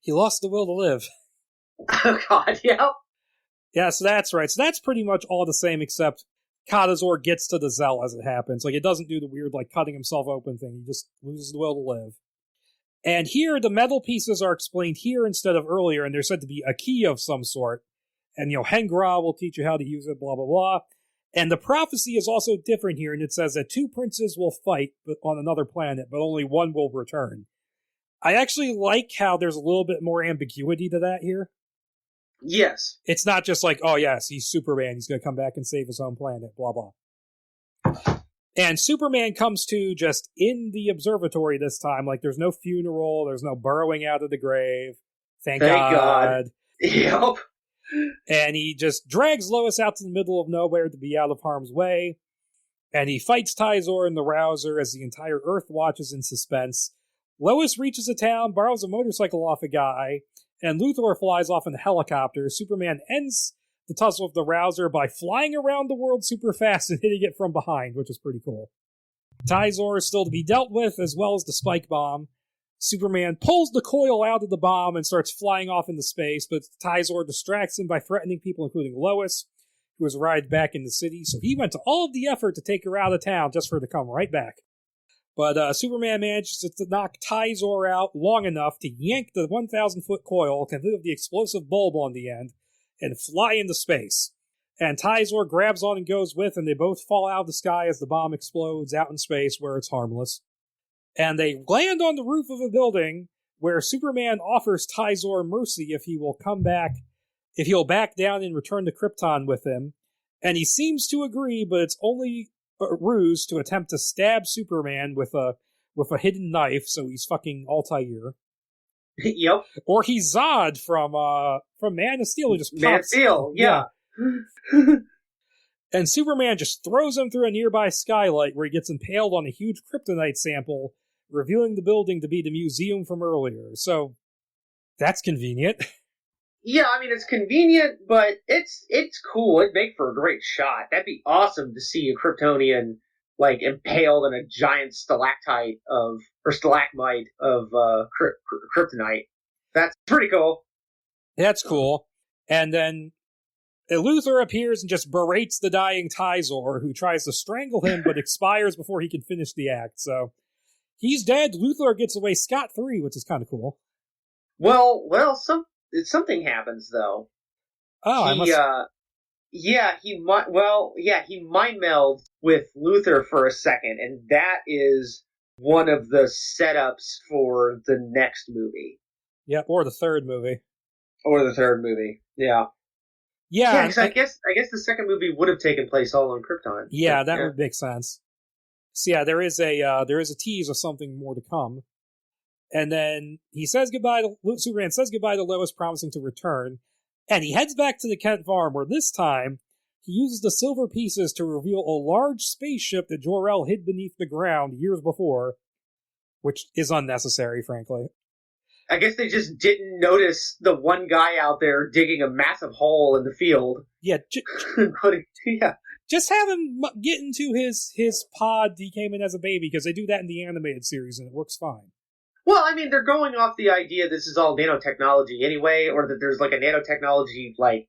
He lost the will to live. Oh, God, yep. Yeah, so that's right. So that's pretty much all the same, except Kadazor gets to the Zell as it happens. It doesn't do the weird, cutting himself open thing. He just loses the will to live. And here, the metal pieces are explained here instead of earlier, and they're said to be a key of some sort. And, Hengra will teach you how to use it, blah, blah, blah. And the prophecy is also different here, and it says that 2 princes will fight on another planet, but only one will return. I actually like how there's a little bit more ambiguity to that here. Yes. It's not just oh yes, he's Superman, he's going to come back and save his home planet, blah, blah. And Superman comes to just in the observatory this time. There's no funeral, there's no burrowing out of the grave. Thank God. Yep. And he just drags Lois out to the middle of nowhere to be out of harm's way. And he fights Tizor and the Rouser as the entire Earth watches in suspense. Lois reaches a town, borrows a motorcycle off a guy, and Luthor flies off in a helicopter. Superman ends the tussle with the Rouser by flying around the world super fast and hitting it from behind, which is pretty cool. Tizor is still to be dealt with, as well as the spike bomb. Superman pulls the coil out of the bomb and starts flying off into space, but Tizor distracts him by threatening people, including Lois, who has arrived back in the city. So he went to all of the effort to take her out of town just for her to come right back. But Superman manages to knock Tizor out long enough to yank the 1,000-foot coil, complete with the explosive bulb on the end, and fly into space. And Tizor grabs on and goes with, and they both fall out of the sky as the bomb explodes out in space where it's harmless. And they land on the roof of a building where Superman offers Tizor mercy if he'll back down and return to Krypton with him. And he seems to agree, but it's only a ruse to attempt to stab Superman with a hidden knife, so he's fucking Altair. Yep. Or he's Zod from Man of Steel, who just pops. Man of Steel, yeah. And Superman just throws him through a nearby skylight where he gets impaled on a huge kryptonite sample, revealing the building to be the museum from earlier. So, that's convenient. Yeah, I mean, it's convenient, but it's cool. It'd make for a great shot. That'd be awesome to see a Kryptonian, impaled in a giant stalactite of kryptonite. That's pretty cool. That's cool. And then Luthor appears and just berates the dying Tizor, who tries to strangle him but expires before he can finish the act. So, he's dead. Luthor gets away scot-free, which is kind of cool. Well, something happens though. Oh, he mind melds with Luthor for a second, and that is one of the setups for the next movie. Yeah, or the third movie. Yeah. Yeah, because I guess the second movie would have taken place all on Krypton. Yeah, that would make sense. So yeah, there is a tease of something more to come. And then Superman says goodbye to Lois, promising to return. And he heads back to the Kent farm, where this time, he uses the silver pieces to reveal a large spaceship that Jor-El hid beneath the ground years before, which is unnecessary, frankly. I guess they just didn't notice the one guy out there digging a massive hole in the field. Yeah, Yeah. just have him get into his pod he came in as a baby, because they do that in the animated series and it works fine. Well, I mean, they're going off the idea this is all nanotechnology anyway, or that there's like a nanotechnology like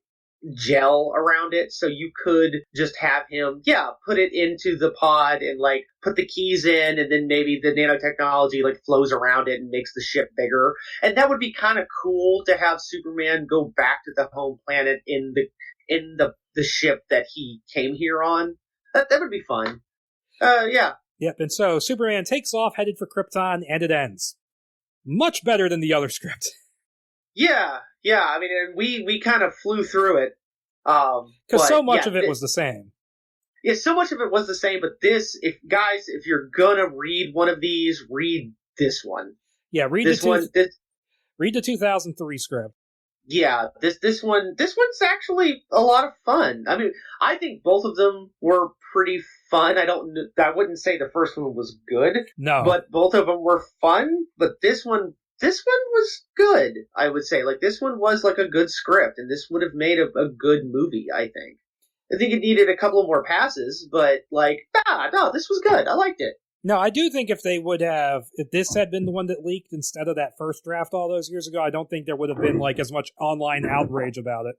gel around it, so you could just have him, put it into the pod and like put the keys in, and then maybe the nanotechnology like flows around it and makes the ship bigger. And that would be kind of cool to have Superman go back to the home planet in the ship that he came here on. That would be fun. Yeah. Yep, and so Superman takes off, headed for Krypton, and it ends. Much better than the other script. Yeah. I mean, and we kind of flew through it. Because so much of it was the same. Yeah, so much of it was the same, but if you're gonna read one of these, read this one. Yeah, read the 2003 script. Yeah, this one's actually a lot of fun. I mean, I think both of them were pretty fun. I wouldn't say the first one was good. No. But both of them were fun, but this one was good, I would say. Like, this one was like a good script, and this would have made a good movie, I think. I think it needed a couple of more passes, but like, no, this was good. I liked it. No, I do think if this had been the one that leaked instead of that first draft all those years ago, I don't think there would have been like as much online outrage about it.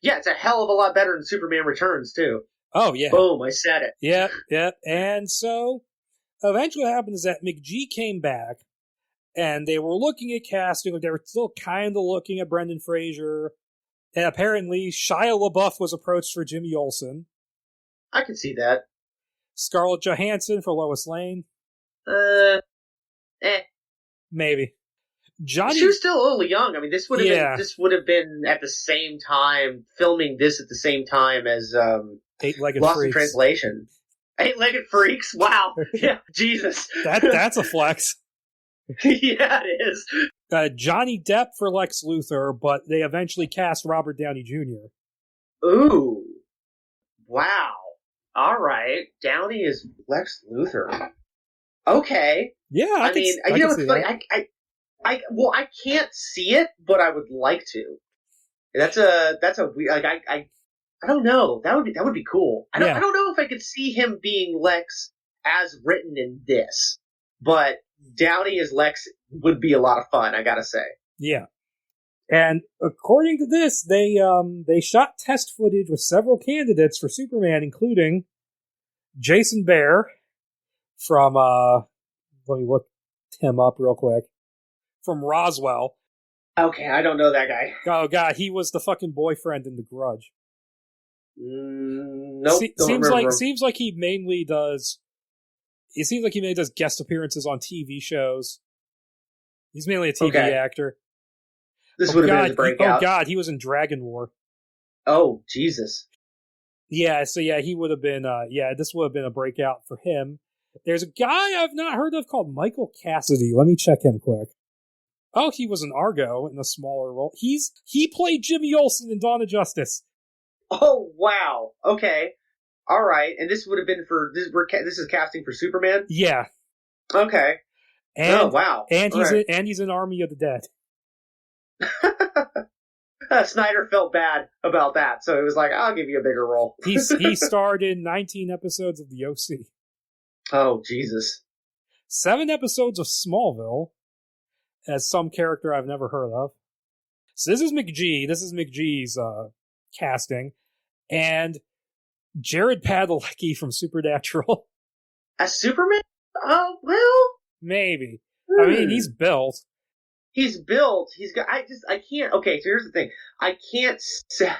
Yeah, it's a hell of a lot better than Superman Returns, too. Oh, yeah. Boom, I said it. Yeah. And so, eventually what happened is that McG came back, and they were looking at casting, they were still kind of looking at Brendan Fraser, and apparently Shia LaBeouf was approached for Jimmy Olsen. I can see that. Scarlett Johansson for Lois Lane. Maybe. Johnny. She was still a little young. I mean, this would have been at the same time, filming this at the same time as Eight-Legged Lost Freaks. in Translation. Eight-Legged Freaks? Wow. Yeah, Jesus. That's a flex. Yeah, it is. Johnny Depp for Lex Luthor, but they eventually cast Robert Downey Jr. Ooh. Wow. All right. Downey is Lex Luthor. Okay. Yeah, I mean, you know what's funny? I can't see it, but I would like to. That's a weird. Like, I don't know. That would be cool. I don't know if I could see him being Lex as written in this, but Downey as Lex would be a lot of fun, I gotta say. Yeah. And according to this, they shot test footage with several candidates for Superman, including Jason Behr from, let me look him up real quick, from Roswell. Okay, I don't know that guy. Oh, God, he was the fucking boyfriend in The Grudge. Nope. Seems like he mainly does guest appearances on TV shows. He's mainly a TV actor. This would have been his breakout. Oh, God, he was in Dragon War. Oh, Jesus. Yeah, so yeah, he would have been, this would have been a breakout for him. There's a guy I've not heard of called Michael Cassidy. Let me check him quick. Oh, he was an Argo in a smaller role. He played Jimmy Olsen in Dawn of Justice. Oh, wow. Okay. All right. And this would have been this is casting for Superman? Yeah. Okay. And, wow. And he's in Army of the Dead. Snyder felt bad about that, so he was like, I'll give you a bigger role. He starred in 19 episodes of The OC. Oh, Jesus. 7 episodes of Smallville, as some character I've never heard of. So this is McG. This is McG's casting. And Jared Padalecki from Supernatural. As Superman? Oh, well. Maybe. I mean, he's built. He's built. He's got. I can't. Okay, so here's the thing. I can't.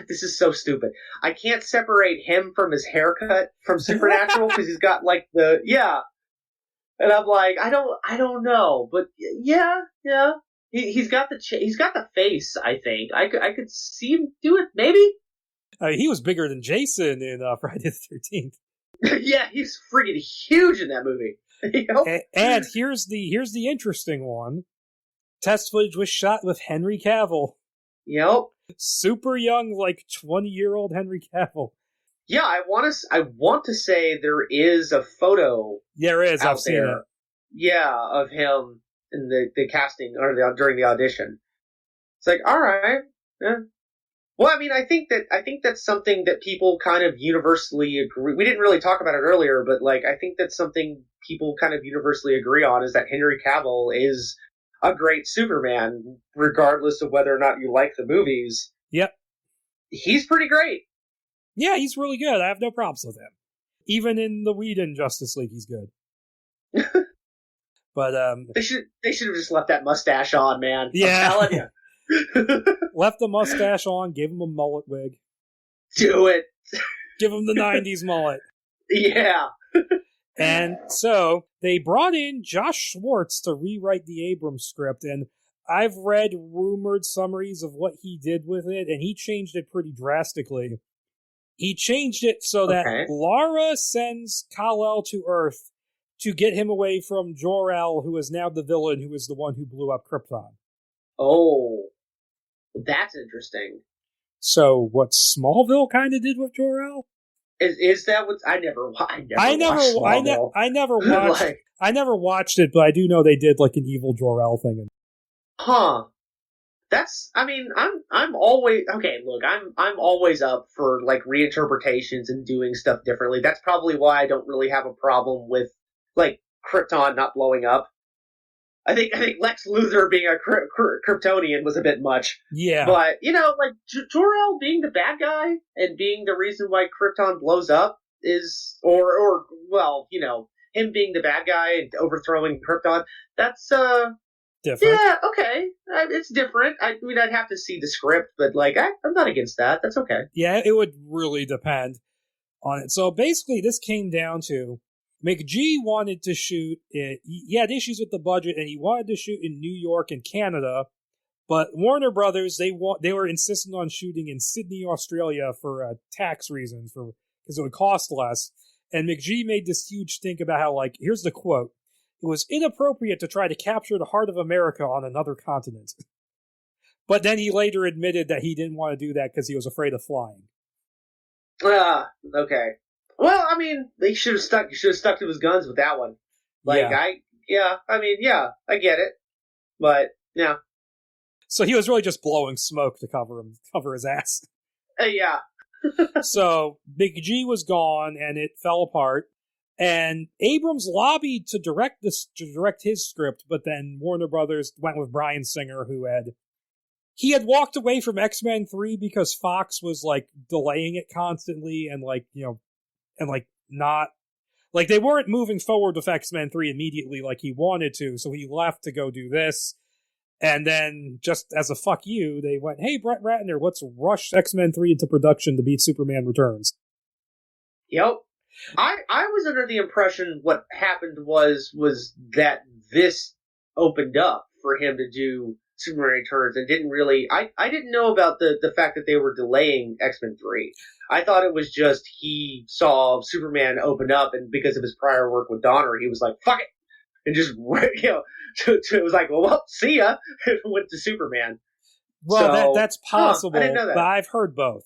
This is so stupid. I can't separate him from his haircut from Supernatural because he's got like And I'm like, I don't know, but yeah. He's got the face. I think I could see him do it. Maybe. He was bigger than Jason in Friday the 13th. Yeah, he's friggin' huge in that movie. You know? And here's the interesting one. Test footage was shot with Henry Cavill. Yep. Super young, like 20-year-old Henry Cavill. Yeah, I want to say there is a photo. There is. I've seen it. Yeah, of him in the casting or during the audition. It's like, all right, yeah. Well, I mean, I think that's something that people kind of universally agree. We didn't really talk about it earlier, but like, I think that's something people kind of universally agree on is that Henry Cavill is a great Superman, regardless of whether or not you like the movies. Yep. He's pretty great. Yeah, he's really good. I have no problems with him. Even in the Whedon Justice League, he's good. But they should have just left that mustache on, man. Yeah. I'm telling you. Left the mustache on, gave him a mullet wig. Do it. Give him the 90s mullet. Yeah. And so they brought in Josh Schwartz to rewrite the Abrams script, and I've read rumored summaries of what he did with it, and he changed it pretty drastically. He changed it so that Lara sends Kal-El to Earth to get him away from Jor-El, who is now the villain, who is the one who blew up Krypton. Oh, that's interesting. So what Smallville kind of did with Jor-El? Is that what I never watched I never watched it, but I do know they did like an evil Jor-El thing. Huh. That's, I mean, I'm always, okay, look, I'm always up for, like, reinterpretations and doing stuff differently. That's probably why I don't really have a problem with, like, Krypton not blowing up. I think Lex Luthor being a Kryptonian was a bit much. Yeah. But, you know, like, Jor-El being the bad guy and being the reason why Krypton blows up is, or well, you know, him being the bad guy and overthrowing Krypton, that's, different. Yeah, okay. It's different. I mean, I'd have to see the script, but, like, I'm not against that. That's okay. Yeah, it would really depend on it. So basically, this came down to McG wanted to shoot it. He had issues with the budget, and he wanted to shoot in New York and Canada, but Warner Brothers, they were insistent on shooting in Sydney, Australia for tax reasons, because it would cost less. And McG made this huge stink about how, like, here's the quote, "It was inappropriate to try to capture the heart of America on another continent." But then he later admitted that he didn't want to do that because he was afraid of flying. Okay. Well, I mean, he should have stuck to his guns with that one. Like, yeah. I get it. But, yeah. So he was really just blowing smoke to cover his ass. Yeah. So Big G was gone, and it fell apart. And Abrams lobbied to direct his script, but then Warner Brothers went with Bryan Singer, who had walked away from X-Men 3 because Fox was like delaying it constantly and like, you know, and like not like they weren't moving forward with X-Men 3 immediately like he wanted to, so he left to go do this. And then just as a fuck you, they went, "Hey, Brett Ratner, let's rush X-Men 3 into production to beat Superman Returns." Yep. I was under the impression what happened was that this opened up for him to do Superman Returns and didn't really... I didn't know about the fact that they were delaying X-Men 3. I thought it was just he saw Superman open up, and because of his prior work with Donner, he was like, fuck it! And just, you know, it was like, well, see ya! And went to Superman. Well, so, that's possible, I didn't know that. But I've heard both.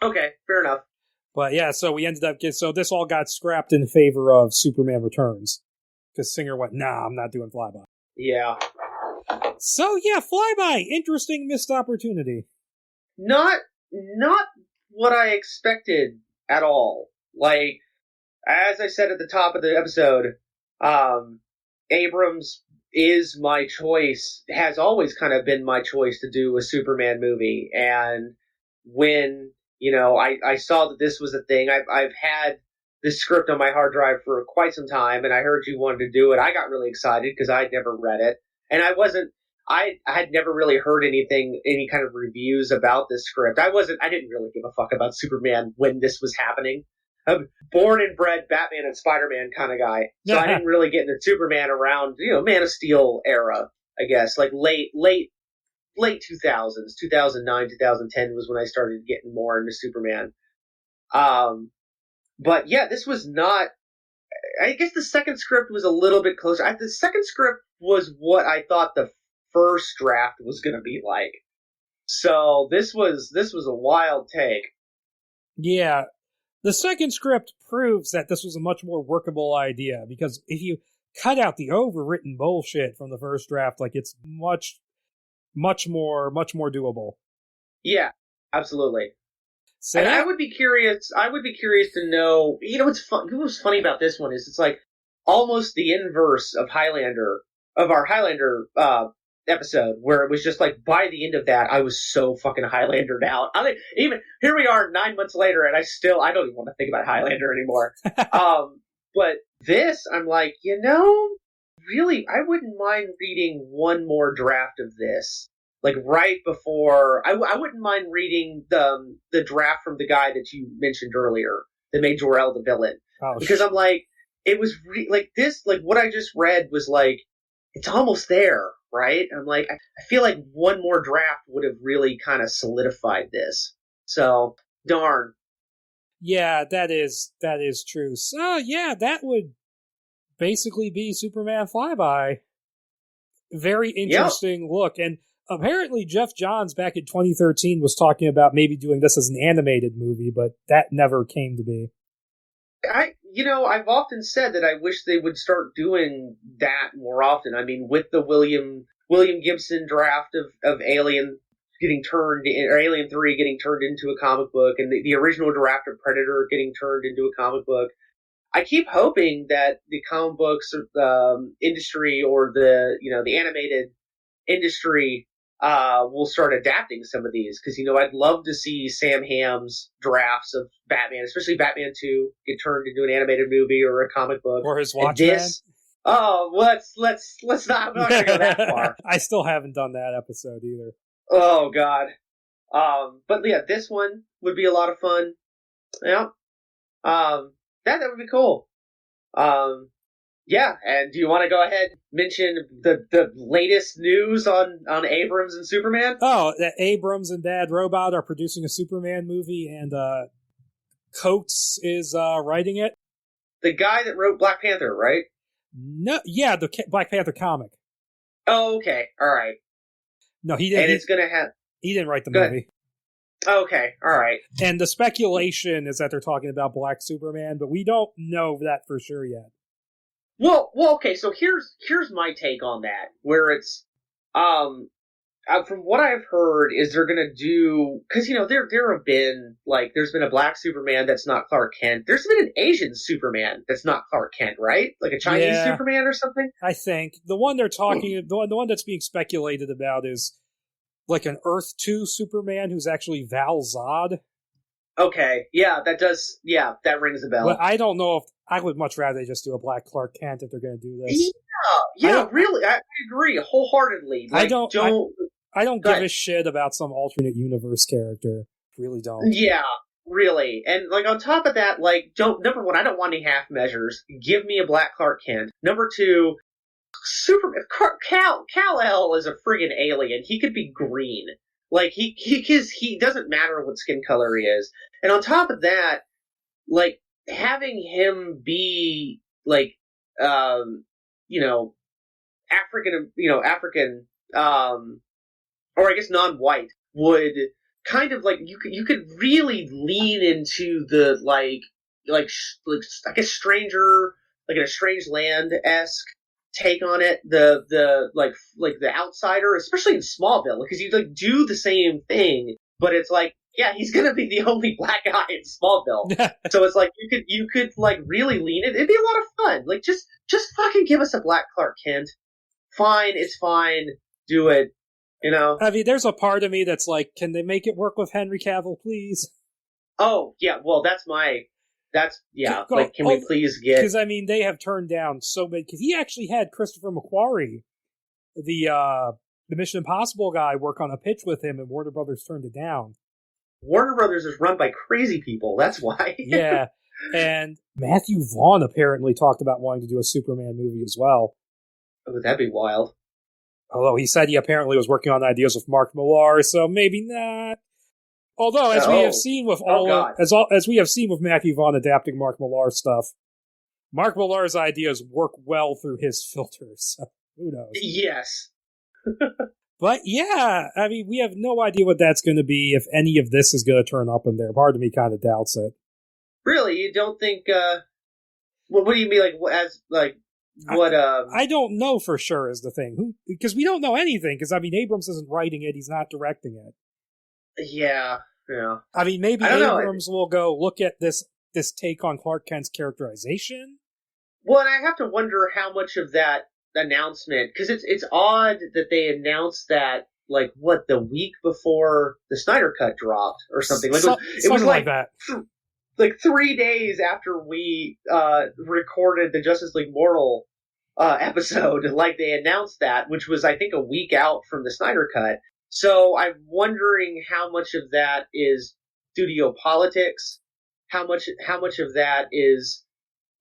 Okay, fair enough. But yeah, so we ended up so this all got scrapped in favor of Superman Returns. Because Singer went, nah, I'm not doing Flyby. Yeah. So yeah, Flyby, interesting missed opportunity. Not what I expected at all. Like, as I said at the top of the episode, Abrams is my choice, has always kind of been my choice to do a Superman movie. And when, you know, I saw that this was a thing, I've had this script on my hard drive for quite some time, and I heard you wanted to do it. I got really excited because I'd never read it. And I had never really heard any kind of reviews about this script. I didn't really give a fuck about Superman when this was happening. I'm born and bred Batman and Spider-Man kind of guy. So I didn't really get into Superman around, you know, Man of Steel era, I guess. Like late 2000s, 2009, 2010 was when I started getting more into Superman. But yeah, this was not, I guess the second script was a little bit closer. The second script was what I thought the first draft was going to be like. So this was a wild take. Yeah. The second script proves that this was a much more workable idea, because if you cut out the overwritten bullshit from the first draft. Like, it's much more doable. Yeah, absolutely. So, and I would be curious to know, what's funny about this one is it's like almost the inverse of our Highlander episode, where it was just like by the end of that I was so fucking Highlandered out. I mean, even here we are 9 months later and I don't even want to think about Highlander anymore. But this, I'm like, really, I wouldn't mind reading one more draft of this. Like right before, I wouldn't mind reading the draft from the guy that you mentioned earlier that made Jor-El the villain. Because I'm like, it was like this, like what I just read was like, it's almost there, right? I'm like, I feel like one more draft would have really kind of solidified this. So, darn. Yeah, that is true. So, yeah, that would basically be Superman Flyby. Very interesting look. And apparently Jeff Johns back in 2013 was talking about maybe doing this as an animated movie, but that never came to be. I've often said that I wish they would start doing that more often. I mean, with the William Gibson draft of Alien Alien 3 getting turned into a comic book, and the original draft of Predator getting turned into a comic book, I keep hoping that the comic books industry or the animated industry will start adapting some of these, because I'd love to see Sam Hamm's drafts of Batman, especially Batman 2, get turned into an animated movie or a comic book, or his Watchmen. Let's not. I'm not gonna go that far. I still haven't done that episode either. Oh God. But yeah, this one would be a lot of fun. Yeah. That would be cool. Yeah, and do you want to go ahead and mention the latest news on Abrams and Superman? Oh, that Abrams and Bad Robot are producing a Superman movie, and Coates is writing it. The guy that wrote Black Panther, right? No, yeah, the Black Panther comic. Oh, okay, all right. No, he didn't. And it's gonna have. He didn't write the movie. Okay, all right. And the speculation is that they're talking about Black Superman, but we don't know that for sure yet. Well, okay. So here's my take on that, where it's from what I've heard is they're gonna do, because there have been there's been a Black Superman that's not Clark Kent. There's been an Asian Superman that's not Clark Kent, right? Like a Chinese Superman or something. I think the one they're talking, the one that's being speculated about is like an Earth 2 Superman who's actually Val Zod. Okay, yeah, that rings a bell. But I don't know if I would much rather they just do a Black Clark Kent if they're going to do this. Yeah, really, I agree wholeheartedly. I don't give a shit about some alternate universe character. Really don't. Yeah, really. And on top of that, number one, I don't want any half measures. Give me a Black Clark Kent. Number two, Superman. Kal-El is a friggin' alien. He could be green. He doesn't matter what skin color he is. And on top of that, having him be African, or I guess non-white, would kind of you could really lean into the I guess stranger, like a Strange Land-esque take on it, the outsider, especially in Smallville, because you do the same thing, but it's he's gonna be the only black guy in Smallville. So it's you could really lean it. It'd be a lot of fun. Just fucking give us a Black Clark Kent. Fine, it's fine. Do it. I mean, there's a part of me that's can they make it work with Henry Cavill, please? Oh yeah, well can we please get? Because I mean, they have turned down so many. Because he actually had Christopher McQuarrie, the Mission Impossible guy, work on a pitch with him, and Warner Brothers turned it down. Warner Brothers is run by crazy people. That's why. Yeah, and Matthew Vaughn apparently talked about wanting to do a Superman movie as well. Oh, that'd be wild. Although he said he apparently was working on ideas with Mark Millar, so maybe not. Although, as we have seen with as we have seen with Matthew Vaughn adapting Mark Millar stuff, Mark Millar's ideas work well through his filters. So who knows? Yes. But yeah, I mean, we have no idea what that's going to be, if any of this is going to turn up in there. Part of me kind of doubts it. Really? You don't think, what do you mean, what I don't know for sure is the thing. Because we don't know anything, because, I mean, Abrams isn't writing it, he's not directing it. Yeah. I mean, maybe Abrams will go look at this take on Clark Kent's characterization. Well, and I have to wonder how much of that announcement, because it's odd that they announced that, like, what, the week before the Snyder Cut dropped or something. Like, it was like that. Like 3 days after we recorded the Justice League Mortal episode, like they announced that, which was, I think, a week out from the Snyder Cut. So I'm wondering how much of that is studio politics, how much of that is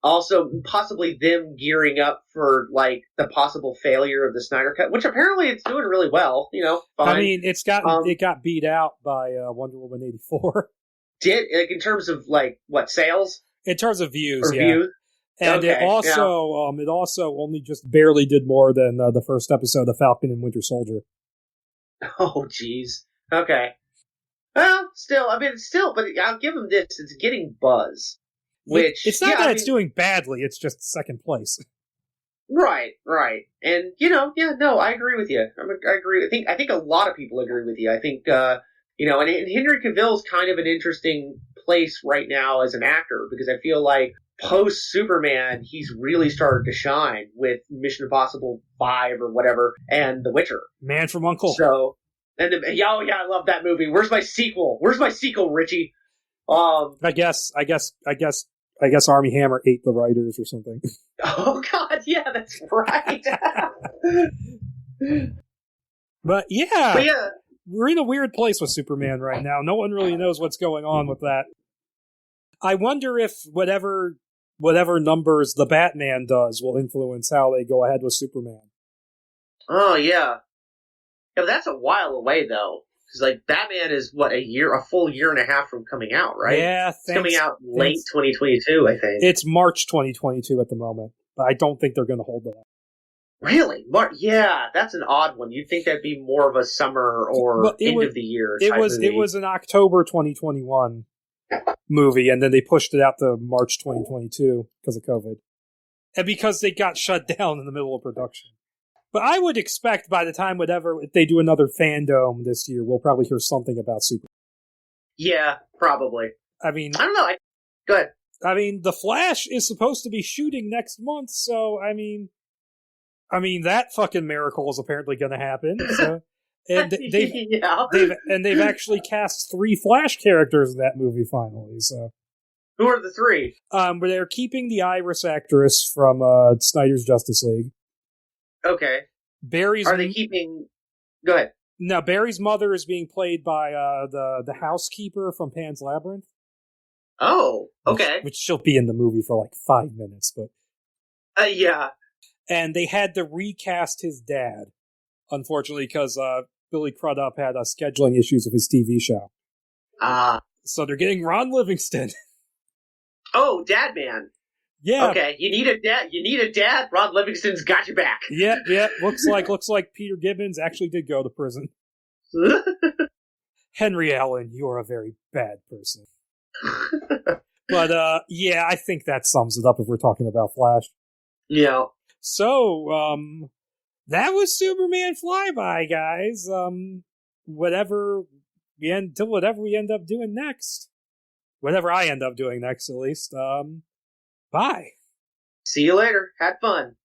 also possibly them gearing up for, like, the possible failure of the Snyder Cut, which apparently it's doing really well. Fine. I mean, it got beat out by Wonder Woman 84. Like, in terms of, like, what, sales? In terms of views, or views? And it also only just barely did more than the first episode of Falcon and Winter Soldier. Oh, jeez. Okay. Well, still, but I'll give them this. It's getting buzz. Which, it's not that it's doing badly, it's just second place. Right. And, I agree with you. I agree. I think a lot of people agree with you. I think, and Henry Cavill's kind of an interesting place right now as an actor, because I feel like post-Superman, he's really started to shine with Mission Impossible 5 or whatever, and The Witcher. Man from U.N.C.L.E. So, I love that movie. Where's my sequel, Richie? I guess Armie Hammer ate the writers or something. Oh, God, yeah, that's right. But yeah, we're in a weird place with Superman right now. No one really knows what's going on with that. I wonder if whatever numbers the Batman does will influence how they go ahead with Superman. Oh, yeah. Yeah, but that's a while away, though. Because, like, Batman is, a full year and a half from coming out, right? Yeah, it's coming out late 2022, I think. It's March 2022 at the moment, but I don't think they're going to hold it up. Really? Yeah, that's an odd one. You'd think that'd be more of a summer or end of the year type movie. It was an October 2021 movie, and then they pushed it out to March 2022 because of COVID. And because they got shut down in the middle of production. But I would expect by the time if they do another fandom this year, we'll probably hear something about Superman. Yeah, probably. I mean, I don't know. Go ahead. I mean, The Flash is supposed to be shooting next month, so I mean, that fucking miracle is apparently going to happen. So, and they've actually cast 3 Flash characters in that movie finally. So, who are the 3? But they're keeping the Iris actress from Snyder's Justice League. Okay. Are they keeping? Go ahead. No, Barry's mother is being played by the housekeeper from Pan's Labyrinth. Oh, okay. Which she'll be in the movie for like 5 minutes, but yeah. And they had to recast his dad, unfortunately, because Billy Crudup had scheduling issues with his TV show. So they're getting Ron Livingston. Oh, Dad Man. Yeah. Okay, you need a dad. Ron Livingston's got your back. Yeah. Looks like Peter Gibbons actually did go to prison. Henry Allen, you're a very bad person. But I think that sums it up if we're talking about Flash. Yeah. So, that was Superman Flyby, guys. Whatever we end up doing next. Whatever I end up doing next, at least. Bye. See you later. Had fun.